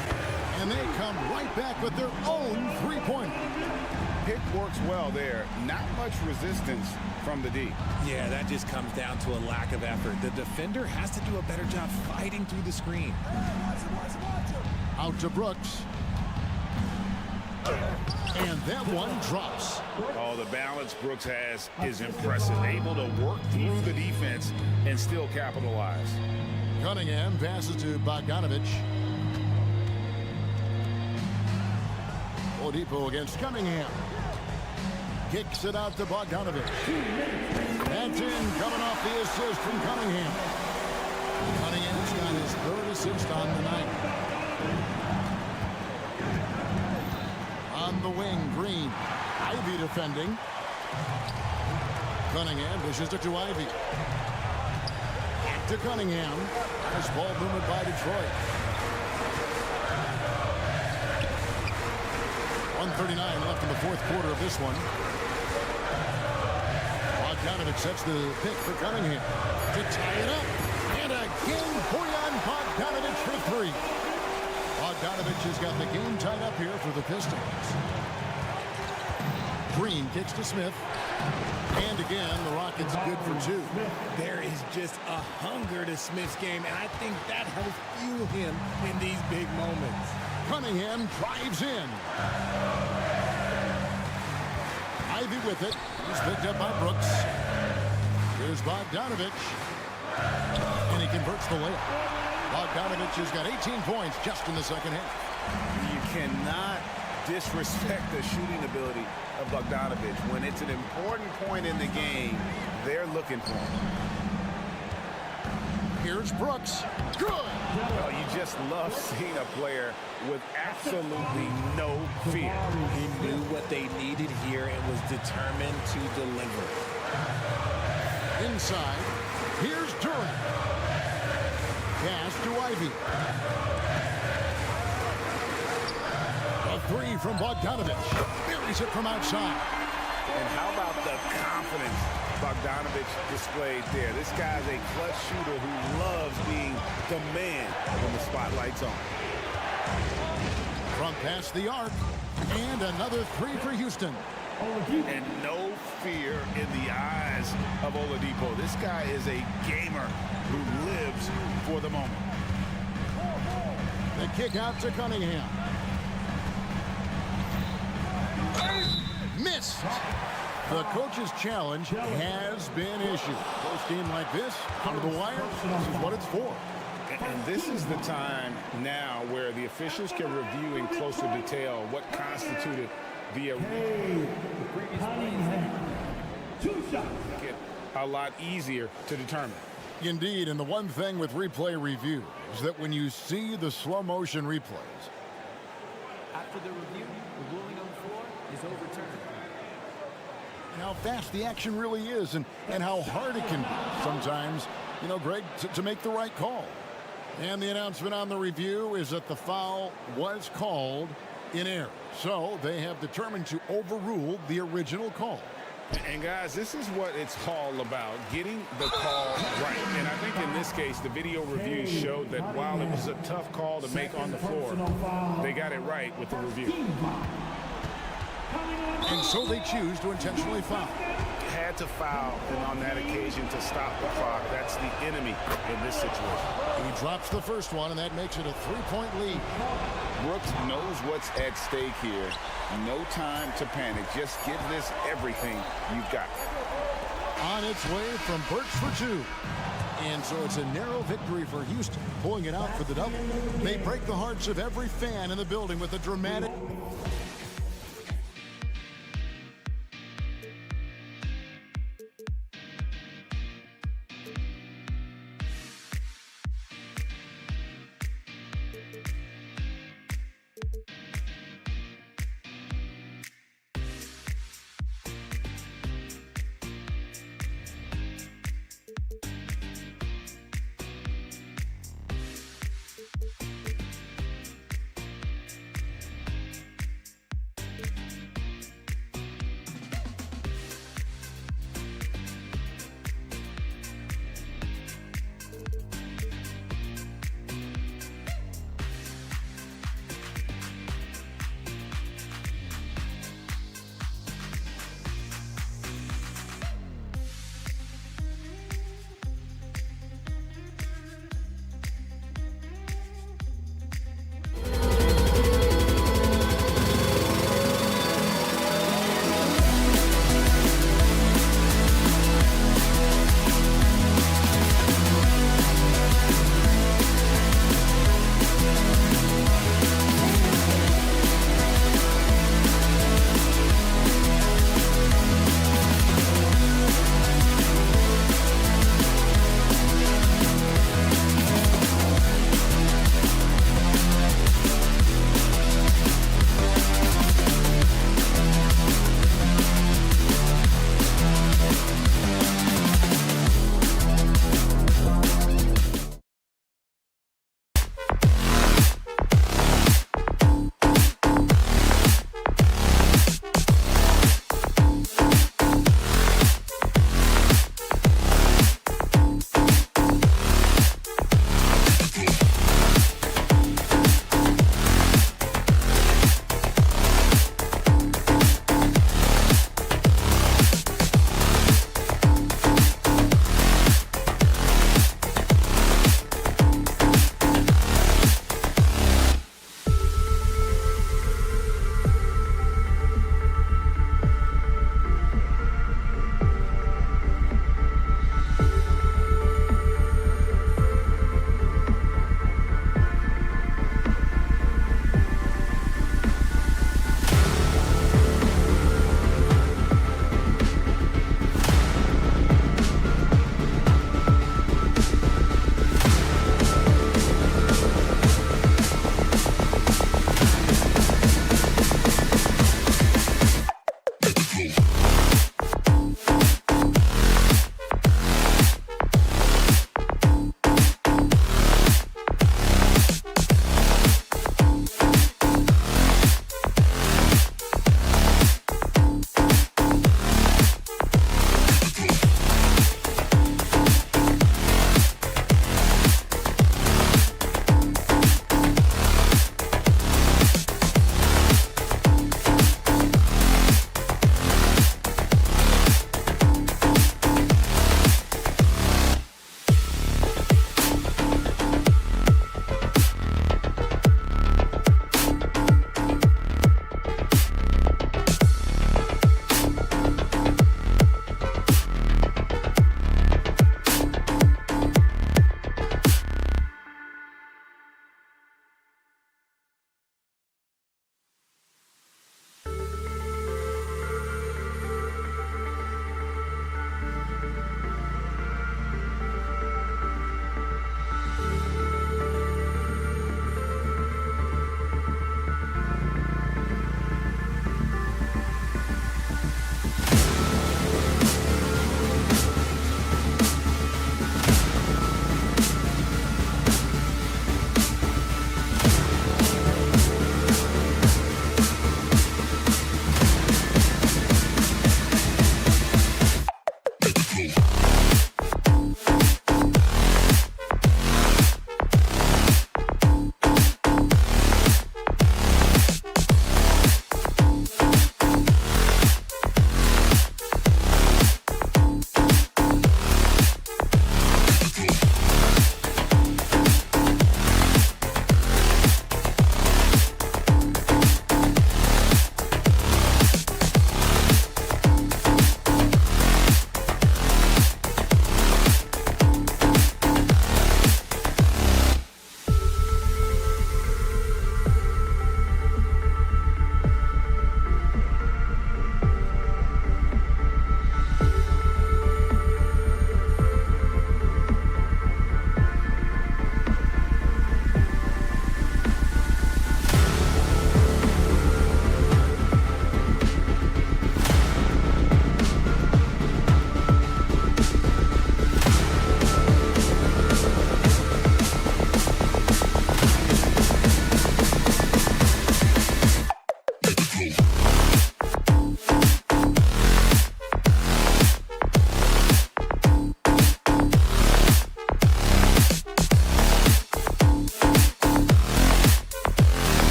And they come right back with their own three-pointer. Pick works well there. Not much resistance from the D. Yeah, that just comes down to a lack of effort. The defender has to do a better job fighting through the screen. Out to Brooks. And that one drops. Oh, the balance Brooks has is impressive. Able to work through the defense and still capitalize. Cunningham passes to Bogdanovich. Oladipo against Cunningham. Kicks it out to Bogdanovich. That's in, coming off the assist from Cunningham. Cunningham's got his 3rd assist on the night. On the wing, Green. Ivy defending. Cunningham dishes it to Ivy. Back to Cunningham. Nice ball movement by Detroit. 1:39 left in the fourth quarter of this one. Bogdanovich sets the pick for Cunningham to tie it up. And again, Bojan Bogdanovich for 3. Bogdanovich has got the game tied up here for the Pistons. Green kicks to Smith. And again, the Rockets good for 2. There is just a hunger to Smith's game, and I think that helps fuel him in these big moments. Cunningham drives in. Ivy with it. He's picked up by Brooks. Here's Bogdanovich. And he converts the layup. Bogdanovich has got 18 points just in the second half. You cannot disrespect the shooting ability of Bogdanovich. When it's an important point in the game, they're looking for him. Here's Brooks. Good. Well, you just love seeing a player with absolutely no fear. He knew what they needed here and was determined to deliver. Inside, here's Durant. Pass to Ivy. A 3 from Bogdanovich. Buries it from outside. And how about the confidence Bogdanovich displayed there? This guy's a clutch shooter who loves being the man when the spotlight's on. From past the arc. And another 3 for Houston. And no fear in the eyes size of Oladipo. This guy is a gamer who lives for the moment. The kick out to Cunningham. Missed. The coach's challenge has been issued. Close game like this, under the wire, this is what it's for. And this is the time now where the officials can review in closer detail what constituted the get a lot easier to determine. Indeed, and the one thing with replay review is that when you see the slow motion replays, after the review, the ruling on the floor is overturned. How fast the action really is and how hard it can be sometimes, you know, Greg, to make the right call. And the announcement on the review is that the foul was called in error. So they have determined to overrule the original call. And guys, this is what it's all about, getting the call right. And I think in this case, the video review showed that while it was a tough call to make on the floor, they got it right with the review. And so they choose to intentionally foul. Had to foul, and on that occasion to stop the clock. That's the enemy in this situation. He drops the first one, and that makes it a 3-point lead. Brooks knows what's at stake here. No time to panic. Just give this everything you've got. On its way from Burks for two. And so it's a narrow victory for Houston, pulling it out for the double. They break the hearts of every fan in the building with a dramatic...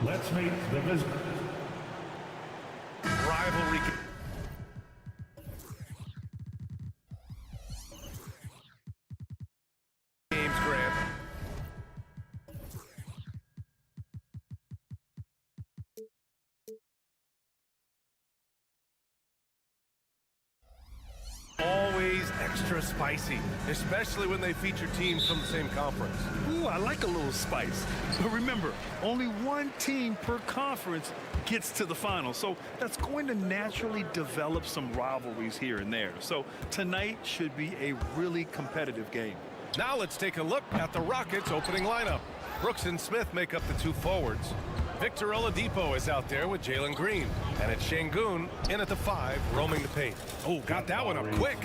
Let's meet the visitors. Rivalry. Games, Grant. Always extra spicy, especially when they feature teams from the same conference. Ooh, I like a little spice. But remember, only one team per conference gets to the final. So that's going to naturally develop some rivalries here and there. So tonight should be a really competitive game. Now let's take a look at the Rockets' opening lineup. Brooks and Smith make up the two forwards. Victor Oladipo is out there with Jalen Green. And it's Şengün in at the 5, roaming the paint. Oh, got that one up quick.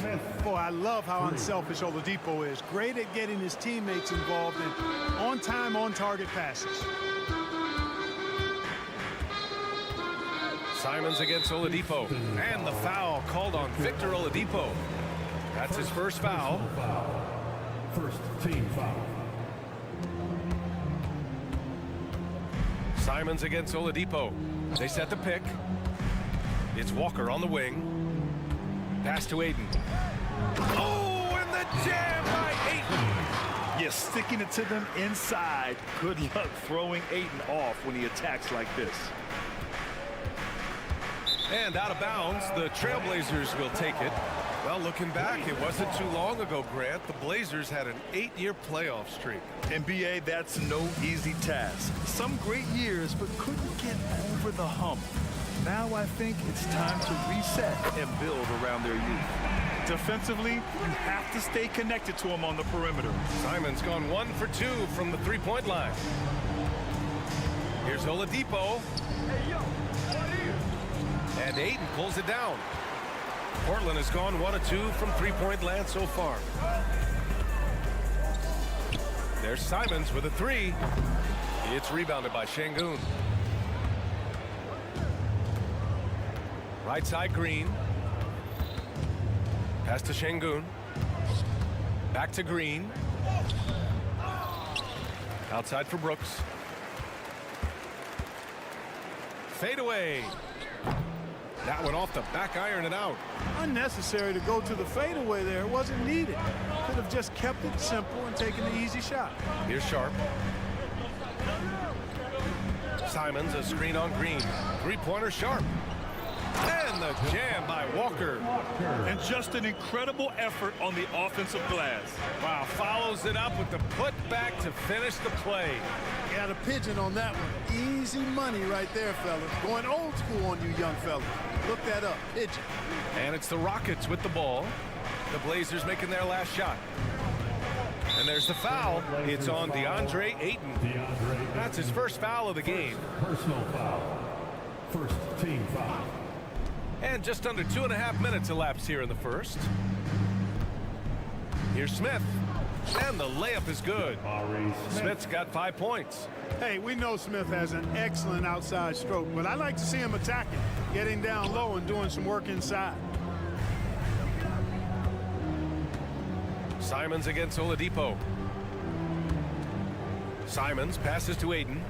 Boy, I love how unselfish Oladipo is. Great at getting his teammates involved in on-time, on-target passes. Simons against Oladipo. And the foul called on Victor Oladipo. That's his first foul. First team foul. Simons against Oladipo. They set the pick. It's Walker on the wing. Pass to Ayton. Oh, and the jam by Ayton. Yes, sticking it to them inside. Good luck throwing Ayton off when he attacks like this. And out of bounds, the Trailblazers will take it. Well, looking back, it wasn't too long ago, Grant. The Blazers had an 8-year playoff streak. NBA, that's no easy task. Some great years, but couldn't get over the hump. Now I think it's time to reset and build around their youth. Defensively, you have to stay connected to them on the perimeter. Simons gone 1 for 2 from the three-point line. Here's Oladipo. And Ayton pulls it down. Portland has gone 1 of 2 from three-point land so far. There's Simons with a 3. It's rebounded by Şengün. Right side, Green. Pass to Şengün. Back to Green. Outside for Brooks. Fade away. That one off the back iron and out. Unnecessary to go to the fadeaway there. It wasn't needed. Could have just kept it simple and taken the easy shot. Here's Sharp. Simons, a screen on Green. Three-pointer Sharp. And the jam by Walker. And just an incredible effort on the offensive glass. Wow, follows it up with the putback to finish the play. Got a pigeon on that one. Easy money right there, fellas. Going old school on you young fellas. Look that up. Pigeon. And it's the Rockets with the ball. The Blazers making their last shot. And there's the foul. It's on DeAndre Ayton. That's his first foul of the game. Personal foul. First team foul. And just under 2.5 minutes elapsed here in the first. Here's Smith. And the layup is good. Smith's got 5 points. Hey, we know Smith has an excellent outside stroke, but I like to see him attacking, getting down low and doing some work inside. Simons against Oladipo. Simons passes to Ayton.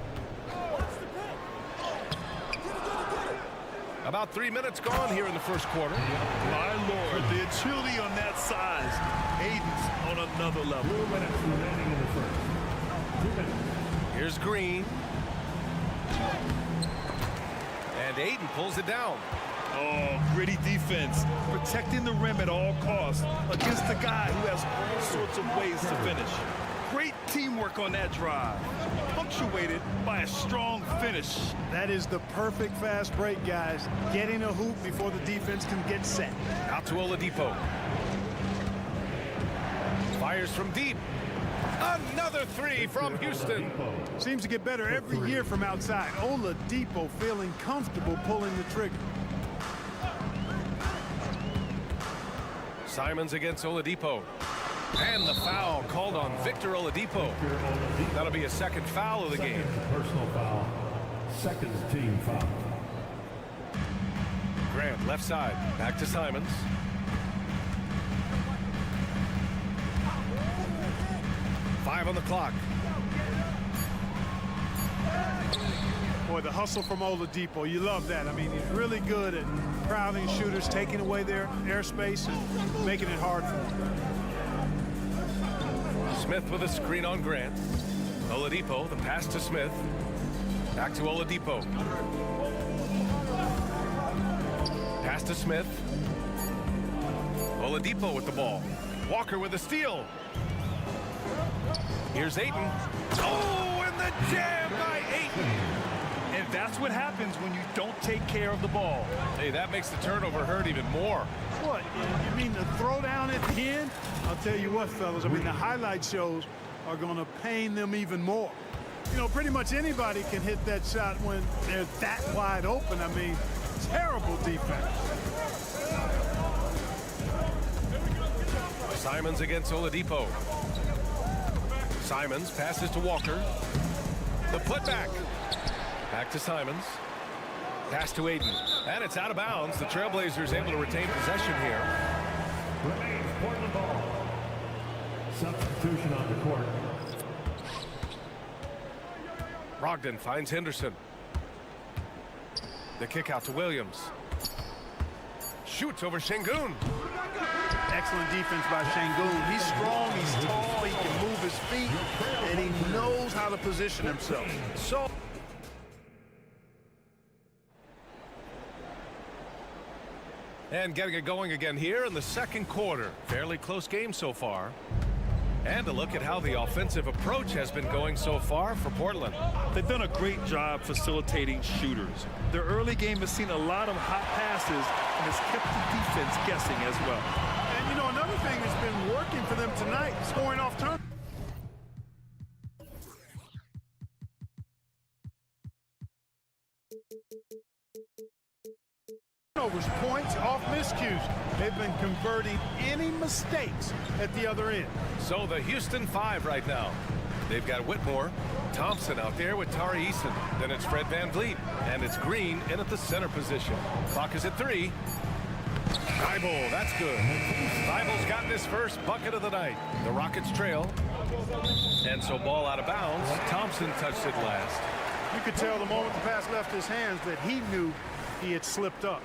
About 3 minutes gone here in the first quarter. My Lord, the agility on that size. Ayton's on another level. 2 minutes remaining in the first. 2 minutes. Here's Green. And Ayton pulls it down. Oh, gritty defense. Protecting the rim at all costs against a guy who has all sorts of ways to finish. Great teamwork on that drive, punctuated by a strong finish. That is the perfect fast break, guys. Getting a hoop before the defense can get set. Out to Oladipo. Fires from deep. Another 3 from Houston. Seems to get better every year from outside. Oladipo feeling comfortable pulling the trigger. Simons against Oladipo. And the foul called on Victor Oladipo. That'll be a second foul of the game. Personal foul. Second team foul. Grant left side. Back to Simons. Five on the clock. Boy, boy, the hustle from Oladipo. You love that. I mean, he's really good at crowding shooters, taking away their airspace and making it hard for them. Smith with a screen on Grant. Oladipo, the pass to Smith. Back to Oladipo. Pass to Smith. Oladipo with the ball. Walker with a steal. Here's Ayton. Oh, and the jam by Ayton. And that's what happens when you don't take care of the ball. Hey, that makes the turnover hurt even more. What? You mean the throwdown at the end? I'll tell you what, fellas. I mean, the highlight shows are going to pain them even more. You know, pretty much anybody can hit that shot when they're that wide open. I mean, terrible defense. Simons against Oladipo. Simons passes to Walker. The putback. Back to Simons. Pass to Ayton. And it's out of bounds. The Trailblazers able to retain possession here. Remains Portland ball. Substitution on the court. Brogdon finds Henderson. The kick out to Williams. Shoots over Şengün. Excellent defense by Şengün. He's strong, he's tall, he can move his feet, and he knows how to position himself. So And getting it going again here in the second quarter. Fairly close game so far. And a look at how the offensive approach has been going so far for Portland. They've done a great job facilitating shooters. Their early game has seen a lot of hot passes and has kept the defense guessing as well. And you know, another thing that's been working for them tonight, scoring off turnovers. Points off miscues. They've been converting any mistakes at the other end. So the Houston 5 right now. They've got Whitmore, Thompson out there with Tari Eason. Then it's Fred VanVleet, and it's Green in at the center position. Clock is at 3. Thibault, that's good. Thibault's gotten his first bucket of the night. The Rockets trail. And so ball out of bounds. Thompson touched it last. You could tell the moment the pass left his hands that he knew he had slipped up.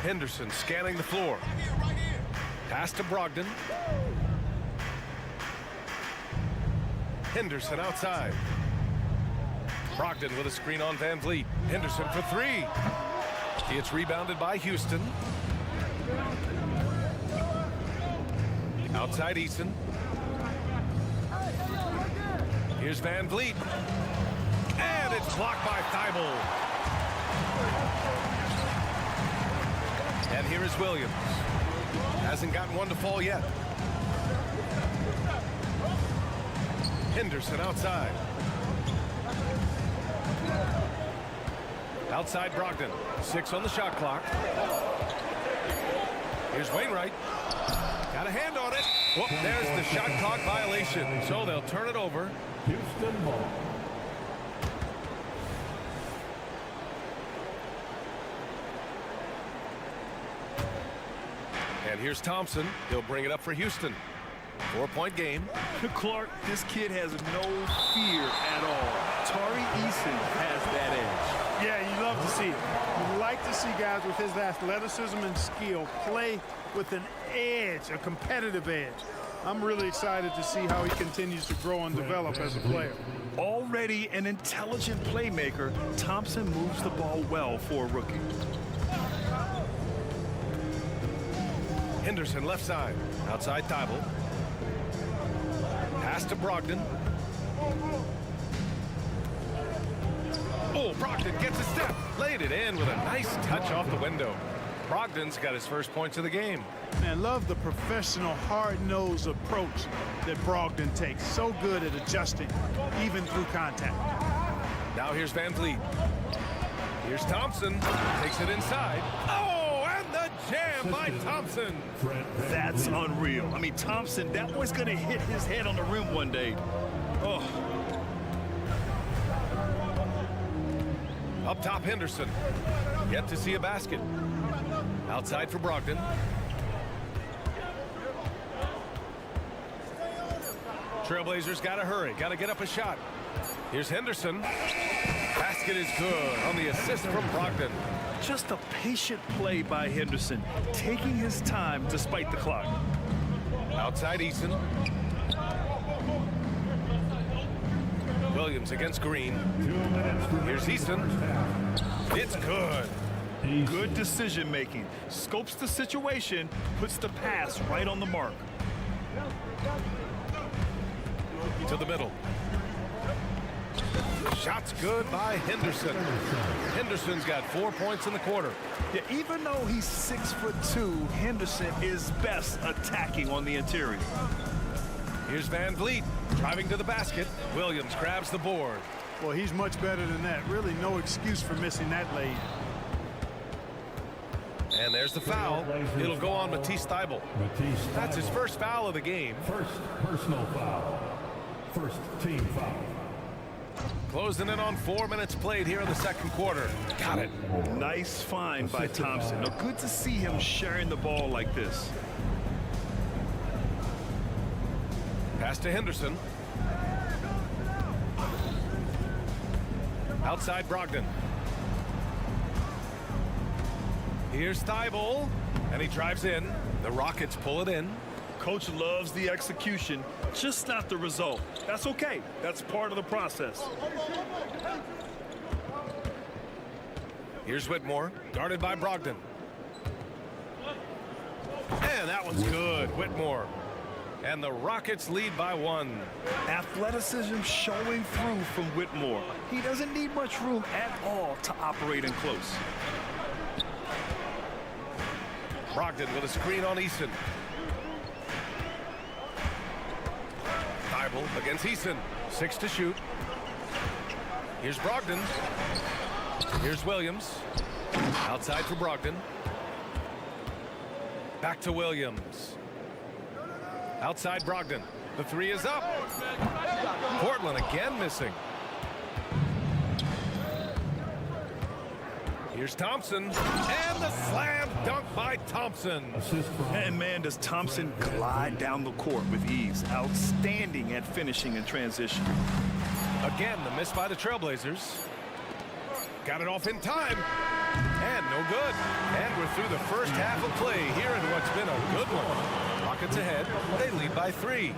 Henderson scanning the floor. Pass to Brogdon. Henderson outside. Brogdon with a screen on VanVleet. Henderson for 3. It's rebounded by Houston. Outside Eason. Here's VanVleet. And it's blocked by Thibault. And here is Williams. Hasn't gotten one to fall yet. Henderson outside. Outside Brogdon. 6 on the shot clock. Here's Wainwright. Got a hand on it. Whoop, there's the shot clock violation. So they'll turn it over. Houston ball. And here's Thompson. He'll bring it up for Houston. 4-point game. Clark, this kid has no fear at all. Tari Eason has that edge. Yeah, you love to see it. You like to see guys with his athleticism and skill play with an edge, a competitive edge. I'm really excited to see how he continues to grow and develop as a player. Already an intelligent playmaker, Thompson moves the ball well for a rookie. Henderson left side. Outside Thibault. Pass to Brogdon. Oh, Brogdon gets a step. Laid it in with a nice touch off the window. Brogdon's got his first points of the game. Man, love the professional, hard-nosed approach that Brogdon takes. So good at adjusting, even through contact. Now here's VanVleet. Here's Thompson. Takes it inside. Oh, and the jam by Thompson. That's unreal. I mean, Thompson, that boy's going to hit his head on the rim one day. Oh. Up top, Henderson. Yet to see a basket. Outside for Brogdon. Trailblazers got to hurry. Got to get up a shot. Here's Henderson. Basket is good on the assist from Brogdon. Just a patient play by Henderson, taking his time despite the clock. Outside Eason. Williams against Green. Here's Eason. It's good. Good decision making. Scopes the situation, puts the pass right on the mark. To the middle. Shot's good by Henderson. Henderson's got 4 points in the quarter. Yeah, even though he's 6'2", Henderson is best attacking on the interior. Here's Van Vliet driving to the basket. Williams grabs the board. Well, he's much better than that. Really no excuse for missing that lay. And there's the foul. It'll go on Matisse Thybulle. That's his first foul of the game. First personal foul. First team foul. Closing in on 4 minutes played here in the second quarter. Got it. Nice find by Thompson. Now, good to see him sharing the ball like this. Pass to Henderson. Outside Brogdon. Here's Thybulle, and he drives in. The Rockets pull it in. Coach loves the execution, just not the result. That's okay. That's part of the process. Here's Whitmore, guarded by Brogdon. And that one's good, Whitmore. And the Rockets lead by 1. Athleticism showing through from Whitmore. He doesn't need much room at all to operate in close. Brogdon with a screen on Eason. Thybulle against Eason. 6 to shoot. Here's Brogdon. Here's Williams. Outside for Brogdon. Back to Williams. Outside Brogdon. The 3 is up. Portland again missing. Here's Thompson. And the slam dunk by Thompson. And man, does Thompson glide down the court with ease. Outstanding at finishing in transition. Again, the miss by the Trailblazers. Got it off in time. And no good. And we're through the first half of play here in what's been a good one. Rockets ahead. They lead by 3.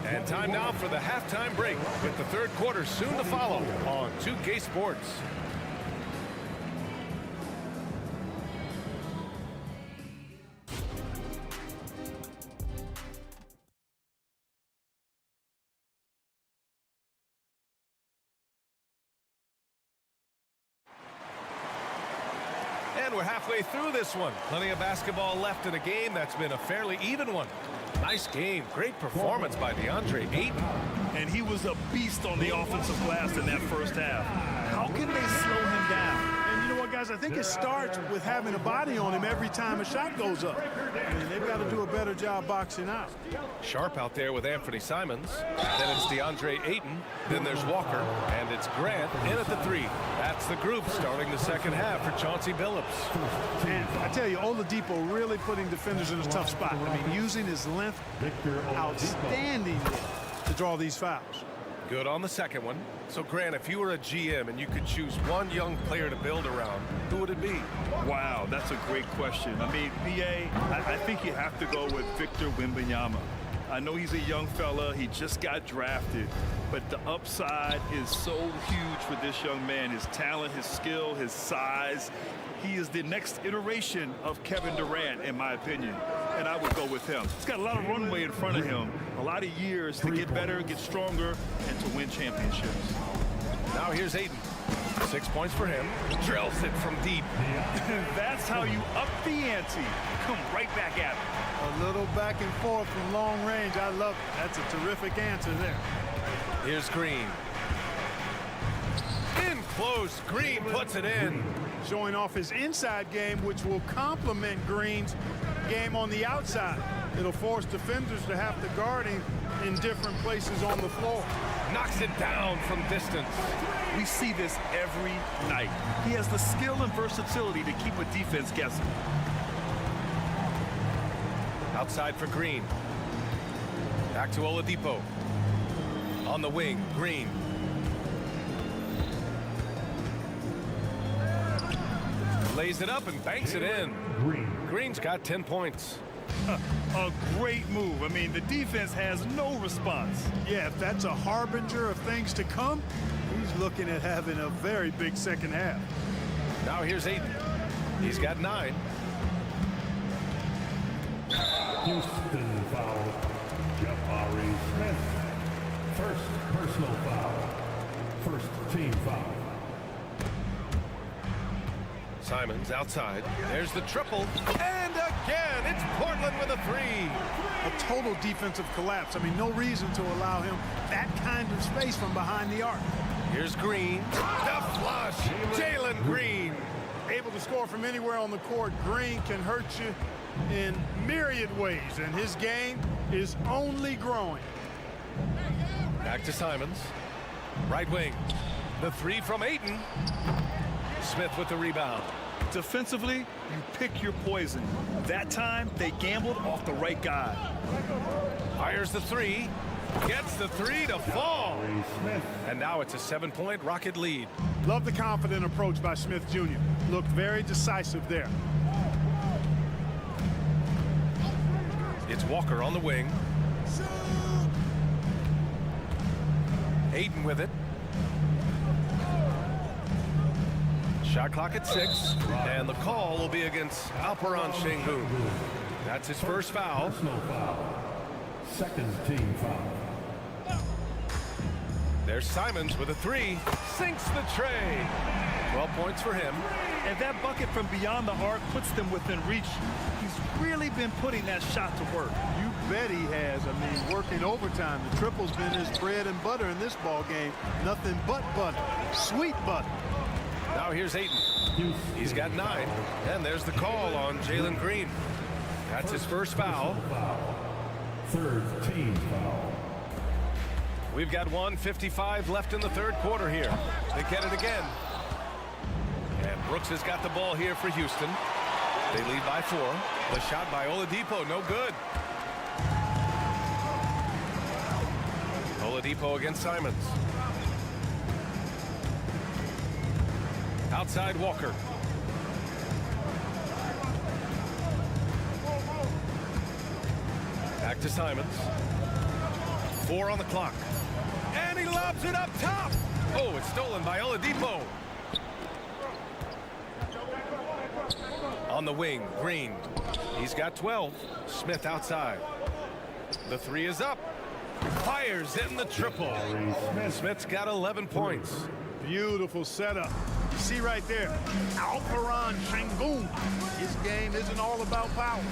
And time now for the halftime break with the third quarter soon to follow on 2K Sports. And we're halfway through this one. Plenty of basketball left in a game that's been a fairly even one. Nice game. Great performance by DeAndre Ayton. And he was a beast on the offensive glass in that first half. How can they slow him down? And you know what, guys? I think it starts with having a body on him every time a shot goes up. I mean, they've got to do a better job boxing out. Sharp out there with Anthony Simons. Then it's DeAndre Ayton. Then there's Walker. And it's Grant in at the 3. That's the group starting the second half for Chauncey Billups. And I tell you, Oladipo really putting defenders in a tough spot. I mean, using his length outstanding to draw these fouls. Good on the second one. So, Grant, if you were a GM and you could choose one young player to build around, who would it be? Wow, that's a great question. I mean, BA, I think you have to go with Victor Wembanyama. I know he's a young fella. He just got drafted. But the upside is so huge for this young man. His talent, his skill, his size. He is the next iteration of Kevin Durant, in my opinion. And I would go with him. He's got a lot of runway in front of him. A lot of years to get better, get stronger, and to win championships. Now here's Ayton. 6 points for him. Drills it from deep. That's how you up the ante. Come right back at him. A little back and forth from long range. I love it. That's a terrific answer there. Here's Green. In close. Green puts it in. Showing off his inside game, which will complement Green's game on the outside. It'll force defenders to have to guard him in different places on the floor. Knocks it down from distance. We see this every night. He has the skill and versatility to keep a defense guessing. Outside for Green. Back to Oladipo. On the wing, Green. Lays it up and banks it in. Green's got 10 points. A great move. I mean, the defense has no response. Yeah, if that's a harbinger of things to come, he's looking at having a very big second half. Now here's Aiden. He's got 9. Houston foul. Jabari Smith. First personal foul. First team foul. Simons outside. There's the triple. And again, it's Portland with a 3. A total defensive collapse. I mean, no reason to allow him that kind of space from behind the arc. Here's Green. The flush. Jalen Green. Able to score from anywhere on the court. Green can hurt you in myriad ways, and his game is only growing. Back to Simons. Right wing. The 3 from Ayton. Smith with the rebound. Defensively, you pick your poison. That time, they gambled off the right guy. Fires the 3. Gets the 3 to fall. And now it's a 7-point Rocket lead. Love the confident approach by Smith Jr. Looked very decisive there. It's Walker on the wing. Ayton with it. Shot clock at 6, and the call will be against Alperen Sengun. That's his first foul. Second team foul. There's Simons with a 3. Sinks the tray. 12 points for him. And that bucket from beyond the arc puts them within reach. He's really been putting that shot to work. You bet he has. I mean, working overtime. The triple's been his bread and butter in this ball game. Nothing but butter. Sweet butter. Now here's Ayton. He's got 9. And there's the call on Jalen Green. That's his first foul. Third team foul. We've got 1:55 left in the third quarter here. They get it again. And Brooks has got the ball here for Houston. They lead by 4. The shot by Oladipo, no good. Oladipo against Simons. Outside Walker. Back to Simons. 4 on the clock. And he lobs it up top. Oh, it's stolen by Oladipo. On the wing, Green. He's got 12. Smith outside. The 3 is up. Fires in the triple. Smith's got 11 points. Beautiful setup. You see right there, Alperen Sengun. His game isn't all about power.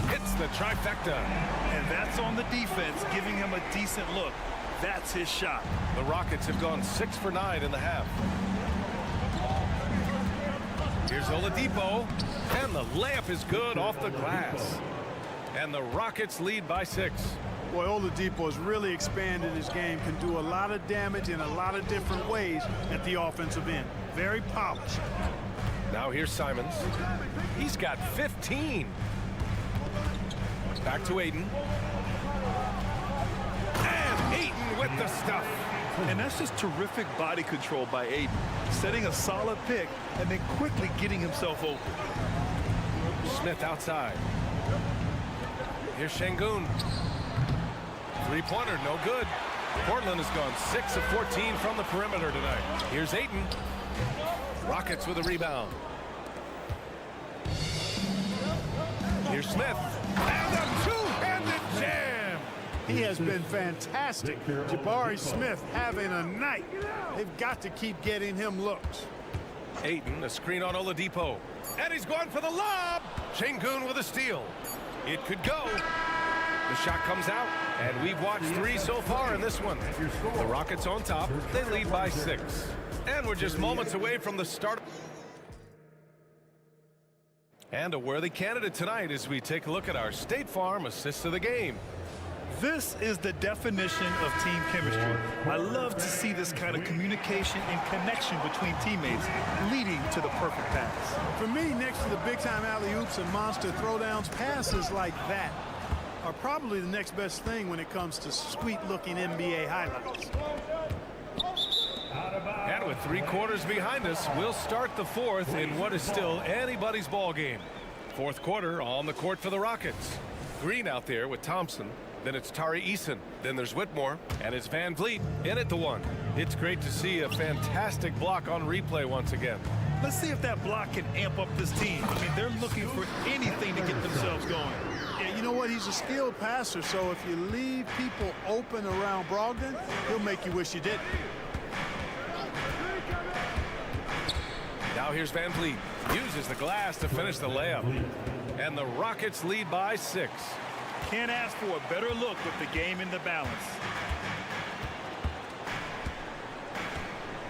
Hits the trifecta. And that's on the defense, giving him a decent look. That's his shot. The Rockets have gone 6 for 9 in the half. Here's Oladipo. And the layup is good off the glass. And the Rockets lead by 6. Boy, Oladipo has really expanded his game, can do a lot of damage in a lot of different ways at the offensive end. Very polished. Now here's Simons. He's got 15. Back to Ayton. And Ayton with the stuff. And that's just terrific body control by Ayton. Setting a solid pick and then quickly getting himself open. Smith outside. Here's Sengun. 3-pointer, no good. Portland has gone 6 of 14 from the perimeter tonight. Here's Ayton. Rockets with a rebound. Here's Smith. And a two-handed jam. He has been fantastic. Jabari Smith having a night. They've got to keep getting him looks. Ayton, a screen on Oladipo. And he's going for the lob. Sengun with a steal. It could go. The shot comes out, and we've watched 3 so far in this one. The Rockets on top. They lead by 6. And we're just moments away from the start. And a worthy candidate tonight as we take a look at our State Farm assist of the game. This is the definition of team chemistry. I love to see this kind of communication and connection between teammates leading to the perfect pass. For me, next to the big-time alley-oops and monster throwdowns, passes like that are probably the next best thing when it comes to sweet-looking NBA highlights. And with 3 quarters behind us, we'll start the 4th in what is still anybody's ball game. 4th quarter on the court for the Rockets. Green out there with Thompson. Then it's Tari Eason. Then there's Whitmore. And it's Van Vliet in at the 1. It's great to see a fantastic block on replay once again. Let's see if that block can amp up this team. I mean, they're looking for anything to get themselves going. Yeah, you know what? He's a skilled passer, so if you leave people open around Brogdon, he'll make you wish you didn't. Now here's Van Vliet. Uses the glass to finish the layup. And the Rockets lead by 6. Can't ask for a better look with the game in the balance.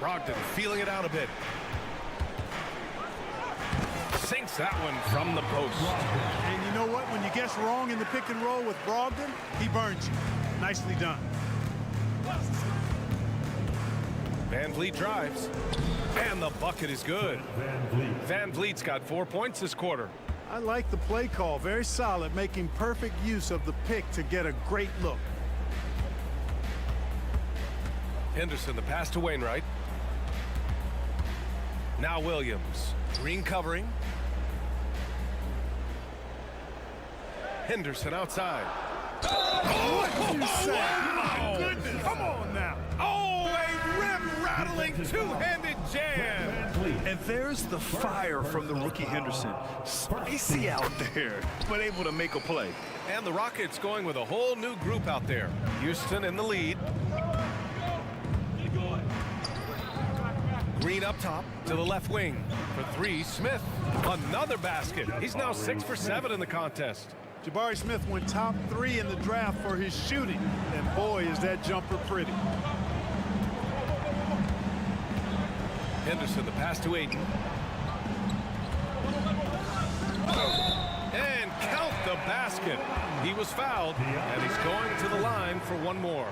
Brogdon feeling it out a bit. Sinks that one from the post. And you know what? When you guess wrong in the pick and roll with Brogdon, he burns you. Nicely done. Van Vliet drives. And the bucket is good. Van Vliet's got 4 points this quarter. I like the play call. Very solid, making perfect use of the pick to get a great look. Henderson, the pass to Wainwright. Now Williams. Green covering. Henderson outside. What did you say? Oh, my goodness. Come on now. Oh, a rim-rattling two-handed jam. And there's the fire from the rookie Henderson. Spicy out there, but able to make a play. And the Rockets going with a whole new group out there. Houston in the lead. Green up top to the left wing. For 3, Smith. Another basket. He's now 6 for 7 in the contest. Jabari Smith went top 3 in the draft for his shooting. And boy, is that jumper pretty. Henderson, the pass to Ayton. And count the basket. He was fouled, and he's going to the line for 1 more.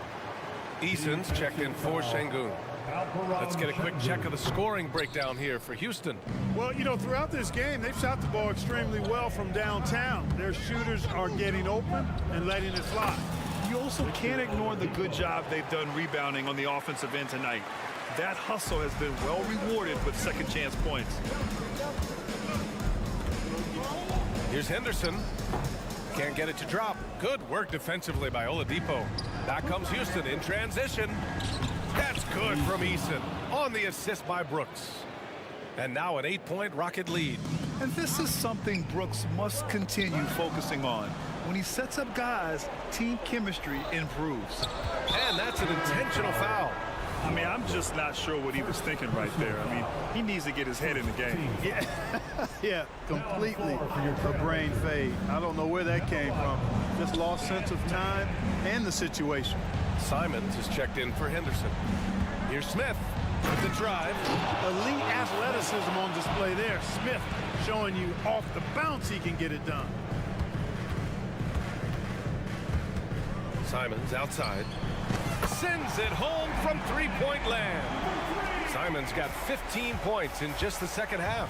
Eason's checked in for Şengün. Let's get a quick check of the scoring breakdown here for Houston. Well, you know, throughout this game, they've shot the ball extremely well from downtown. Their shooters are getting open and letting it fly. You also can't ignore the good job they've done rebounding on the offensive end tonight. That hustle has been well rewarded with second chance points. Here's Henderson. Can't get it to drop. Good work defensively by Oladipo. Back comes Houston in transition. That's good from Eason on the assist by Brooks. And now an 8-point Rocket lead. And this is something Brooks must continue focusing on. When he sets up guys, team chemistry improves. And that's an intentional foul. I mean, I'm just not sure what he was thinking right there. I mean, he needs to get his head in the game. Yeah, yeah, completely a brain fade. I don't know where that came from. Just lost sense of time and the situation. Simons is checked in for Henderson. Here's Smith with the drive. Elite athleticism on display there. Smith showing you off the bounce he can get it done. Simons outside. Sends it home from 3-point land. Simons got 15 points in just the second half.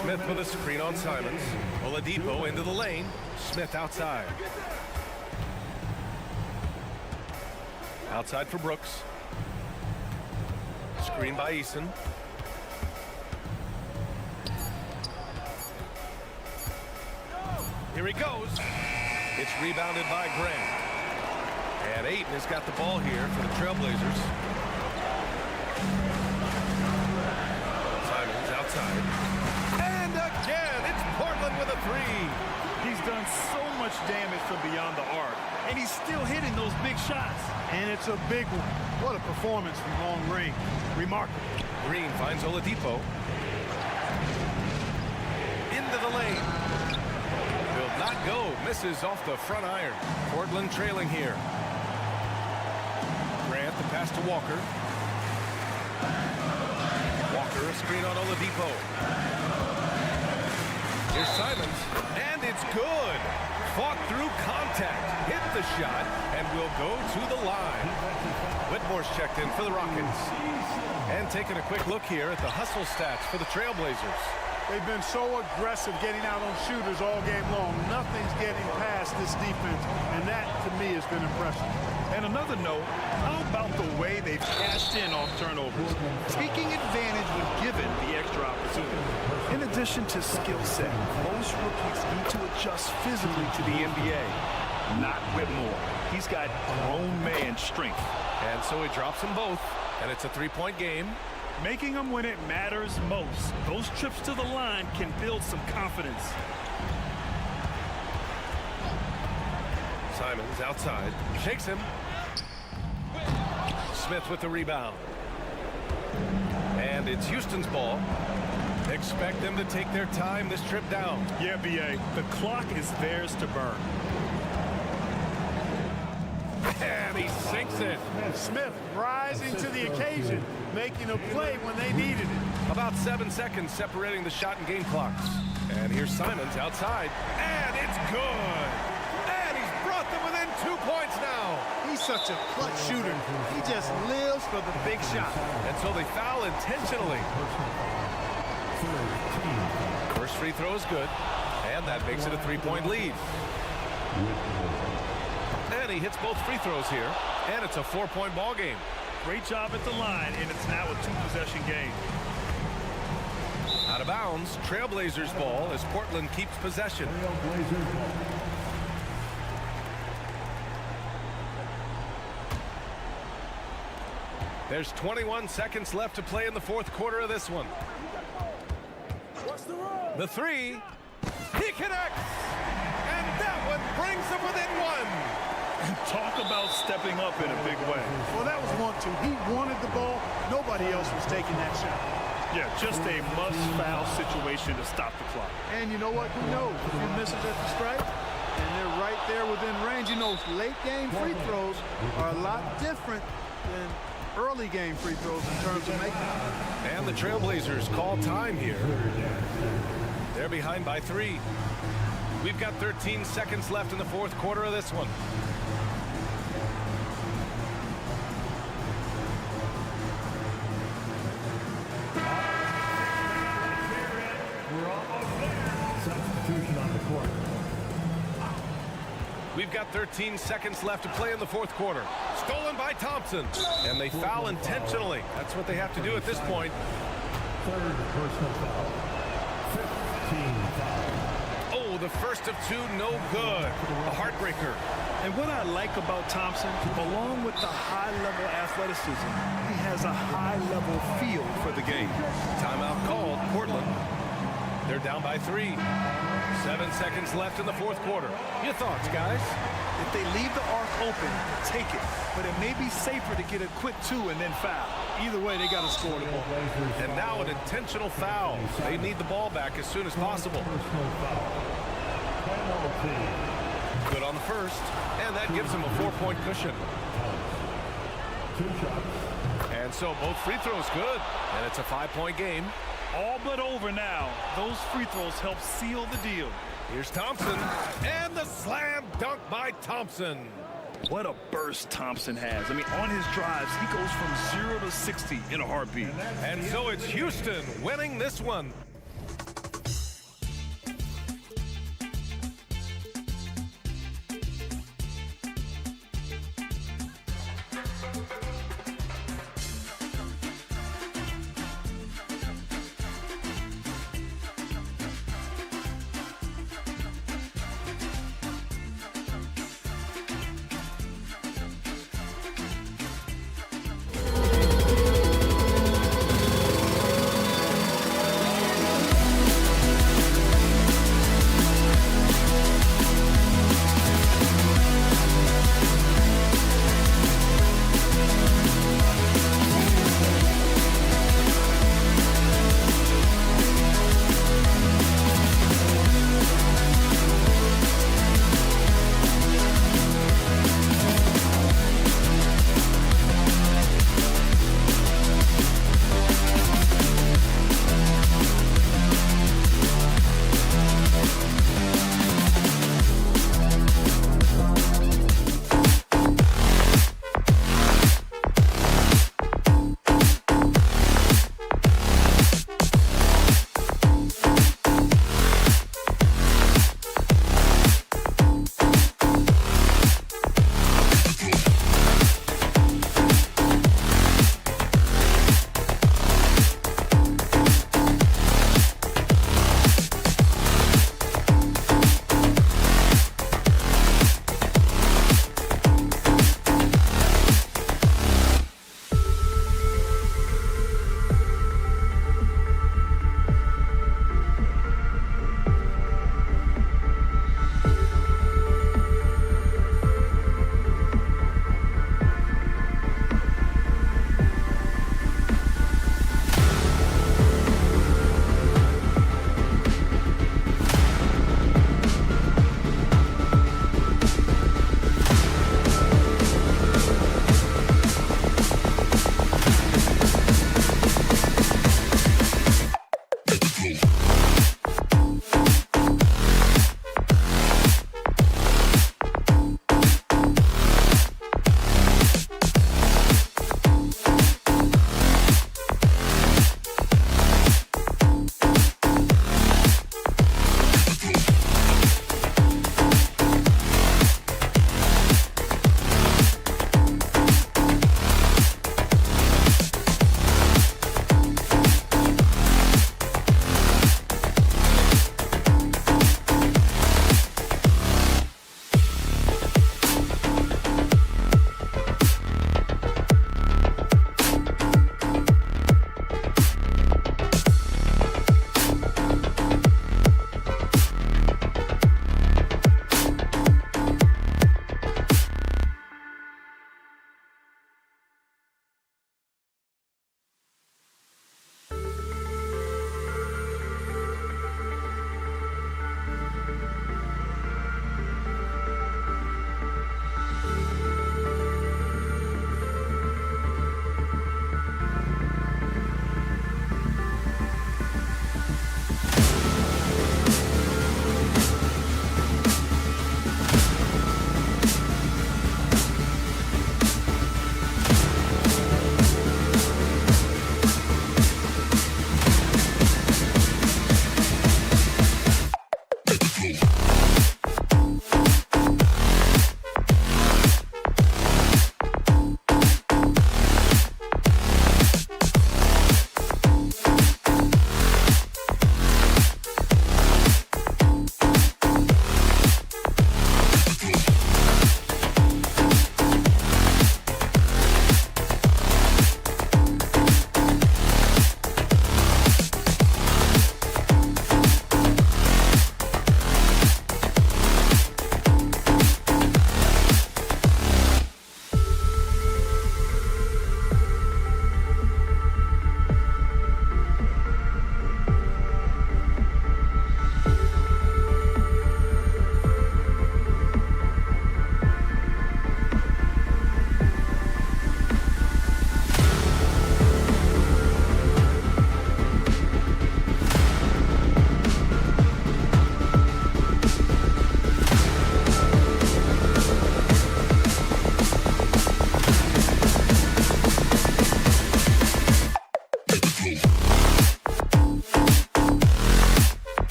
Smith with a screen on Simons. Oladipo into the lane. Smith outside. Outside for Brooks. Screen by Eason. Here he goes. It's rebounded by Grant. And Ayton has got the ball here for the Trailblazers. Simons outside. And again, it's Portland with a 3. He's done so much damage from beyond the arc, and he's still hitting those big shots. And it's a big one. What a performance from long range. Remarkable. Green finds Oladipo. Into the lane. Will not go. Misses off the front iron. Portland trailing here. Grant, the pass to Walker. Walker, a screen on Oladipo. Here's Simons, and it's good. Fought through contact, hit the shot, and will go to the line. Whitmore's checked in for the Rockets. And taking a quick look here at the hustle stats for the Trailblazers. They've been so aggressive getting out on shooters all game long. Nothing's getting past this defense, and that, to me, has been impressive. And another note, how about the way they've cashed in off turnovers, taking advantage when given the extra opportunity. In addition to skill set, most rookies need to adjust physically to the NBA. Not Whitmore. He's got grown man strength. And so he drops them both, and it's a three-point game. Making them when it matters most. Those trips to the line can build some confidence. Simons outside, shakes him. Smith with the rebound. And it's Houston's ball. Expect them to take their time this trip down. Yeah, B.A. The clock is theirs to burn. And he sinks it. Smith rising to the occasion, making a play when they needed it. About 7 seconds separating the shot and game clocks. And here's Simons outside. And it's good. And he's brought them within 2 points now. He's such a clutch shooter. He just lives for the big shot. And so they foul intentionally. First free throw is good. And that makes it a 3-point lead. And he hits both free throws here. And it's a 4-point ball game. Great job at the line, and it's now a 2-possession game. Out of bounds, Trailblazers ball as Portland keeps possession. There's 21 seconds left to play in the fourth quarter of this one. The three, he connects, and that one brings them within one. Talk about stepping up in a big way. Well, that was 1-2. He wanted the ball. Nobody else was taking that shot. Yeah, just a must-foul situation to stop the clock. And you know what? Who knows? If he misses at the stripe, and they're right there within range. You know, late-game free throws are a lot different than early game free throws in terms of making them. And the Trailblazers call time here. They're behind by 3. We've got 13 seconds left in the fourth quarter of this one. Substitution on the court. We've got 13 seconds left to play in the fourth quarter. Stolen by Thompson. And they foul intentionally. That's what they have to do at this point. Third personal foul. 15 foul. Oh, the first of 2, no good. A heartbreaker. And what I like about Thompson, along with the high-level athleticism, he has a high-level feel for the game. Timeout called, Portland. They're down by 3. 7 seconds left in the fourth quarter. Your thoughts, guys? If they leave the arc open, take it. But it may be safer to get a quick 2 and then foul. Either way, they got to score the ball. And now an intentional foul. They need the ball back as soon as possible. Good on the first. And that gives them a 4-point cushion. 2 shots. And so both free throws good. And it's a 5-point game. All but over now. Those free throws help seal the deal. Here's Thompson. And the slam dunk by Thompson. What a burst Thompson has. I mean, on his drives, he goes from 0 to 60 in a heartbeat. And so it's Houston winning this one.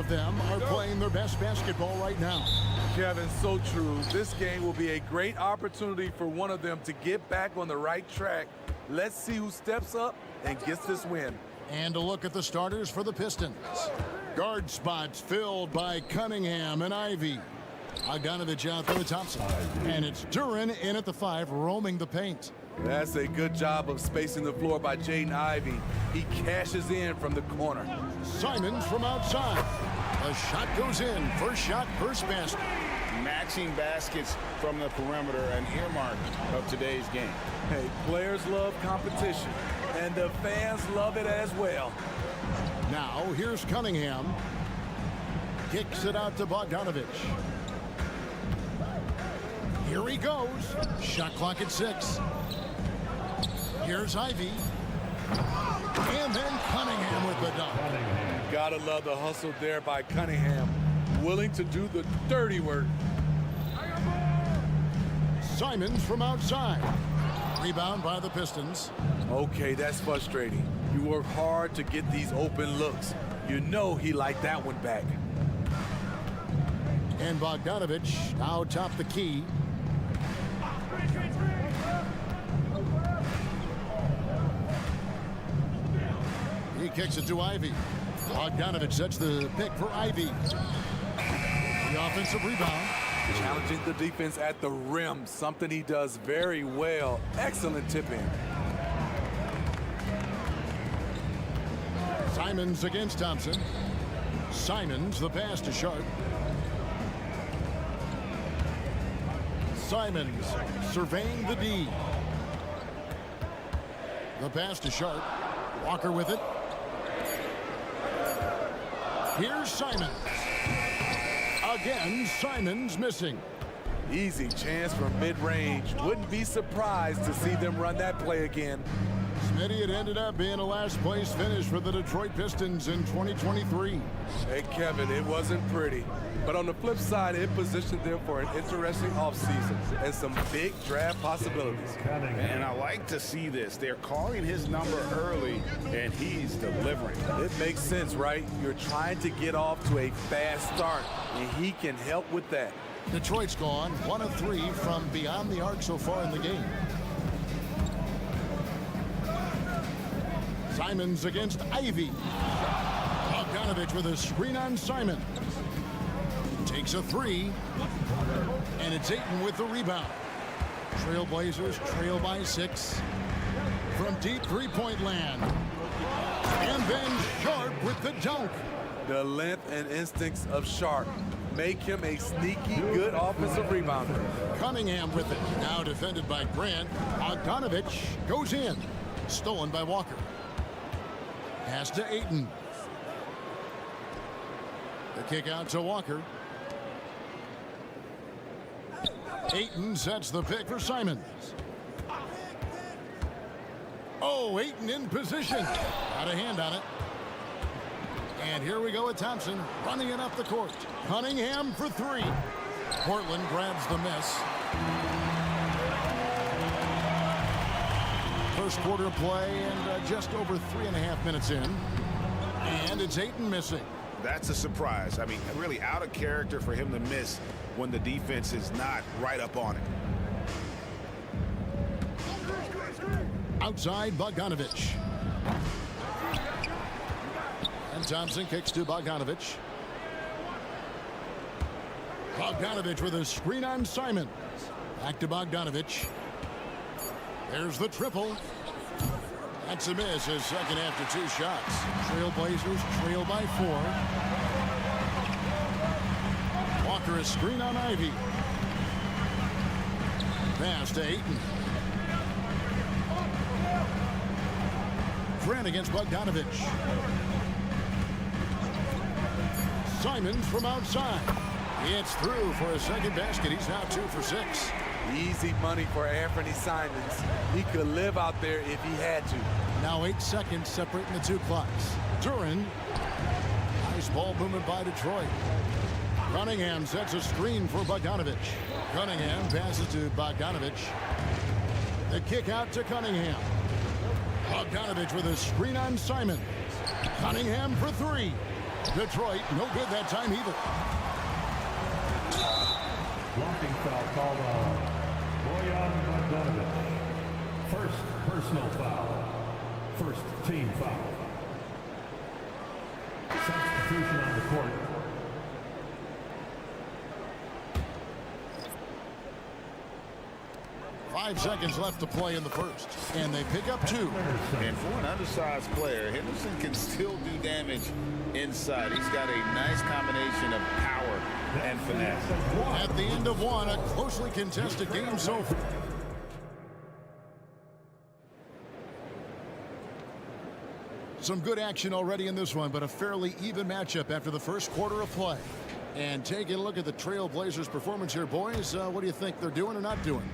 of them are playing their best basketball right now. Kevin, so true. This game will be a great opportunity for one of them to get back on the right track. Let's see who steps up and gets this win. And a look at the starters for the Pistons. Guard spots filled by Cunningham and Ivy. Bogdanovich out there with Thompson. And it's Duren in at the 5, roaming the paint. That's a good job of spacing the floor by Jaden Ivey. He cashes in from the corner. Simons from outside. The shot goes in. First shot, first basket. Matching baskets from the perimeter, an earmark of today's game. Hey, players love competition, and the fans love it as well. Now, here's Cunningham. Kicks it out to Bogdanovich. Here he goes. Shot clock at 6. Here's Ivy. And then Cunningham with the dunk. Gotta love the hustle there by Cunningham. Willing to do the dirty work. Simons from outside. Rebound by the Pistons. Okay, that's frustrating. You work hard to get these open looks. You know he liked that one back. And Bogdanovich now top the key. He kicks it to Ivy. Bogdanovich sets the pick for Ivy. The offensive rebound. Challenging the defense at the rim, something he does very well. Excellent tip in. Simons against Thompson. Simons, the pass to Sharp. Simons surveying the D. The pass to Sharp. Walker with it. Here's Simons. Again, Simons missing. Easy chance from mid-range. Wouldn't be surprised to see them run that play again. Smitty, it ended up being a last-place finish for the Detroit Pistons in 2023. Hey, Kevin, it wasn't pretty. But on the flip side, it positioned them for an interesting offseason and some big draft possibilities. And I like to see this. They're calling his number early, and he's delivering. It makes sense, right? You're trying to get off to a fast start, and he can help with that. Detroit's gone 1 of 3 from beyond the arc so far in the game. Simons against Ivy. Bogdanovich with a screen on Simons. Takes a 3. And it's Ayton with the rebound. Trailblazers trail by 6. From deep three-point land. And then Sharp with the dunk. The length and instincts of Sharp make him a sneaky good offensive rebounder. Cunningham with it. Now defended by Grant. Bogdanovich goes in. Stolen by Walker. Pass to Ayton. The kick out to Walker. Ayton sets the pick for Simons. Oh, Ayton in position. Got a hand on it. And here we go with Thompson running it up the court. Cunningham for 3. Portland grabs the miss. First quarter play and just over 3.5 minutes in. And it's Ayton missing. That's a surprise. I mean, really out of character for him to miss when the defense is not right up on it. Outside, Bogdanovich. And Thompson kicks to Bogdanovich. Bogdanovich with a screen on Simons. Back to Bogdanovich. There's the triple. That's a miss, his second after 2 shots. Trailblazers trail by 4. Walker a screen on Ivy. Pass to Ayton. Grant against Bogdanovich. Simons from outside. It's through for a second basket. He's now 2 for 6. Easy money for Anthony Simons. He could live out there if he had to. Now 8 seconds separating the 2 clocks. Duren. Nice ball movement by Detroit. Cunningham sets a screen for Bogdanovich. Cunningham passes to Bogdanovich. The kick out to Cunningham. Bogdanovich with a screen on Simons. Cunningham for 3. Detroit, no good that time either. Blocking foul called on Bojan Bogdanovic. First personal foul. First team foul. Substitution on the court. Five seconds left to play in the first, and they pick up 2. And for an undersized player, Henderson can still do damage inside. He's got a nice combination of power and finesse. At the end of one, a closely contested game so far. Some good action already in this one, but a fairly even matchup after the first quarter of play. And taking a look at the Trail Blazers' performance here, boys, what do you think they're doing or not doing?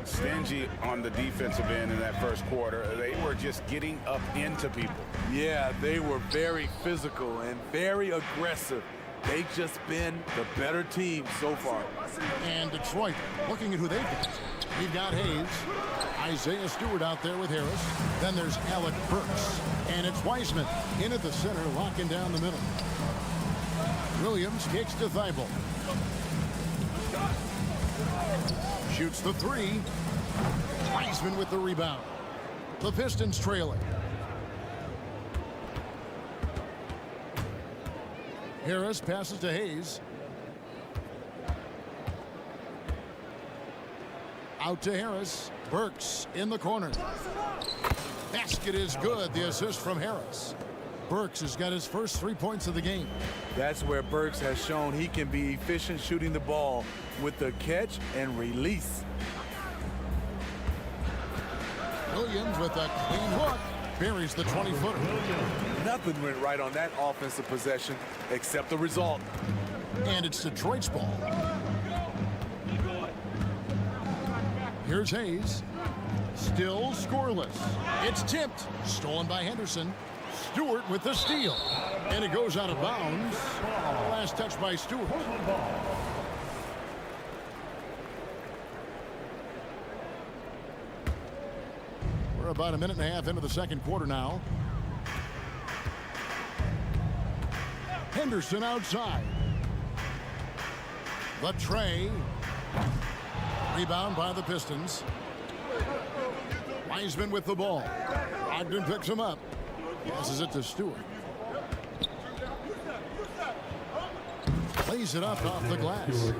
Stingy on the defensive end in that first quarter. They were just getting up into people. Yeah, they were very physical and very aggressive. They've just been the better team so far. And Detroit, looking at who they've got. You've got Hayes, Isaiah Stewart out there with Harris. Then there's Alec Burks. And it's Wiseman in at the center, locking down the middle. Williams kicks to Thibault. Shoots the 3. Wiseman with the rebound. The Pistons trailing. Harris passes to Hayes. Out to Harris. Burks in the corner. Basket is good. The assist from Harris. Burks has got his first 3 points of the game. That's where Burks has shown he can be efficient shooting the ball with the catch and release. Williams with a clean hook. Buries the 20-footer. Nothing went right on that offensive possession except the result. And it's Detroit's ball. Here's Hayes. Still scoreless. It's tipped. Stolen by Henderson. Stewart with the steal. And it goes out of bounds. Last touch by Stewart. We're about a minute and a half into the second quarter now. Henderson outside. The tray. Rebound by the Pistons. Wiseman with the ball. Ogden picks him up. Passes it to Stewart. Plays it up off the glass.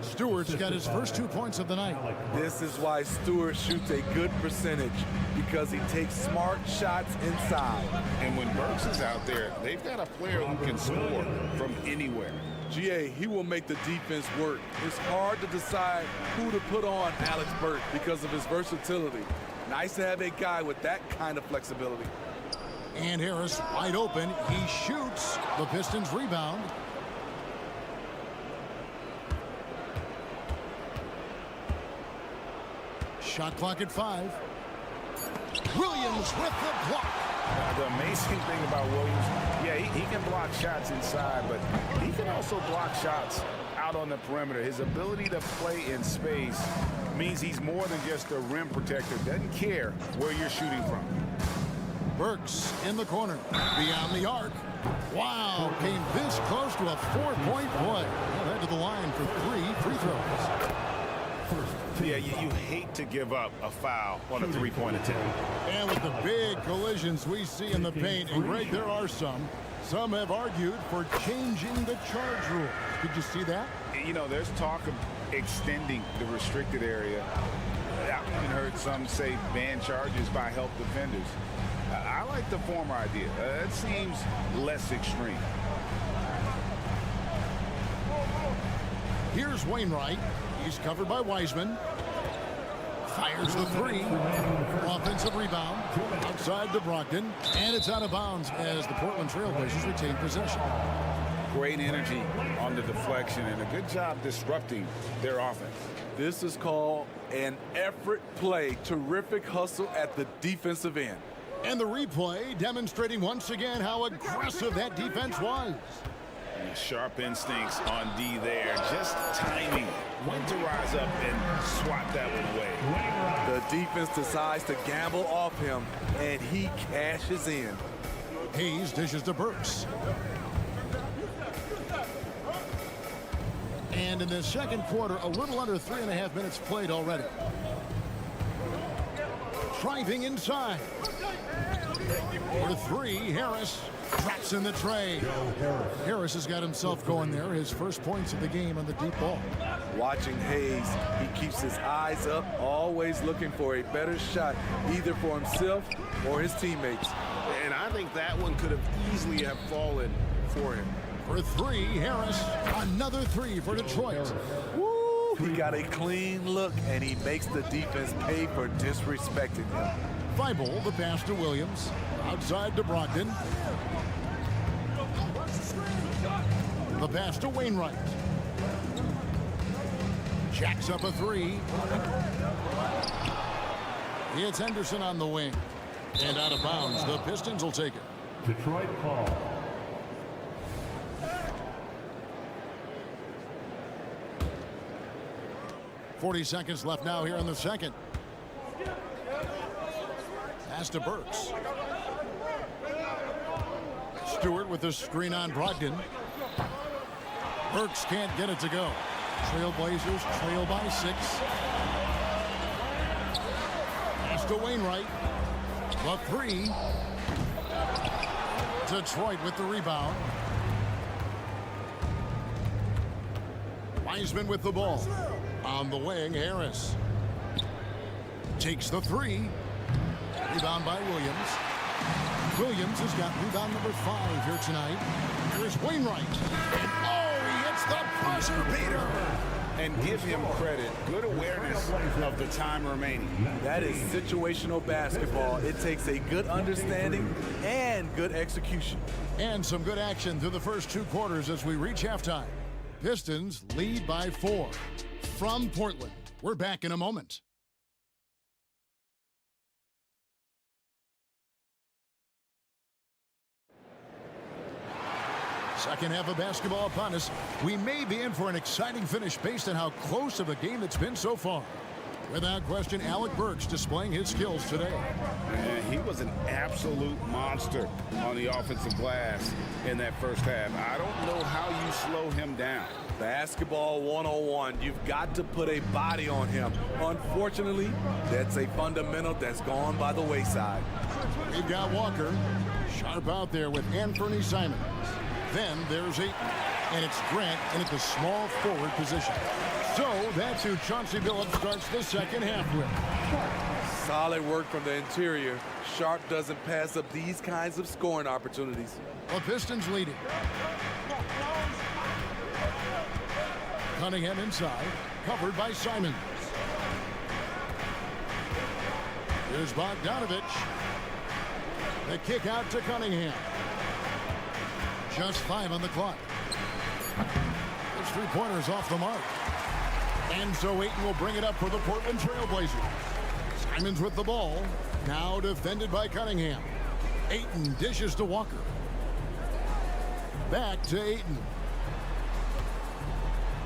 Stewart's got his first 2 points of the night. This is why Stewart shoots a good percentage, because he takes smart shots inside. And when Burks is out there, they've got a player who can score from anywhere. GA, he will make the defense work. It's hard to decide who to put on Alex Burks because of his versatility. Nice to have a guy with that kind of flexibility. And Harris wide open. He shoots. The Pistons rebound. Shot clock at 5. Williams with the block. The amazing thing about Williams, yeah, he can block shots inside, but he can also block shots out on the perimeter. His ability to play in space means he's more than just a rim protector. Doesn't care where you're shooting from. Burks in the corner. Beyond the arc. Wow, came this close to a 4-point play. Head to the line for 3 free throws. Yeah, you hate to give up a foul on a 3-point attempt. And with the big collisions we see in the paint, and Greg, there are some have argued for changing the charge rule. Did you see that? You know, there's talk of extending the restricted area. I've even heard some say ban charges by help defenders. I like the former idea. It seems less extreme. Here's Wainwright. He's covered by Wiseman. Fires the 3. Offensive rebound. Outside to Brogdon. And it's out of bounds as the Portland Trail Blazers retain possession. Great energy on the deflection and a good job disrupting their offense. This is called an effort play. Terrific hustle at the defensive end. And the replay demonstrating once again how aggressive that defense was. Sharp instincts on D there. Just timing when to rise up and swat that one away. The defense decides to gamble off him, and he cashes in. Hayes dishes to Burks. And in the second quarter, a little under 3.5 minutes played already. Driving inside. For three, Harris traps in the tray. Harris has got himself going there. His first points of the game on the deep ball. Watching Hayes, he keeps his eyes up, always looking for a better shot, either for himself or his teammates. And I think that one could have easily have fallen for him. For three, Harris. Another three for Detroit. Woo! He got a clean look, and he makes the defense pay for disrespecting him. Thibault, the pass to Williams. Outside to Brogdon. The pass to Wainwright. Jacks up a three. It's Henderson on the wing. And out of bounds. The Pistons will take it. Detroit call. .40 seconds left now here in the second. Pass to Burks. Stewart with the screen on Brogdon. Burks can't get it to go. Trailblazers trail by 6. Pass to Wainwright. The three. Detroit with the rebound. Wiseman with the ball. On the wing, Harris. Takes the three. Rebound by Williams. Williams has got rebound number 5 here tonight. Here's Wainwright. And he hits the buzzer beater. And give him credit. Good awareness of the time remaining. That is situational basketball. It takes a good understanding and good execution. And some good action through the first 2 quarters as we reach halftime. Pistons lead by 4. From Portland, we're back in a moment. Second half of basketball upon us. We may be in for an exciting finish based on how close of a game it's been so far. Without question, Alec Burks displaying his skills today. Man, he was an absolute monster on the offensive glass in that first half. I don't know how you slow him down. Basketball 101. You've got to put a body on him. Unfortunately, that's a fundamental that's gone by the wayside. We've got Walker. Sharp out there with Anthony Simons. Then there's Ayton, and it's Grant in at the small forward position. So that's who Chauncey Billups starts the second half with. Solid work from the interior. Sharp doesn't pass up these kinds of scoring opportunities. The Pistons leading. Cunningham inside, covered by Simons. Here's Bogdanovich. The kick out to Cunningham. Just 5 on the clock. Those 3-pointers off the mark. And so Ayton will bring it up for the Portland Trailblazers. Simons with the ball. Now defended by Cunningham. Ayton dishes to Walker. Back to Ayton.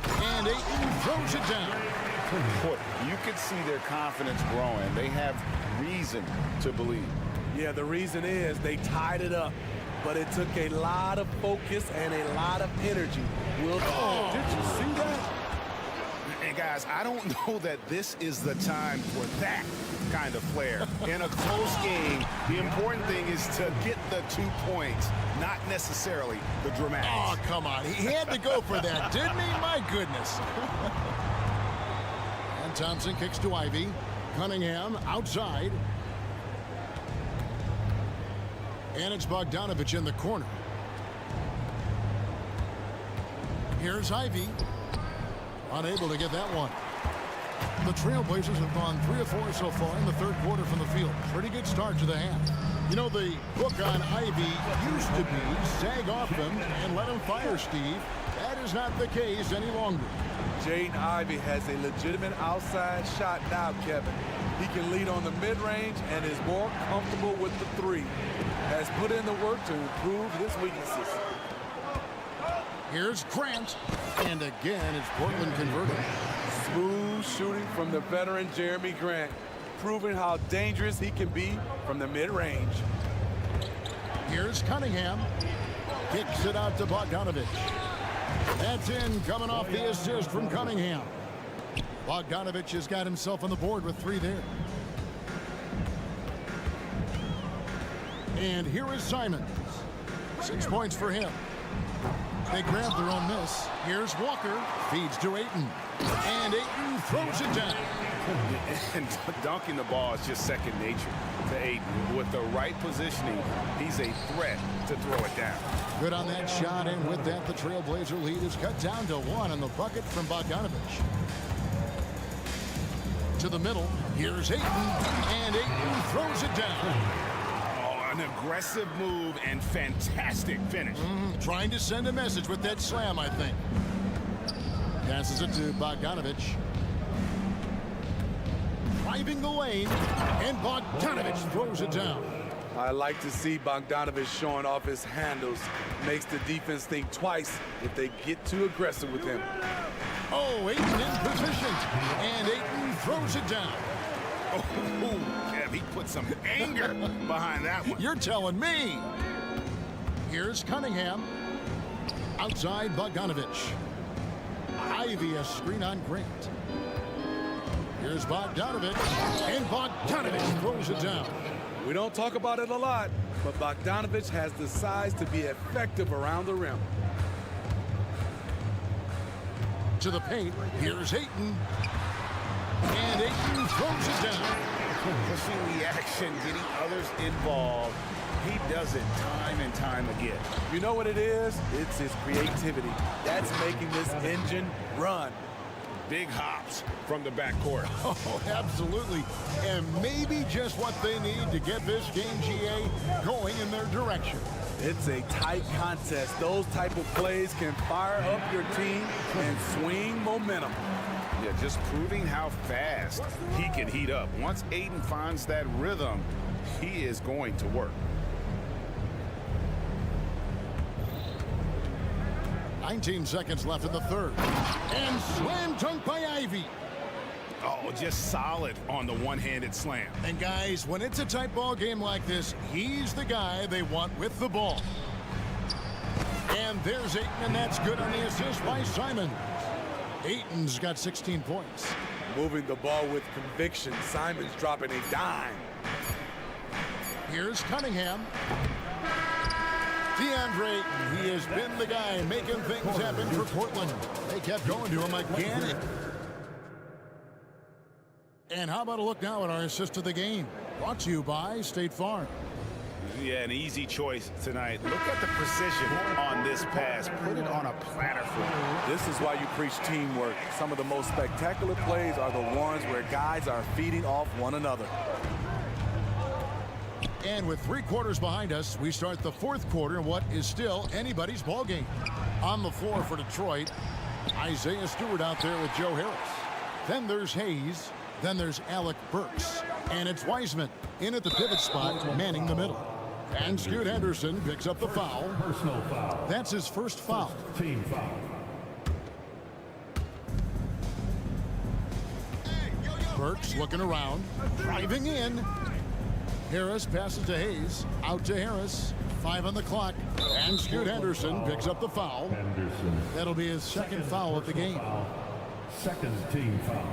And Ayton throws it down. You could see their confidence growing. They have reason to believe. Yeah, the reason is they tied it up. But it took a lot of focus and a lot of energy. Did you see that? And guys, I don't know that this is the time for that kind of flair. In a close game, the important thing is to get the 2 points, not necessarily the dramatics. Oh, come on. He had to go for that, didn't he? My goodness. And Thompson kicks to Ivy. Cunningham outside. And it's Bogdanovich in the corner. Here's Ivy. Unable to get that one. The Trailblazers have gone 3 of 4 so far in the third quarter from the field. Pretty good start to the half. You know, the book on Ivy used to be sag off him and let him fire, Steve. That is not the case any longer. Jaden Ivey has a legitimate outside shot now, Kevin. He can lead on the mid-range and is more comfortable with the 3. Has put in the work to improve his weaknesses. Here's Grant. And again, it's Portland converted. Smooth shooting from the veteran Jeremy Grant, proving how dangerous he can be from the mid-range. Here's Cunningham. Kicks it out to Bogdanovich. That's in, coming off the assist from Cunningham. Bogdanovich has got himself on the board with 3 there. And here is Simons. 6 points for him. They grab their own miss. Here's Walker. Feeds to Ayton. And Ayton throws it down. And dunking the ball is just second nature to Ayton. With the right positioning, he's a threat to throw it down. Good on that shot, and with that, the Trailblazer lead is cut down to 1 on the bucket from Bogdanovich. To the middle, here's Ayton, and Ayton throws it down. Oh, an aggressive move and fantastic finish. Trying to send a message with that slam, I think. Passes it to Bogdanovich. Driving the lane, and Bogdanovich throws it down. I like to see Bogdanovich showing off his handles. Makes the defense think twice if they get too aggressive with him. Oh, Ayton in position, and Ayton throws it down. Oh, Kev, he put some anger behind that one. You're telling me. Here's Cunningham. Outside Bogdanovich. Ivy a screen on Grant. Here's Bogdanovich, and Bogdanovich throws it down. We don't talk about it a lot, but Bogdanovich has the size to be effective around the rim. To the paint, here's Ayton. And Ayton throws it down. Pushing the action, getting others involved. He does it time and time again. You know what it is? It's his creativity. That's making this engine run. Big hops from the backcourt. Oh, absolutely. And maybe just what they need to get this game, GA, going in their direction. It's a tight contest. Those type of plays can fire up your team and swing momentum. Yeah, just proving how fast he can heat up. Once Ayton finds that rhythm, he is going to work. 19 seconds left in the third. And slam dunk by Ivy. Oh, just solid on the one-handed slam. And guys, when it's a tight ball game like this, he's the guy they want with the ball. And there's Ayton, and that's good on the assist by Simons. Ayton's got 16 points. Moving the ball with conviction. Simons dropping a dime. Here's Cunningham. DeAndre Ayton, he has been the guy making things happen for Portland. They kept going to him again. And how about a look now at our assist of the game? Brought to you by State Farm. Yeah, an easy choice tonight. Look at the precision on this pass. Put it on a platter for him. This is why you preach teamwork. Some of the most spectacular plays are the ones where guys are feeding off one another. And with 3 quarters behind us, we start the 4th quarter in what is still anybody's ball game. On the floor for Detroit, Isaiah Stewart out there with Joe Harris. Then there's Hayes. Then there's Alec Burks. And it's Wiseman in at the pivot spot, manning the middle. And Scoot Henderson picks up the foul. Personal foul. That's his first foul. Team foul. Burks looking around, driving in. Harris passes to Hayes, out to Harris. 5 on the clock, and Scoot Henderson picks up the foul. Henderson. That'll be his second foul of the game. Second team foul.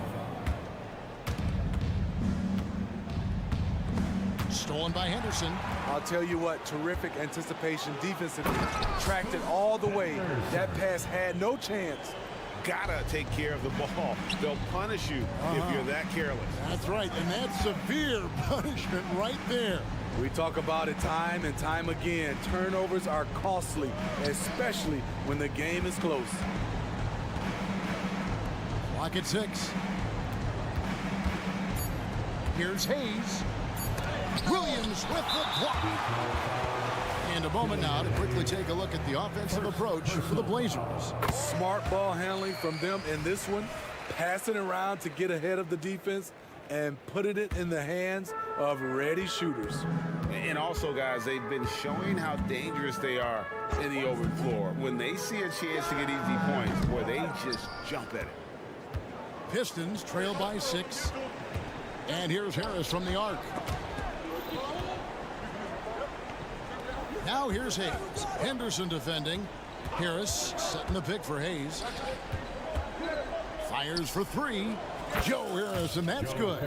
Stolen by Henderson. I'll tell you what, terrific anticipation defensively. Tracked it all the way. That pass had no chance. Gotta take care of the ball. They'll punish you if you're that careless. That's right, and that's severe punishment right there. We talk about it time and time again. Turnovers are costly, especially when the game is close. Clock at 6. Here's Hayes. Williams with the block. And a moment now to quickly take a look at the offensive approach for the Blazers. Smart ball handling from them in this one. Passing around to get ahead of the defense and putting it in the hands of ready shooters. And also, guys, they've been showing how dangerous they are in the open floor. When they see a chance to get easy points, boy, they just jump at it. Pistons trail by 6. And here's Harris from the arc. Now here's Hayes. Henderson defending. Harris setting the pick for Hayes. Fires for three. Joe Harris, and that's good.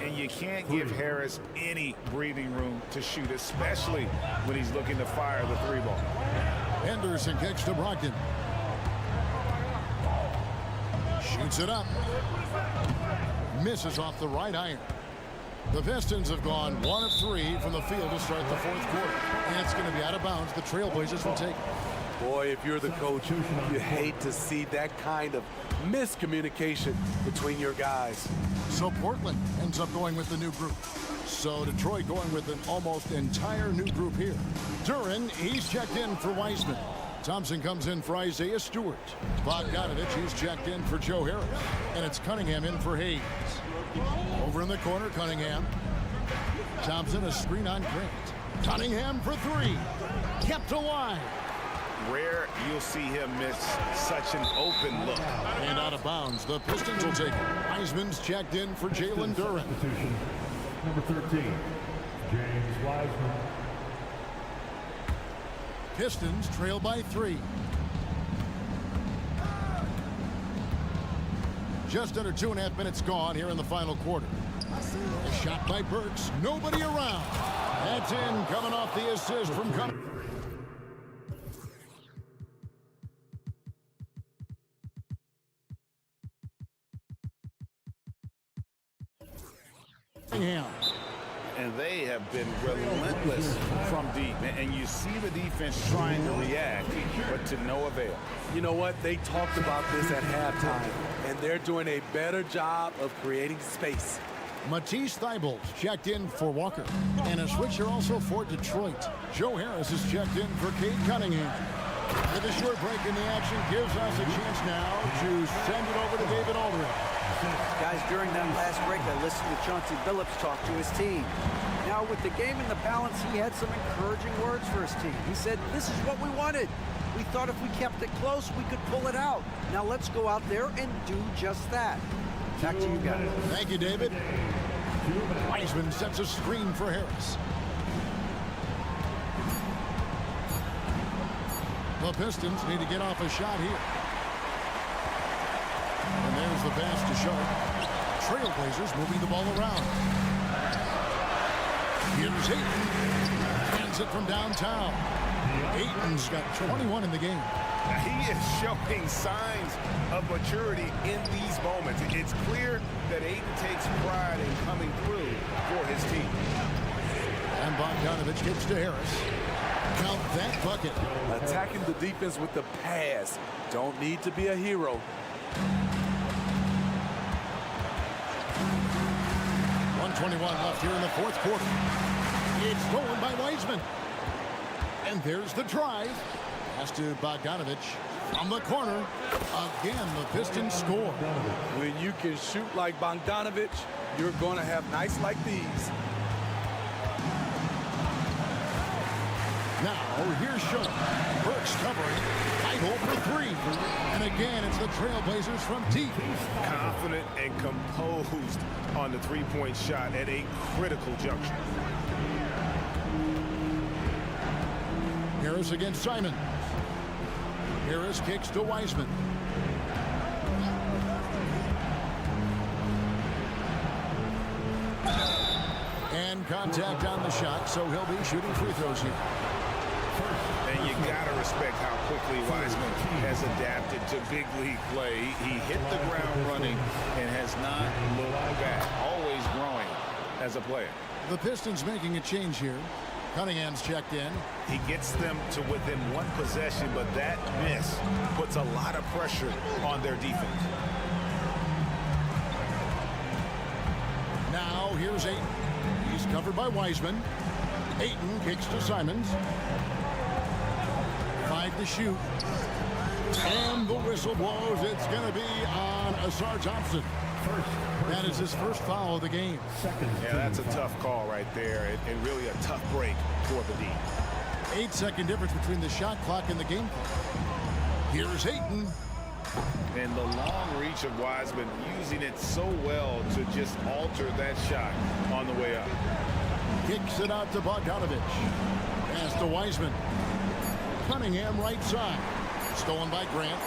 And you can't give Harris any breathing room to shoot, especially when he's looking to fire the three ball. Henderson kicks to Brogdon. Shoots it up. Misses off the right iron. The Pistons have gone 1 of 3 from the field to start the fourth quarter. And it's going to be out of bounds. The Trailblazers will take it. Boy, if you're the coach, you hate to see that kind of miscommunication between your guys. So Portland ends up going with the new group. So Detroit going with an almost entire new group here. Duren, he's checked in for Wiseman. Thompson comes in for Isaiah Stewart. Bogdanovich, he's checked in for Joe Harris. And it's Cunningham in for Hayes. Over in the corner, Cunningham. Thompson, a screen on Grant. Cunningham for three. Kept alive. Rare you'll see him miss such an open look. And out of bounds. The Pistons will take it. Wiseman's checked in for Jalen Duren. Number 13, James Wiseman. Pistons trail by 3. Just under 2.5 minutes gone here in the final quarter. A shot by Burks. Nobody around. That's in, coming off the assist from Cunningham. And they have been relentless from deep. And you see the defense trying to react, but to no avail. You know what? They talked about this at halftime, and they're doing a better job of creating space. Matisse Thybulle checked in for Walker. And a switcher also for Detroit. Joe Harris is checked in for Cade Cunningham. With a short break in the action gives us a chance now to send it over to David Aldridge. Guys, during that last break, I listened to Chauncey Billups talk to his team. Now, with the game in the balance, he had some encouraging words for his team. He said, this is what we wanted. We thought if we kept it close, we could pull it out. Now let's go out there and do just that. Back to you guys. Thank you, David. Wiseman sets a screen for Harris. The Pistons need to get off a shot here. And there's the pass to Sharp. Trailblazers moving the ball around. Here's Ayton. Hands it from downtown. Ayton's got 21 in the game. He is showing signs of maturity in these moments. It's clear that Ayton takes pride in coming through for his team. And Bogdanovich gets to Harris. Count that bucket. Attacking the defense with the pass. Don't need to be a hero. 1:21 left here in the fourth quarter. It's stolen by Wiseman. And there's the drive. Pass to Bogdanovich from the corner. Again, the Pistons score. When you can shoot like Bogdanovich, you're going to have nights like these. Now, here's Shaw. Burks covering. Thybulle for three. And again, it's the Trailblazers from deep. Confident and composed on the three-point shot at a critical juncture. Harris against Simon. Harris kicks to Wiseman. And contact on the shot, so he'll be shooting free throws here. And you got to respect how quickly Wiseman has adapted to big league play. He hit the ground running and has not looked back, always growing as a player. The Pistons making a change here. Cunningham's checked in. He gets them to within one possession, but that miss puts a lot of pressure on their defense. Now here's Ayton. He's covered by Wiseman. Ayton kicks to Simons. 5 to shoot. And the whistle blows. It's going to be on Asar Thompson. That is his first foul of the game. Yeah, that's a tough call right there, and really a tough break for the D. 8-second difference between the shot clock and the game clock. Here's Ayton. And the long reach of Wiseman, using it so well to just alter that shot on the way up. Kicks it out to Bogdanovich. Pass to Wiseman. Cunningham right side. Stolen by Grant.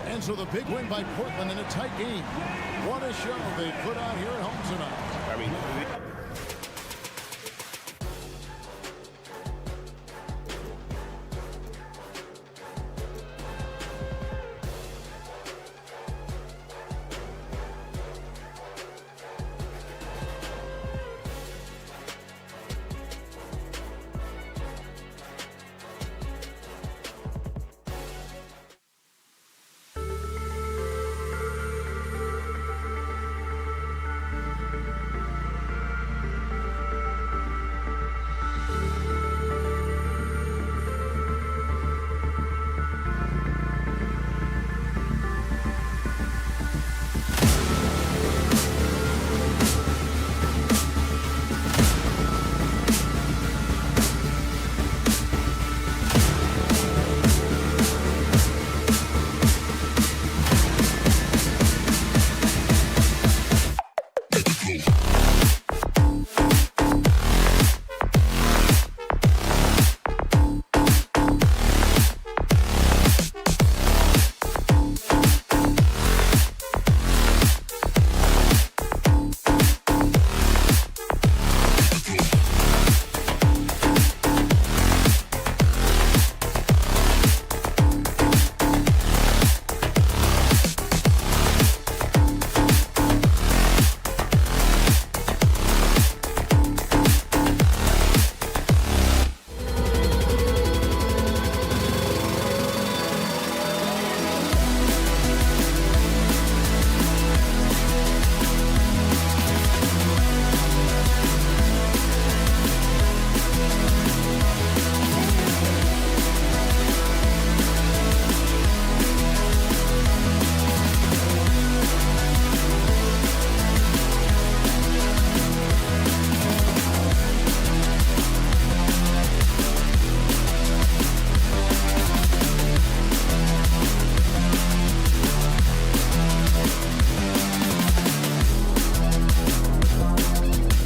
And so the big win by Portland in a tight game. What a show they put on here at home tonight. I mean,